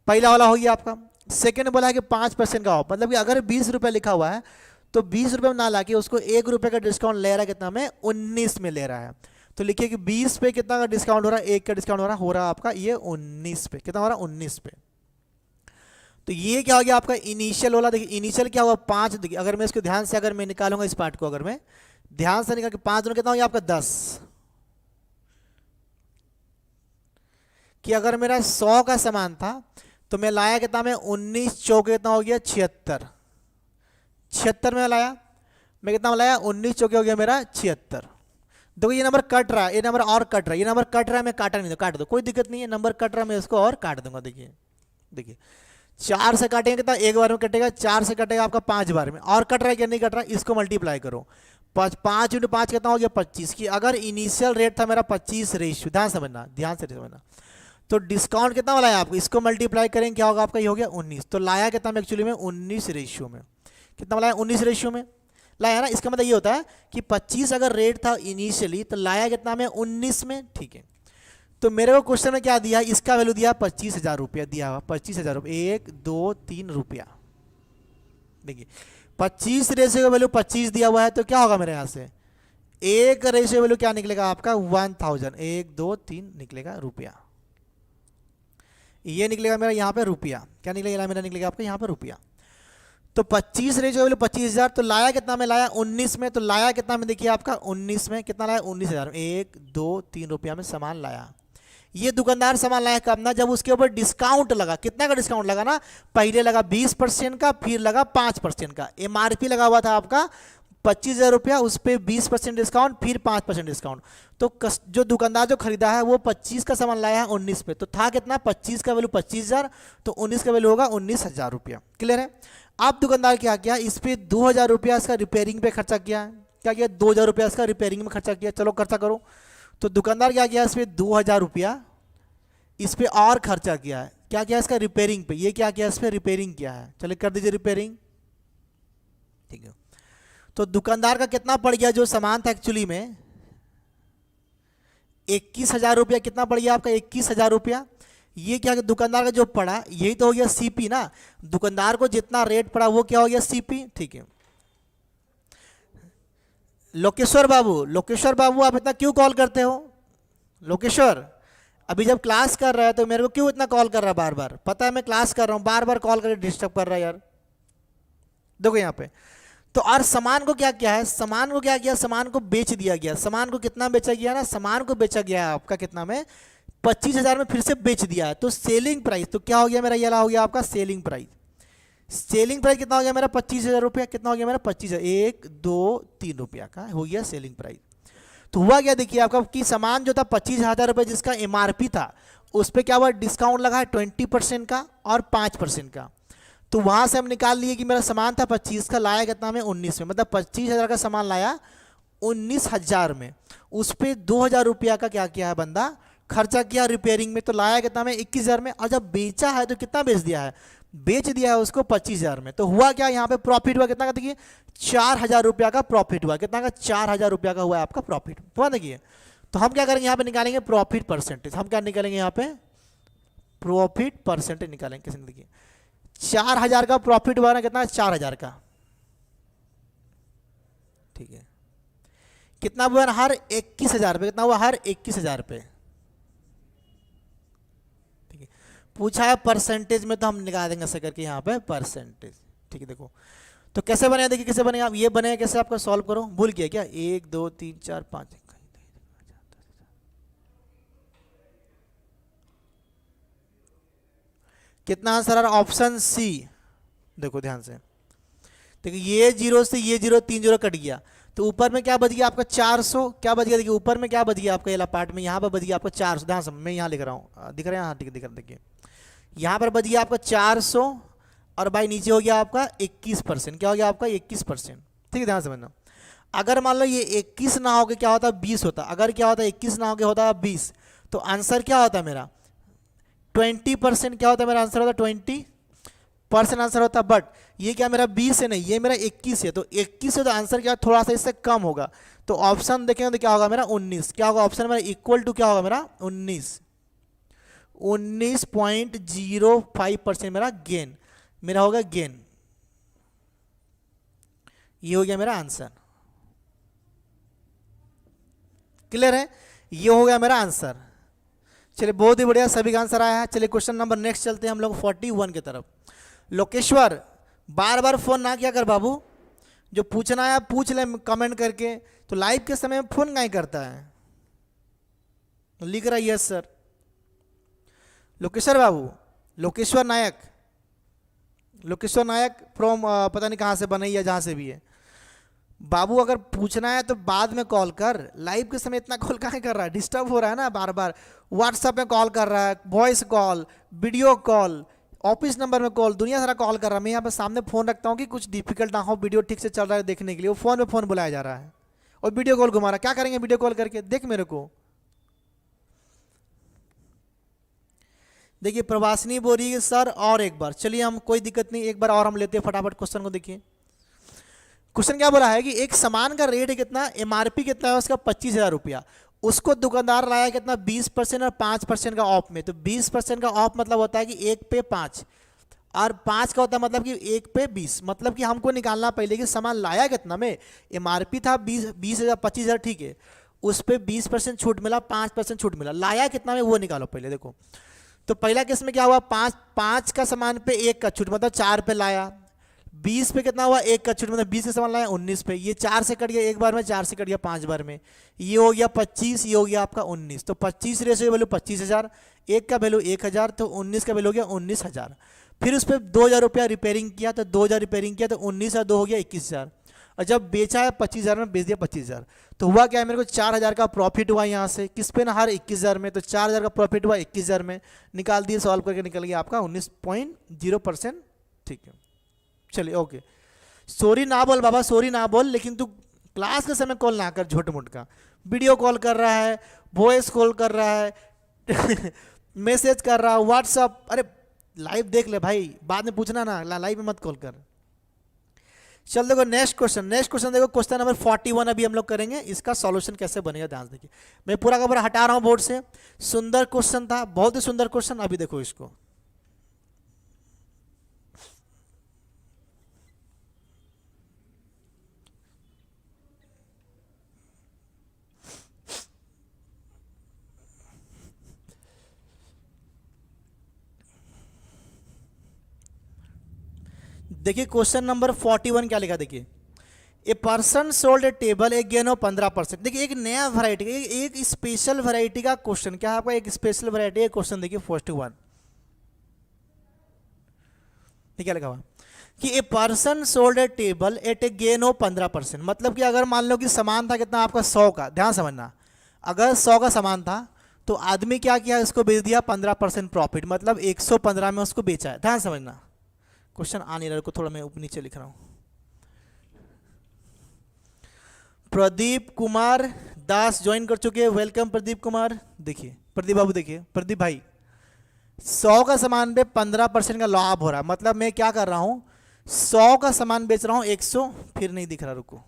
पहला वाला हो गया आपका। सेकेंड बोला है कि 5% का ऑफ, मतलब कि अगर 20 रुपये लिखा हुआ है तो 20 रुपये में ना ला के उसको 1 रुपये का डिस्काउंट ले रहा है, कितना में 19 में ले रहा है। तो लिखिए कि 20 पे कितना का डिस्काउंट हो रहा है, 1 का डिस्काउंट हो रहा है आपका ये 19 पे, कितना हो रहा है 19 पे। तो ये क्या हो गया आपका इनिशियल वाला। देखिए इनिशियल क्या हुआ 5, देखिए अगर मैं इसको ध्यान से अगर मैं निकालूंगा इस पार्ट को, अगर मैं ध्यान से निकाल के 5 कितना हो गया आपका 10, कि अगर मेरा 100 का सामान था तो मैं लाया कितना में 19 चौके कितना हो गया 76, 76 में लाया, मैं कितना लाया 19 चौके हो गया मेरा 76। देखो ये नंबर कट रहा है, ये नंबर और कट रहा है, ये नंबर कट रहा है, मैं काटा नहीं, काट दो कोई दिक्कत नहीं है, नंबर कट रहा है मैं इसको और काट दूंगा। देखिए 4 से काटेंगे कितना, एक बार में कटेगा, 4 से कटेगा आपका 5 बार में, और कट रहा है क्या नहीं कट रहा है, इसको मल्टीप्लाई करो, 5 × 5 कितना हो गया 25। की अगर इनिशियल रेट था मेरा 25 रेशियो, ध्यान से समझना, तो डिस्काउंट कितना वाला है आपको, इसको मल्टीप्लाई करेंगे क्या होगा आपका, ये हो गया 19। तो लाया कितना में एक्चुअली में 19 रेशियो में, कितना लाया 19 रेशियो में लाया ना। इसका मतलब ये होता है कि 25 अगर रेट था इनिशियली तो लाया कितना में 19 में, ठीक है। तो मेरे को क्वेश्चन में क्या दिया, इसका वैल्यू दिया 25,000 रुपया दिया हुआ, 25,000 रुपये, 1 2 3 रुपया। देखिए 25 रेशियो का वैल्यू 25 दिया हुआ है, तो क्या होगा मेरे यहाँ से 1 रेशियो वैल्यू क्या निकलेगा आपका 1000, 1 2 3 निकलेगा रुपया, ये निकलेगा मेरा यहाँ पे रुपया, क्या निकलेगा मेरा, निकलेगा आपका यहाँ पे रुपया। तो 25 रेशियो वैल्यू 25,000, तो लाया कितना में, लाया 19 में, तो लाया कितना में देखिए आपका 19 में, कितना लाया 19,000, 1 2 3 रुपया में सामान लाया। ये दुकानदार सामान लाया कब ना, जब उसके ऊपर डिस्काउंट लगा, कितना का डिस्काउंट लगा ना, पहले लगा 20% का, फिर लगा 5% का। एमआरपी लगा हुआ था आपका 25,000 रुपया, उस पर 20% डिस्काउंट, फिर 5% डिस्काउंट। तो जो दुकानदार जो खरीदा है वो 25 का सामान लाया है 19 पे, तो था कितना 25 का वैल्यू 25,000, तो 19 का वैल्यू होगा 19,000 रुपया। क्लियर है। आप दुकानदार क्या किया, इस पर 2,000 रुपया इसका रिपेयरिंग पे खर्चा किया, क्या किया 2,000 रुपया इसका रिपेयरिंग में खर्चा किया, चलो खर्चा करो। तो दुकानदार क्या किया, इस पर 2,000 रुपया इस पर और खर्चा किया है, क्या किया इसका रिपेयरिंग पे, ये क्या किया इस पर रिपेयरिंग किया है, चलिए कर दीजिए रिपेयरिंग, ठीक है। तो दुकानदार का कितना पड़ गया, जो सामान था एक्चुअली में 21,000 रुपया, कितना पड़ गया आपका 21,000 रुपया। ये क्या दुकानदार का जो पड़ा यही तो हो गया सीपी ना, दुकानदार को जितना रेट पड़ा वो क्या हो गया सीपी, ठीक है। लोकेश्वर बाबू आप इतना क्यों कॉल करते हो, लोकेश्वर अभी जब क्लास कर रहा है तो मेरे को क्यों इतना कॉल कर रहा है बार बार, पता है मैं क्लास कर रहा हूँ, बार बार कॉल करके डिस्टर्ब कर रहा है यार। देखो यहाँ पे तो और सामान को क्या किया है, सामान को क्या किया, सामान को बेच दिया गया, सामान को कितना बेचा गया ना, सामान को बेचा गया है आपका कितना में 25,000 में फिर से बेच दिया है। तो सेलिंग प्राइस तो क्या हो गया मेरा, ये हो गया आपका सेलिंग प्राइस। सेलिंग प्राइस कितना हो गया मेरा 25,000 रुपया, कितना हो गया मेरा 25,000, 1 2 3 रुपया का हो गया सेलिंग प्राइस। तो हुआ क्या देखिए आपका कि सामान जो था 25,000 रुपये जिसका एमआरपी था उस पर क्या हुआ डिस्काउंट लगा है 20% का और 5% का। तो वहां से हम निकाल लिए कि मेरा सामान था 25 का, लाया कितना में 19 में, मतलब 25,000 का सामान लाया 19,000 में, उस पर 2,000 रुपया का क्या किया है बंदा खर्चा किया रिपेयरिंग में, तो लाया कितना में 21,000 में, और जब बेचा है तो कितना बेच दिया है बेच दिया है उसको 25,000 में, तो हुआ क्या यहाँ पे प्रॉफिट हुआ कितना का, देखिए 4,000 रुपया का प्रॉफिट हुआ, कितना का 4,000 रुपया का हुआ है आपका प्रॉफिट हुआ। देखिए तो हम क्या करेंगे यहाँ पे निकालेंगे प्रॉफिट परसेंटेज, हम क्या निकालेंगे यहाँ पे प्रॉफिट परसेंटेज निकालेंगे। कैसे देखिए 4,000 का प्रॉफिट हुआ ना, कितना 4,000 का, ठीक है, कितना हुआ ना हर 21,000 पे, कितना हुआ हर 21,000 पे, ठीक है। पूछा है परसेंटेज में तो हम निकाल देंगे ऐसे करके यहाँ पे परसेंटेज, ठीक है। देखो तो कैसे बनेगा, देखिए कैसे बनेगा, आप ये बनेगा कैसे, आपका सॉल्व करो, भूल गया क्या, 1 2 3 4 5, कितना आंसर आ रहा, ऑप्शन सी। देखो ध्यान से, देखिए ये जीरो से ये जीरो 3 जीरो कट गया, तो ऊपर में क्या बच गया आपका 400, क्या बच गया, देखिए ऊपर में क्या बच गया आपका, ये पार्ट में यहाँ पर बच गया आपका 400, ध्यान से मैं यहाँ लिख रहा हूँ, दिख रहा है, हाँ ठीक है दिख रहा है, देखिए यहाँ पर बच गया आपका 400 और भाई नीचे हो गया आपका 21%, क्या हो गया आपका 21%, ठीक है, ध्यान समझना। अगर मान लो ये 21 ना होकर क्या होता 20 होता, अगर क्या होता 21 ना होकर होता 20, तो आंसर क्या होता मेरा 20%, क्या होता मेरा आंसर होता 20% आंसर होता, बट ये क्या मेरा 20 है नहीं, ये मेरा 21 है, तो 21 है तो आंसर क्या थोड़ा सा इससे कम होगा, तो ऑप्शन देखेंगे तो क्या होगा मेरा 19, क्या होगा ऑप्शन मेरा इक्वल टू क्या होगा मेरा 19.05% मेरा गेन, मेरा होगा गेन, ये हो गया मेरा आंसर, क्लियर है, ये हो गया मेरा आंसर। चलिए बहुत ही बढ़िया, सभी का आंसर आया है। चलिए क्वेश्चन नंबर नेक्स्ट चलते हैं हम लोग 41 की तरफ। लोकेश्वर बार बार फोन ना किया कर बाबू, जो पूछना है पूछ ले कमेंट करके, तो लाइव के समय में फोन नहीं करता है, लिख रहा है yes sir. Lokeshwar Babu, Lokeshwar Nayak, Lokeshwar Nayak from पता नहीं कहाँ से बनैया, जहाँ से भी है बाबू, अगर पूछना है तो बाद में कॉल कर, लाइव के समय इतना कॉल काहे कर रहा है, डिस्टर्ब हो रहा है ना, बार बार व्हाट्सएप में कॉल कर रहा है, voice call, video call, office number में कॉल, दुनिया सारा कॉल कर रहा है। मैं यहाँ पे सामने फ़ोन रखता हूँ कि कुछ डिफिकल्ट ना हो, वीडियो ठीक से चल रहा है देखने के लिए, वो फ़ोन पे फ़ोन बुलाया जा रहा है और वीडियो कॉल घुमा रहा है, क्या करेंगे वीडियो कॉल करके, देख मेरे को। देखिए प्रवासिनी बोल रही है सर और एक बार, चलिए हम कोई दिक्कत नहीं, एक बार और हम लेते हैं फटाफट क्वेश्चन को। देखिए क्वेश्चन क्या बोला है कि एक सामान का रेट कितना, एमआरपी कितना है उसका 25,000 रुपया, उसको दुकानदार लाया कितना 20% और 5% का ऑफ में, तो 20% का ऑफ मतलब होता है कि 1 पे 5 और 5 का होता है मतलब कि 1 पे 20, मतलब कि हमको निकालना पहले कि सामान लाया कितना में, एमआरपी था 20,000 25,000, ठीक है, उस पर 20% छूट मिला, 5% छूट मिला, लाया कितना में वो निकालो पहले। देखो तो पहला केस में क्या हुआ, 5 का सामान पे 1 का छूट मतलब 4 पे लाया, 20 पे कितना हुआ 1 का छूट मतलब 20 का सामान लाया 19 पे, ये 4 से कट गया एक बार में, 4 से कट गया 5 बार में, ये हो गया 25, ये हो गया आपका 19, तो 25 रेशो की वैल्यू 25,000, 1 का वैल्यू 1,000, तो 19 का वैल्यू हो गया 19,000। फिर उस पर 2,000 रुपया रिपेयरिंग किया, तो 2,000 रिपेयरिंग किया तो 19 और 2 हो गया 21,000, और जब बेचा है 25,000 में, बेच दिया 25,000, तो हुआ क्या है मेरे को 4,000 का प्रॉफिट हुआ यहाँ से, किस पे ना हर 21,000 में, तो 4,000 का प्रॉफिट हुआ 21,000 में, निकाल दिए, सॉल्व करके निकल गया आपका 19.0%, ठीक है। चलिए ओके, सॉरी ना बोल बाबा, सॉरी ना बोल, लेकिन तू क्लास के समय कॉल ना कर झूठ मूठ का, वीडियो कॉल कर रहा है, वॉइस कॉल कर रहा है मैसेज कर रहा है, व्हाट्सअप, अरे लाइव देख ले भाई, बाद में पूछना ना, लाइव में मत कॉल कर। चल देखो नेक्स्ट क्वेश्चन, नेक्स्ट क्वेश्चन देखो, क्वेश्चन नंबर 41 अभी हम लोग करेंगे, इसका सॉल्यूशन कैसे बनेगा ध्यान से देखिए, मैं पूरा का पूरा हटा रहा हूँ बोर्ड से, सुंदर क्वेश्चन था, बहुत ही सुंदर क्वेश्चन, अभी देखो इसको। देखिए क्वेश्चन नंबर 41 क्या लिखा, देखिए ए person sold a table A gain of 15%। देखिए एक नया वैरायटी, एक स्पेशल वैरायटी का क्वेश्चन, क्या है आपका एक स्पेशल वैरायटी क्वेश्चन, देखिए 41 क्या लिखा हुआ कि a person sold a table at a gain of 15%, मतलब कि अगर मान लो कि सामान था कितना आपका 100 का, ध्यान समझना, अगर 100 का सामान था तो आदमी क्या किया, इसको बेच दिया 15% प्रॉफिट, मतलब 115 में उसको बेचा है, ध्यान समझना। क्वेश्चन आ नहीं रहा को, थोड़ा मैं ऊपर नीचे लिख रहा हूं। प्रदीप कुमार दास ज्वाइन कर चुके हैं, वेलकम प्रदीप कुमार। देखिए प्रदीप बाबू, देखिए प्रदीप भाई, 100 का सामान पे 15% का लाभ हो रहा है, मतलब मैं क्या कर रहा हूँ 100 का सामान बेच रहा हूँ 100, फिर नहीं दिख रहा, रुको,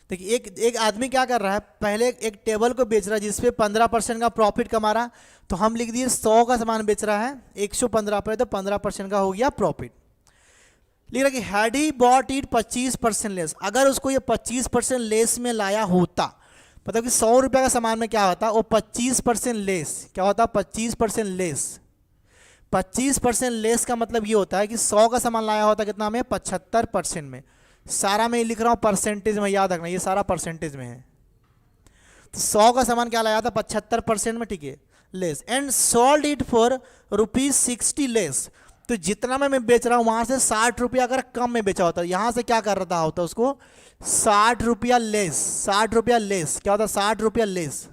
देखिए एक एक आदमी क्या कर रहा है, पहले एक टेबल को बेच रहा है जिसपे 15% का प्रॉफिट कमा रहा, तो हम लिख दिए 100 का सामान बेच रहा है 115 पे, तो 15% का हो गया प्रॉफिट। लिख रहा कि had he bought it 25% less, अगर उसको ये 25% लेस में लाया होता, मतलब कि 100 रुपये का सामान में क्या होता, वो 25% लेस, क्या होता 25% लेस, 25% लेस का मतलब ये होता है कि 100 का सामान लाया होता कितना में 75% में, सारा मैं लिख रहा हूँ परसेंटेज में, याद रखना ये सारा परसेंटेज में है। तो 100 का सामान क्या लाया था 75% में, ठीक है, less, and sold it for ₹60 less, तो जितना मैं बेच रहा हूँ वहां से 60 रुपया अगर कम में बेचा होता, यहां से क्या कर रहा होता उसको 60 रुपया लेस, 60 रुपया लेस, क्या होता 60 रुपया लेस,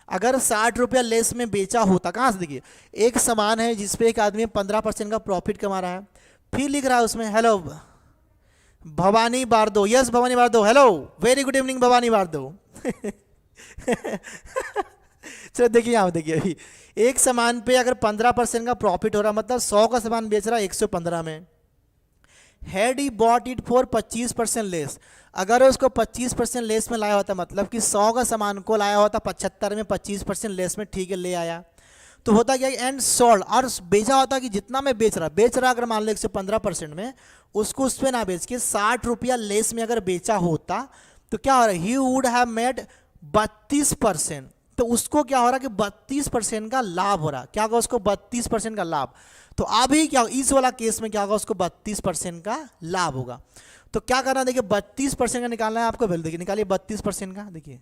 अगर 60 रुपया लेस में बेचा होता, कहां से, देखिए एक सामान है जिसपे एक आदमी 15% का प्रॉफिट कमा रहा है, फिर लिख रहा है उसमें hello Bhavani Bardo, yes Bhavani Bardo, hello very good evening Bhavani Bardo. चलो देखिए यहाँ देखिए, अभी एक सामान पे अगर 15% का प्रॉफिट हो रहा, मतलब 100 का सामान बेच रहा है 115 में, had he bought it for 25% less, अगर उसको 25% लेस में लाया होता, मतलब कि 100 का सामान को लाया होता 75 में 25% लेस में, ठीक है ले आया, तो होता क्या एंड सोल्ड, और बेचा होता कि जितना मैं बेच रहा अगर मान लो 115% में, उसको उस पर ना बेच के 60 रुपया लेस में अगर बेचा होता, तो क्या हो रहा है ही वुड हैव मेड 32%, तो उसको क्या हो रहा है कि 32% का लाभ हो रहा, क्या होगा उसको 32% का लाभ, तो अभी क्या इस वाला केस में क्या होगा उसको 32% का लाभ होगा। तो क्या करना, देखिए 32% का निकालना है आपको वैल्यू, देखिए निकालिए 32% का, देखिए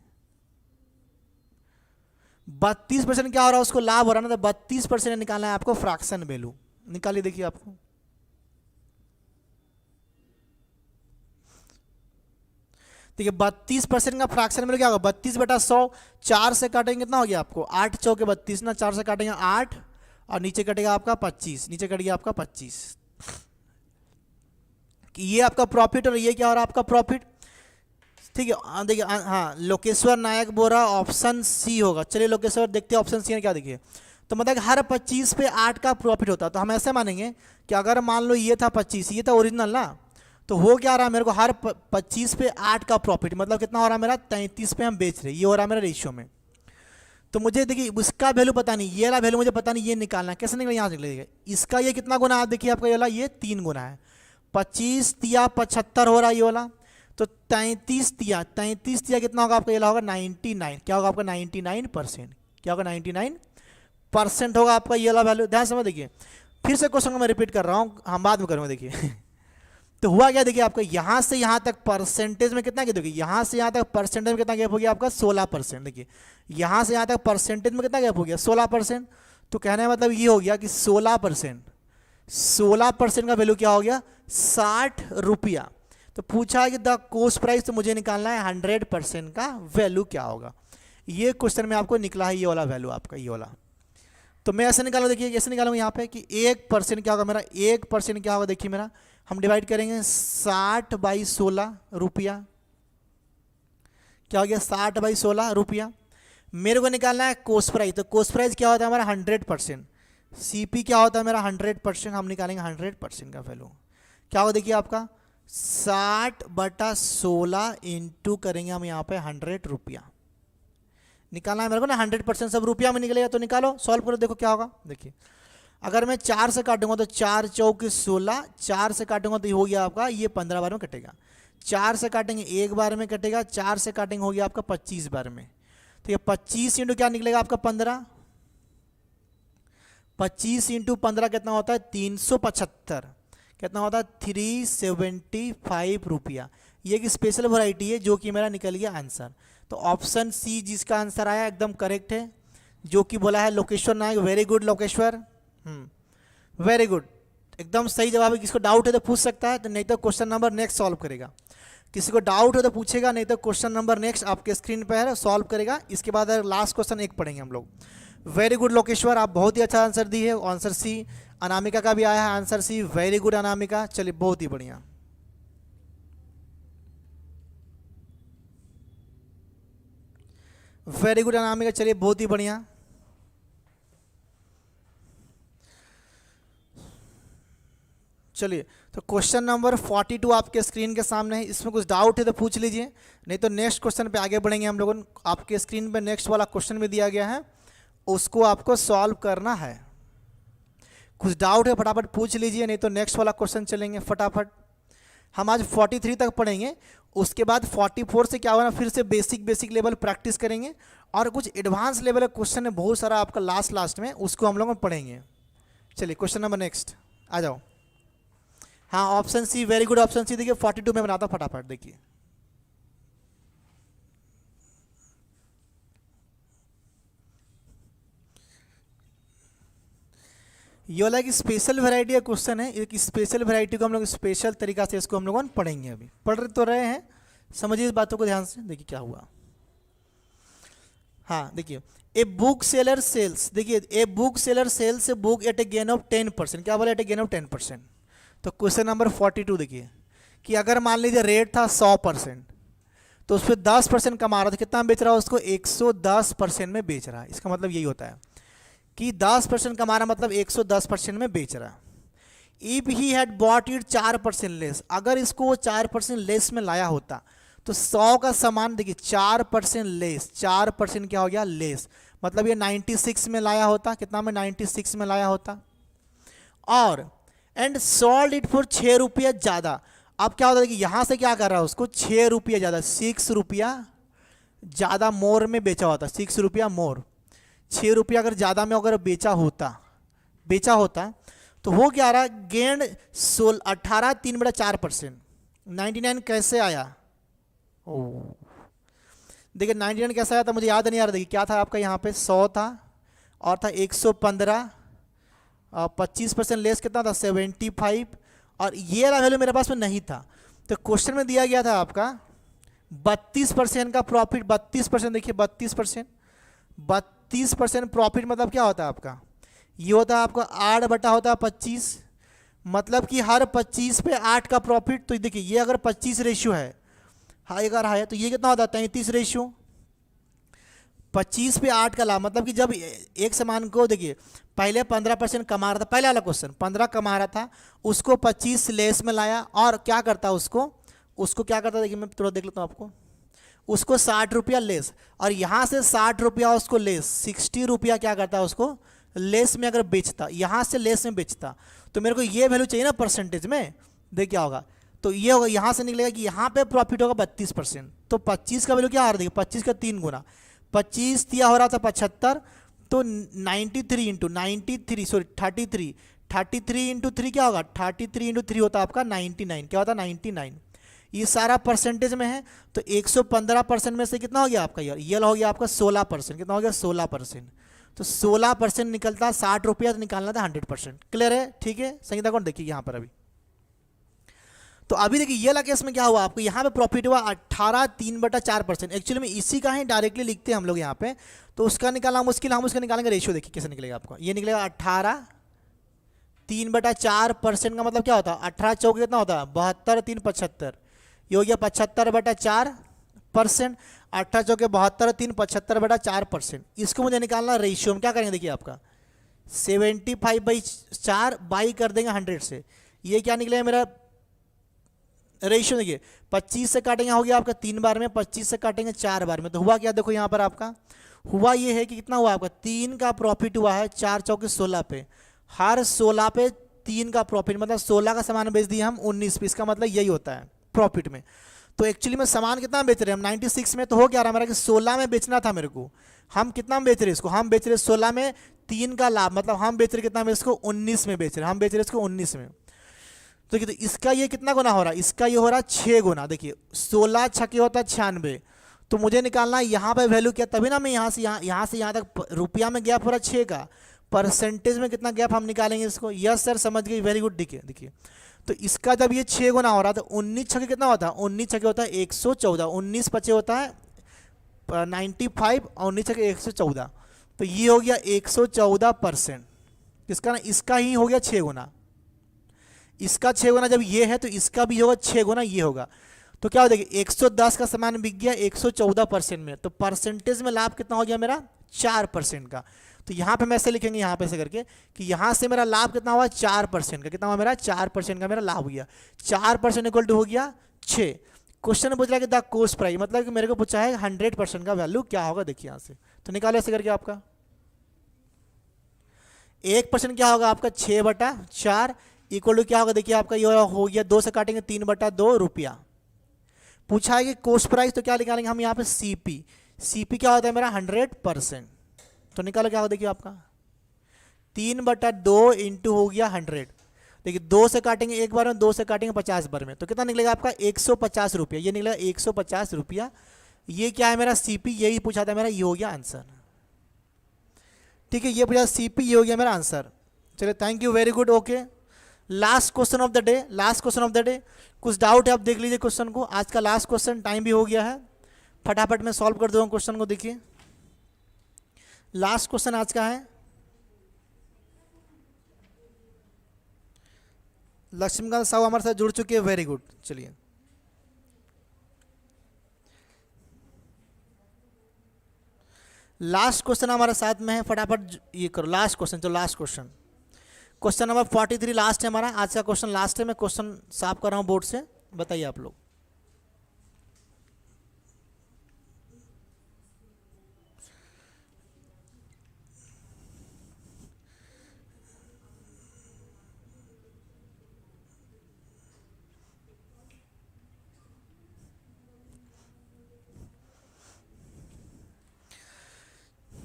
32% क्या हो रहा है उसको लाभ हो रहा है ना, तो 32% निकालना है आपको फ्रैक्शन वैल्यू, निकालिए देखिए आपको, देखिए 32% का फ्रैक्शन वैल्यू क्या होगा 32/100, 4 से काटेंगे कितना हो गया आपको 8 चौके 32 ना, 4 से काटेंगे 8 और नीचे कटेगा आपका 25, नीचे कट गया आपका 25, ये आपका प्रॉफिट और ये क्या हो रहा है आपका प्रॉफिट, ठीक है। देखिए हाँ लोकेश्वर नायक बोरा ऑप्शन सी होगा, चलिए लोकेश्वर देखते हैं ऑप्शन सी है क्या, देखिए तो मतलब हर 25 पे 8 का प्रॉफिट होता, तो हम ऐसे मानेंगे कि अगर मान लो ये था 25, ये था ओरिजिनल ना, तो हो क्या रहा है मेरे को हर 25 पे 8 का प्रॉफिट, मतलब कितना हो रहा है मेरा 33 पे हम बेच रहे, ये हो रहा है मेरा रेशियो में, तो मुझे देखिए उसका वैल्यू पता नहीं, ये वाला वैल्यू मुझे पता नहीं, ये निकालना है, कैसे निकलेगा यहाँ से निकलेगा, इसका ये कितना गुना है देखिए आपका ये वाला, ये 3 गुना है, 25 तिया 75 हो रहा है ये वाला, तो 33 तिया कितना होगा आपका, ये होगा 99, क्या होगा आपका 99%, क्या होगा 99% होगा आपका ये वाला वैल्यू, ध्यान समझ देखिए, फिर से क्वेश्चन को मैं रिपीट कर रहा हूँ, हम बाद में करूँगा देखिए। तो हुआ क्या देखिए आपका यहाँ से यहाँ तक परसेंटेज में कितना गैप, देखिए यहाँ से यहाँ तक परसेंटेज में कितना गैप हो गया आपका 16%, देखिए यहाँ से यहाँ तक परसेंटेज में कितना गैप हो गया 16%, तो कहने का मतलब ये हो गया कि 16% का वैल्यू क्या हो गया 60 रुपया, तो पूछा कि द कॉस्ट प्राइस, तो मुझे निकालना है 100% का वैल्यू क्या होगा, ये क्वेश्चन में आपको निकला है ये वाला वैल्यू आपका ये वाला, तो मैं ऐसे निकालूँ देखिए कैसे निकालूंगा यहाँ पे कि 1% क्या होगा मेरा, 1% क्या होगा देखिए मेरा, हम डिवाइड करेंगे 60/16 रुपया, क्या हो गया 60/16 रुपया, मेरे को निकालना है कॉस्ट प्राइस, तो कॉस्ट प्राइस क्या होता है हमारा 100%, सीपी क्या होता है मेरा 100%, हम निकालेंगे 100% का वैल्यू, क्या होगा देखिए आपका 60/16 इंटू करेंगे हम यहाँ पे 100 रुपया, निकालना है मेरे को ना 100% सब रुपया में निकलेगा, तो निकालो सॉल्व करो देखो क्या होगा, देखिए अगर मैं 4 से काटूंगा तो 4 चौके 16, 4 से काटूंगा तो ये हो गया आपका ये 15 बार में कटेगा, 4 से काटेंगे एक बार में कटेगा, 4 से काटेंगे हो गया आपका 25 बार में, तो ये 25 इंटू क्या निकलेगा आपका 15, 25 इंटू 15 कितना होता है 375, कितना होता है 375 रुपया, ये एक स्पेशल वैरायटी है जो कि मेरा निकल गया आंसर, तो ऑप्शन सी जिसका आंसर आया एकदम करेक्ट है, जो कि बोला है Lokeshwar Nayak, very good Lokeshwar, very good, एकदम सही जवाब है। किसको डाउट है तो पूछ सकता है, तो नहीं तो क्वेश्चन नंबर नेक्स्ट सॉल्व करेगा, किसी को डाउट हो तो पूछेगा, नहीं तो क्वेश्चन नंबर नेक्स्ट आपके स्क्रीन पर है सॉल्व करेगा, इसके बाद लास्ट क्वेश्चन एक पढ़ेंगे हम लोग। वेरी गुड लोकेश्वर, आप बहुत ही अच्छा आंसर दी है, आंसर सी अनामिका का भी आया है answer C, very good Anamika, चलिए बहुत ही बढ़िया। वेरी गुड अनामिका, चलिए बहुत ही बढ़िया। चलिए तो क्वेश्चन नंबर 42 आपके स्क्रीन के सामने है, इसमें कुछ डाउट है तो पूछ लीजिए, नहीं तो नेक्स्ट क्वेश्चन पे आगे बढ़ेंगे हम लोगों। आपके स्क्रीन पे नेक्स्ट वाला क्वेश्चन भी दिया गया है, उसको आपको सॉल्व करना है। कुछ डाउट है फटाफट पूछ लीजिए, नहीं तो नेक्स्ट वाला क्वेश्चन चलेंगे फटाफट। हम आज 43 तक पढ़ेंगे, उसके बाद 44 से क्या होगा, फिर से बेसिक लेवल प्रैक्टिस करेंगे, और कुछ एडवांस लेवल का क्वेश्चन है बहुत सारा आपका लास्ट में, उसको हम लोग पढ़ेंगे। चलिए क्वेश्चन नंबर नेक्स्ट आ जाओ। हाँ option C, very good option C. देखिए 42 में बनाता हूँ फटाफट, देखिए ये वाला एक स्पेशल वैरायटी का क्वेश्चन है, एक स्पेशल वैरायटी को हम लोग स्पेशल तरीका से इसको हम लोग पढ़ेंगे। अभी पढ़ तो रहे हैं, समझिए इस बातों को ध्यान से। देखिए क्या हुआ, हाँ देखिए, ए बुक सेलर सेल्स, देखिए a book seller sells a book at a gain of 10%, क्या बोला, एट ए गेन ऑफ 10%। तो क्वेश्चन नंबर 42 देखिए कि अगर मान लीजिए रेट था 100%, तो उस पर 10% कमा रहा था, कितना बेच रहा है उसको, 110% में बेच रहा है। इसका मतलब यही होता है कि 10% कमा रहा मतलब 110% में बेच रहा है। If he had bought it 4% less, अगर इसको वो 4% लेस में लाया होता तो 100 का सामान देखिए 4% लेस, 4% क्या हो गया, लेस, मतलब ये 96 में लाया होता, कितना में, 96 में लाया होता, और एंड सोल्ड इट फॉर 6 रुपया ज़्यादा। अब क्या होता है कि यहाँ से क्या कर रहा है, उसको 6 रुपया ज़्यादा, 6 रुपया ज़्यादा मोर में बेचा होता, 6 रुपया मोर, 6 रुपया अगर ज़्यादा में अगर बेचा होता तो हो क्या रहा, गेंड 18 3/4%। 99 कैसे आया, ओ देखिए 99 कैसे आया था, मुझे याद नहीं आ रहा। देखिए क्या था आपका यहाँ पे, 100 था और था 115, 25% लेस कितना था, 75, और ये वाला वैल्यू मेरे पास में नहीं था। तो क्वेश्चन में दिया गया था आपका 32% का प्रॉफिट, 32%, देखिए 32% प्रॉफिट मतलब क्या होता है आपका, ये होता है आपका 8 बटा होता है 25, मतलब कि हर 25 पे 8 का प्रॉफिट। तो देखिए ये अगर 25 रेशियो है, हाँ अगर है तो ये कितना होता है, 33 रेशियो, 25 पे 8 का लाभ, मतलब कि जब एक सामान को देखिए पहले 15% कमा रहा था, पहले वाला क्वेश्चन 15 कमा रहा था, उसको 25 लेस में लाया, और क्या करता उसको क्या करता, देखिए मैं थोड़ा देख लेता हूँ आपको, उसको 60 रुपया लेस, और यहाँ से 60 रुपया उसको लेस, 60 रुपया क्या करता है उसको लेस में अगर बेचता, यहाँ से लेस में बेचता, तो मेरे को ये वैल्यू चाहिए ना परसेंटेज में। देख क्या होगा, तो ये होगा, यहाँ से निकलेगा कि यहाँ पे प्रॉफिट होगा 32%, तो 25 का वैल्यू क्या आ रहा है, 25 का 3 गुना, 25 दिया हो रहा था 75, तो 93 इंटू 93 सॉरी 33 इंटू 3 क्या होगा, 33 इंटू 3 होता है आपका 99, क्या होता है 99। ये सारा परसेंटेज में है, तो 115% में से कितना हो गया आपका, ये हो गया आपका 16%, कितना हो गया 16%, तो 16% निकलता, 60 रुपया तो निकालना था 100%। क्लियर है, ठीक है संगीता कौन, देखिए यहाँ पर अभी, तो अभी देखिए ये वाला केस में क्या हुआ आपको, यहाँ पे प्रॉफिट हुआ 18 3/4%। एक्चुअली में इसी का ही डायरेक्टली लिखते हैं हम लोग यहाँ पे, तो उसका निकालना मुश्किल, हम उसका निकालेंगे रेशियो। देखिए कैसे निकलेगा आपको, ये निकलेगा 18 3/4% का मतलब क्या होता है, 18 चौके कितना होता है 72 3 75, ये हो गया 75/4%, 18 चौके 72 3 75/4%। इसको मुझे निकालना रेशियो में, क्या करेंगे देखिए आपका 75/4 बाई कर देंगे 100 से, ये क्या निकलेगा मेरा रेशियो, देखिए 25 से काटेंगे हो गया आपका 3 बार में, 25 से काटेंगे 4 बार में, तो हुआ क्या, देखो यहाँ पर आपका हुआ ये है कि कितना हुआ आपका 3 का प्रॉफिट हुआ है, 4 चौके 16 पे, हर 16 पे 3 का प्रॉफिट, मतलब 16 का सामान बेच दिया हम 19 पे, इसका मतलब यही होता है प्रॉफिट में। तो एक्चुअली में सामान कितना बेच रहे हैं हम 96 में, तो हो क्या रहा मेरा कि 16 में बेचना था मेरे को, हम कितना में बेच रहे हैं इसको, हम बेच रहे 16 में 3 का लाभ, मतलब हम बेच रहे कितना में इसको 19 में बेच रहे हैं, हम बेच रहे इसको 19 में। तो इसका ये कितना गुना हो रहा है, इसका ये हो रहा है 6 गुना। देखिए 16 छके होता है 96, तो मुझे निकालना है यहाँ पे वैल्यू क्या, तभी ना मैं यहाँ से यहाँ तक रुपया में गैप हो रहा है 6 का, परसेंटेज में कितना गैप हम निकालेंगे इसको। यस सर समझ गए, वेरी गुड। देखिए तो इसका जब ये 6 गुना हो रहा है तो 19 छके कितना होता है, 19 छके होता है 114, 19 पचे होता है 95 और 19 छके 114, तो ये हो गया 114%। किसका ना, इसका ही हो गया 6 गुना, इसका 6 गुना जब ये है तो इसका भी होगा 6 गुना ये होगा। तो क्या हो, देखिए 110 का सामान बिक गया 114% में, तो परसेंटेज में लाभ कितना हो गया मेरा 4% का। तो यहाँ पे हम ऐसे लिखेंगे, यहाँ पे ऐसे करके कि यहाँ से मेरा लाभ कितना हुआ 4% का, कितना हुआ मेरा 4% का मेरा लाभ हो गया। 4% इक्वल टू हो गया 6। क्वेश्चन पूछ रहा है कि द कॉस्ट प्राइस, मतलब कि मेरे को पूछा है 100% का वैल्यू क्या होगा, देखिए यहाँ से तो निकालो ऐसे करके आपका 1% क्या होगा आपका 6/4 इक्वल टू क्या होगा, देखिए आपका ये हो गया 2 से काटेंगे 3/2 रुपया। पूछा है कि कॉस्ट प्राइस, तो क्या निकालेंगे हम यहाँ पे सीपी, सीपी क्या होता है मेरा 100%, तो निकालो क्या होगा देखिए आपका 3/2 इंटू हो गया 100, देखिए 2 से काटेंगे एक बार में, 2 से काटेंगे 50 बार में, तो कितना निकलेगा आपका 150 रुपया, ये निकलेगा 150 रुपया। ये क्या है मेरा सीपी, यही पूछा था मेरा, ये हो गया आंसर। ठीक है, ये पूछा सीपी, ये हो गया मेरा आंसर। चलिए thank you, very good, okay. Last question of the day, last question of the day, कुछ डाउट है आप देख लीजिए क्वेश्चन को, आज का लास्ट क्वेश्चन, टाइम भी हो गया है, फटाफट मैं सॉल्व कर दूंगा क्वेश्चन को। देखिए लास्ट क्वेश्चन आज का है, लक्ष्मीकांत साहू हमारे साथ जुड़ चुके हैं, वेरी गुड। चलिए लास्ट क्वेश्चन हमारे साथ में है, फटाफट ये करो लास्ट क्वेश्चन। तो last question, question number 43 last है हमारा आज का क्वेश्चन, लास्ट है, मैं क्वेश्चन साफ कर रहा हूं बोर्ड से, बताइए आप लोग।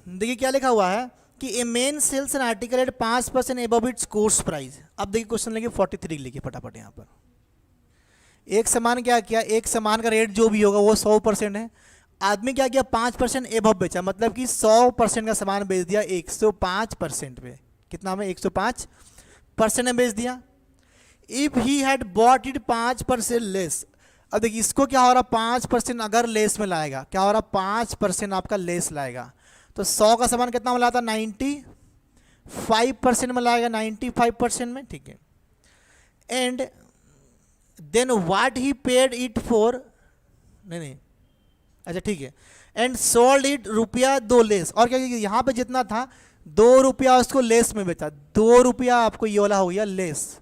देखिए क्या लिखा हुआ है कि a man sells an article at 5% above its cost price. अब देखिए क्वेश्चन लिखिए 43 लिखिए फटाफट यहाँ पर। एक सामान क्या किया, एक सामान का रेट जो भी होगा वो 100% है, आदमी क्या किया 5% एबव बेचा, मतलब कि 100% का सामान बेच दिया 105% पे, कितना में 105% में बेच दिया। If he had bought it 5% less, अब देखिए इसको क्या हो रहा 5% अगर लेस में लाएगा, क्या हो रहा 5% आपका लेस लाएगा, तो 100 का सामान कितना में लाता 95% में लाएगा, 95% में, ठीक है। And then what he paid it for, नहीं अच्छा ठीक है, एंड सोल्ड इट रुपया 2 लेस, और क्या यहाँ पे जितना था 2 रुपया उसको लेस में बेचा, 2 रुपया आपको ये वाला हो गया लेस,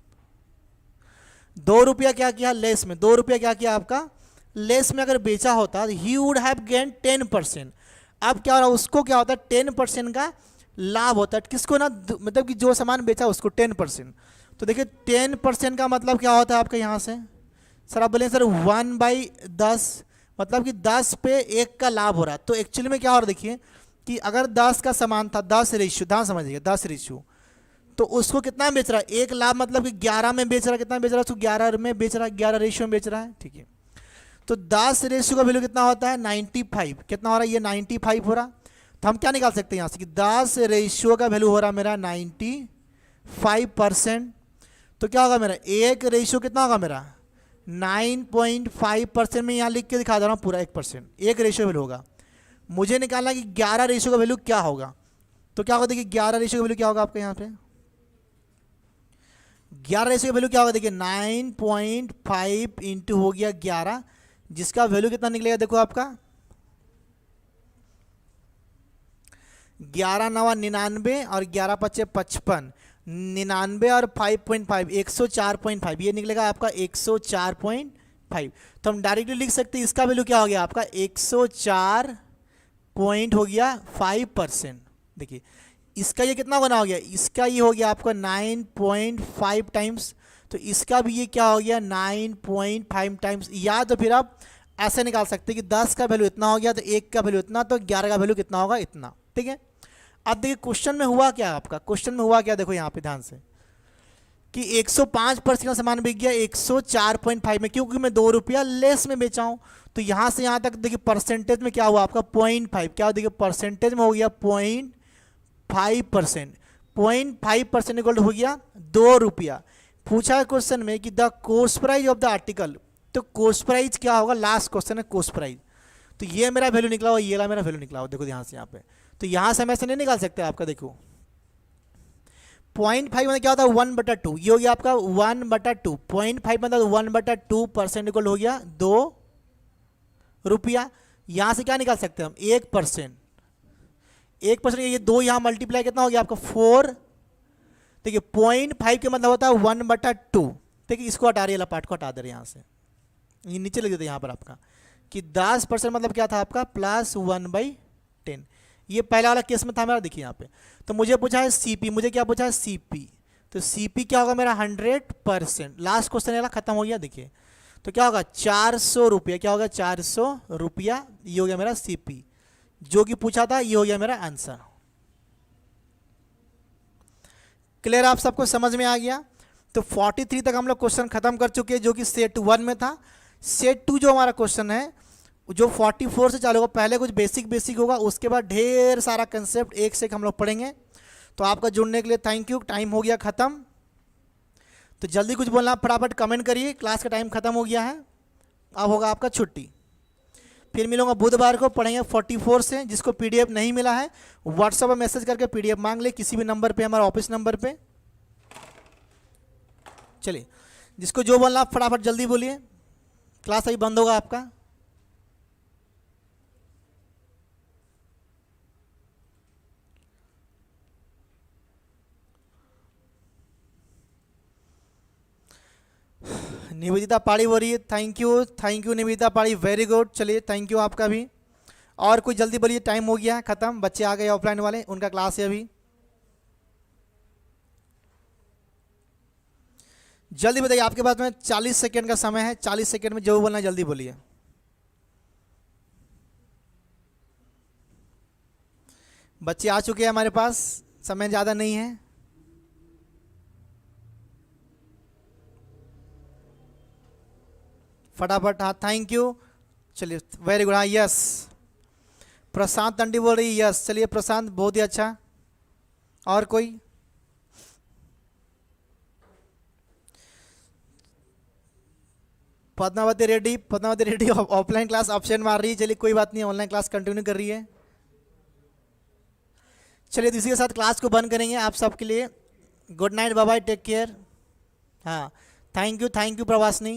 2 रुपया क्या किया लेस में, 2 रुपया क्या किया आपका लेस में अगर बेचा होता ही वुड हैव गेन 10%। अब क्या हो रहा है उसको क्या होता है 10% का लाभ होता है, किसको ना, मतलब कि जो सामान बेचा उसको 10%। तो देखिए 10% का मतलब क्या होता है आपका यहाँ से, सर आप बोलें सर 1/10, मतलब कि 10 पे 1 का लाभ हो रहा है। तो एक्चुअली में क्या हो रहा है देखिए कि अगर 10 का सामान था 10 रेशियो, ध्यान समझिए 10 रेशियो, तो उसको कितना बेच रहा है 1 लाभ, मतलब कि 11 में बेच रहा है, कितना बेच रहा है उसको 11 में बेच रहा है, 11 रेशियो में बेच रहा है, ठीक है। तो 10 रेशियो का वैल्यू कितना होता है 95, कितना हो रहा है ये 95 हो रहा। तो हम क्या निकाल सकते हैं यहाँ से कि 10 रेशियो का वैल्यू हो रहा है मेरा 95%, तो क्या होगा मेरा एक रेशियो कितना होगा मेरा 9.5% में यहाँ लिख के दिखा दे रहा हूँ पूरा 1%, एक रेशियो वैल्यू होगा। मुझे निकालना कि 11 रेशियो का वैल्यू क्या होगा, तो क्या होगा देखिए 11 रेशियो का वैल्यू क्या होगा आपके यहाँ पे, 11 रेशियो का वैल्यू क्या होगा देखिए 9.5 इंटू हो गया 11, जिसका वैल्यू कितना निकलेगा देखो आपका 11 9 99 और 11 5 55, 99 और 5.5 104.5, ये निकलेगा आपका 104.5। तो हम डायरेक्टली लिख सकते हैं इसका वैल्यू क्या हो गया आपका 104 पॉइंट हो गया 5%। देखिए इसका ये कितना बना हो गया, इसका ये हो गया आपका 9.5 टाइम्स, तो इसका भी ये क्या हो गया 9.5 टाइम्स, या तो फिर आप ऐसे निकाल सकते हैं कि 10 का वैल्यू इतना हो गया तो 1 का वैल्यू इतना, तो 11 का वैल्यू कितना होगा इतना, ठीक है। अब देखिए क्वेश्चन में हुआ क्या आपका, क्वेश्चन में हुआ क्या देखो यहाँ पे ध्यान से कि 105% का सामान बिक गया 104.5 में, क्योंकि मैं 2 रुपया लेस में बेचा हूँ। तो यहाँ से यहाँ तक देखिए परसेंटेज में क्या हुआ आपका 0.5, क्या देखिए परसेंटेज में हो गया 0.5%, 0.5% इक्वल हो गया 2 रुपया। पूछा है क्वेश्चन में कि the cost price of the article, तो कॉस्ट प्राइस क्या होगा, लास्ट क्वेश्चन है कॉस्ट प्राइस, तो ये मेरा वैल्यू निकला हुआ, ये मेरा वैल्यू निकला हुआ, देखो ध्यान से यहाँ पे, तो यहाँ से हम ऐसे नहीं निकाल सकते आपका, देखो 0.5 मतलब क्या होता है 1/2, ये हो गया आपका 1/2, 0.5 मतलब 1/2% इक्वल हो गया 2 रुपया। यहां से क्या निकाल सकते हैं हम 1%, 1% ये 2 यहाँ मल्टीप्लाई कितना हो गया आपका 4। देखिए 0.5 के मतलब होता है 1/2। देखिए इसको हटा रही है, पार्ट को हटा दे रहे यहाँ से, ये नीचे लग देते यहाँ पर आपका कि 10% मतलब क्या था आपका +1/10। ये पहला वाला केस में था हमारा, देखिए यहाँ पे। तो मुझे पूछा है सीपी, मुझे क्या पूछा है सीपी, तो सीपी क्या होगा मेरा 100%। लास्ट क्वेश्चन वाला खत्म हो गया। देखिए तो क्या होगा 400 रुपया, क्या होगा 400 रुपया, ये हो गया मेरा सीपी जो कि पूछा था, ये हो गया मेरा आंसर। क्लियर, आप सबको समझ में आ गया। तो 43 तक हम लोग क्वेश्चन खत्म कर चुके हैं जो कि सेट 1 में था। सेट 2 जो हमारा क्वेश्चन है जो 44 से चालू होगा, पहले कुछ बेसिक होगा, उसके बाद ढेर सारा कंसेप्ट एक से एक हम लोग पढ़ेंगे। तो आपका जुड़ने के लिए थैंक यू। टाइम हो गया ख़त्म, तो जल्दी कुछ बोलना, फटाफट कमेंट करिए। क्लास का टाइम ख़त्म हो गया है, अब होगा आपका छुट्टी। फिर मिलूंगा बुधवार को, पढ़ेंगे 44 से। जिसको पीडीएफ नहीं मिला है व्हाट्सएप पर मैसेज करके पीडीएफ मांग ले किसी भी नंबर पे, हमारा ऑफिस नंबर पे। चलिए जिसको जो बोलना आप फटाफट जल्दी बोलिए, क्लास अभी बंद होगा आपका। निवेदिता पाड़ी हो रही है, थैंक यू निवेदिता पाड़ी, वेरी गुड। चलिए थैंक यू आपका भी। और कोई जल्दी बोलिए, टाइम हो गया ख़त्म, बच्चे आ गए ऑफलाइन वाले, उनका क्लास है अभी। जल्दी बताइए, आपके पास में 40 सेकेंड का समय है, 40 सेकेंड में जो बोलना जल्दी बोलिए। बच्चे आ चुके हैं हमारे पास, समय ज़्यादा नहीं है। फटाफट, हाँ थैंक यू। चलिए वेरी गुड, हाँ यस। प्रशांत तंडी बोल रही है, यस। चलिए प्रशांत, बहुत ही अच्छा। और कोई? Padmavati Reddy offline class option मार रही है। चलिए कोई बात नहीं, ऑनलाइन क्लास कंटिन्यू कर रही है। चलिए इसी के साथ क्लास को बंद करेंगे आप सबके लिए। Good night, bye bye, take care. हाँ थैंक यू प्रवासनी।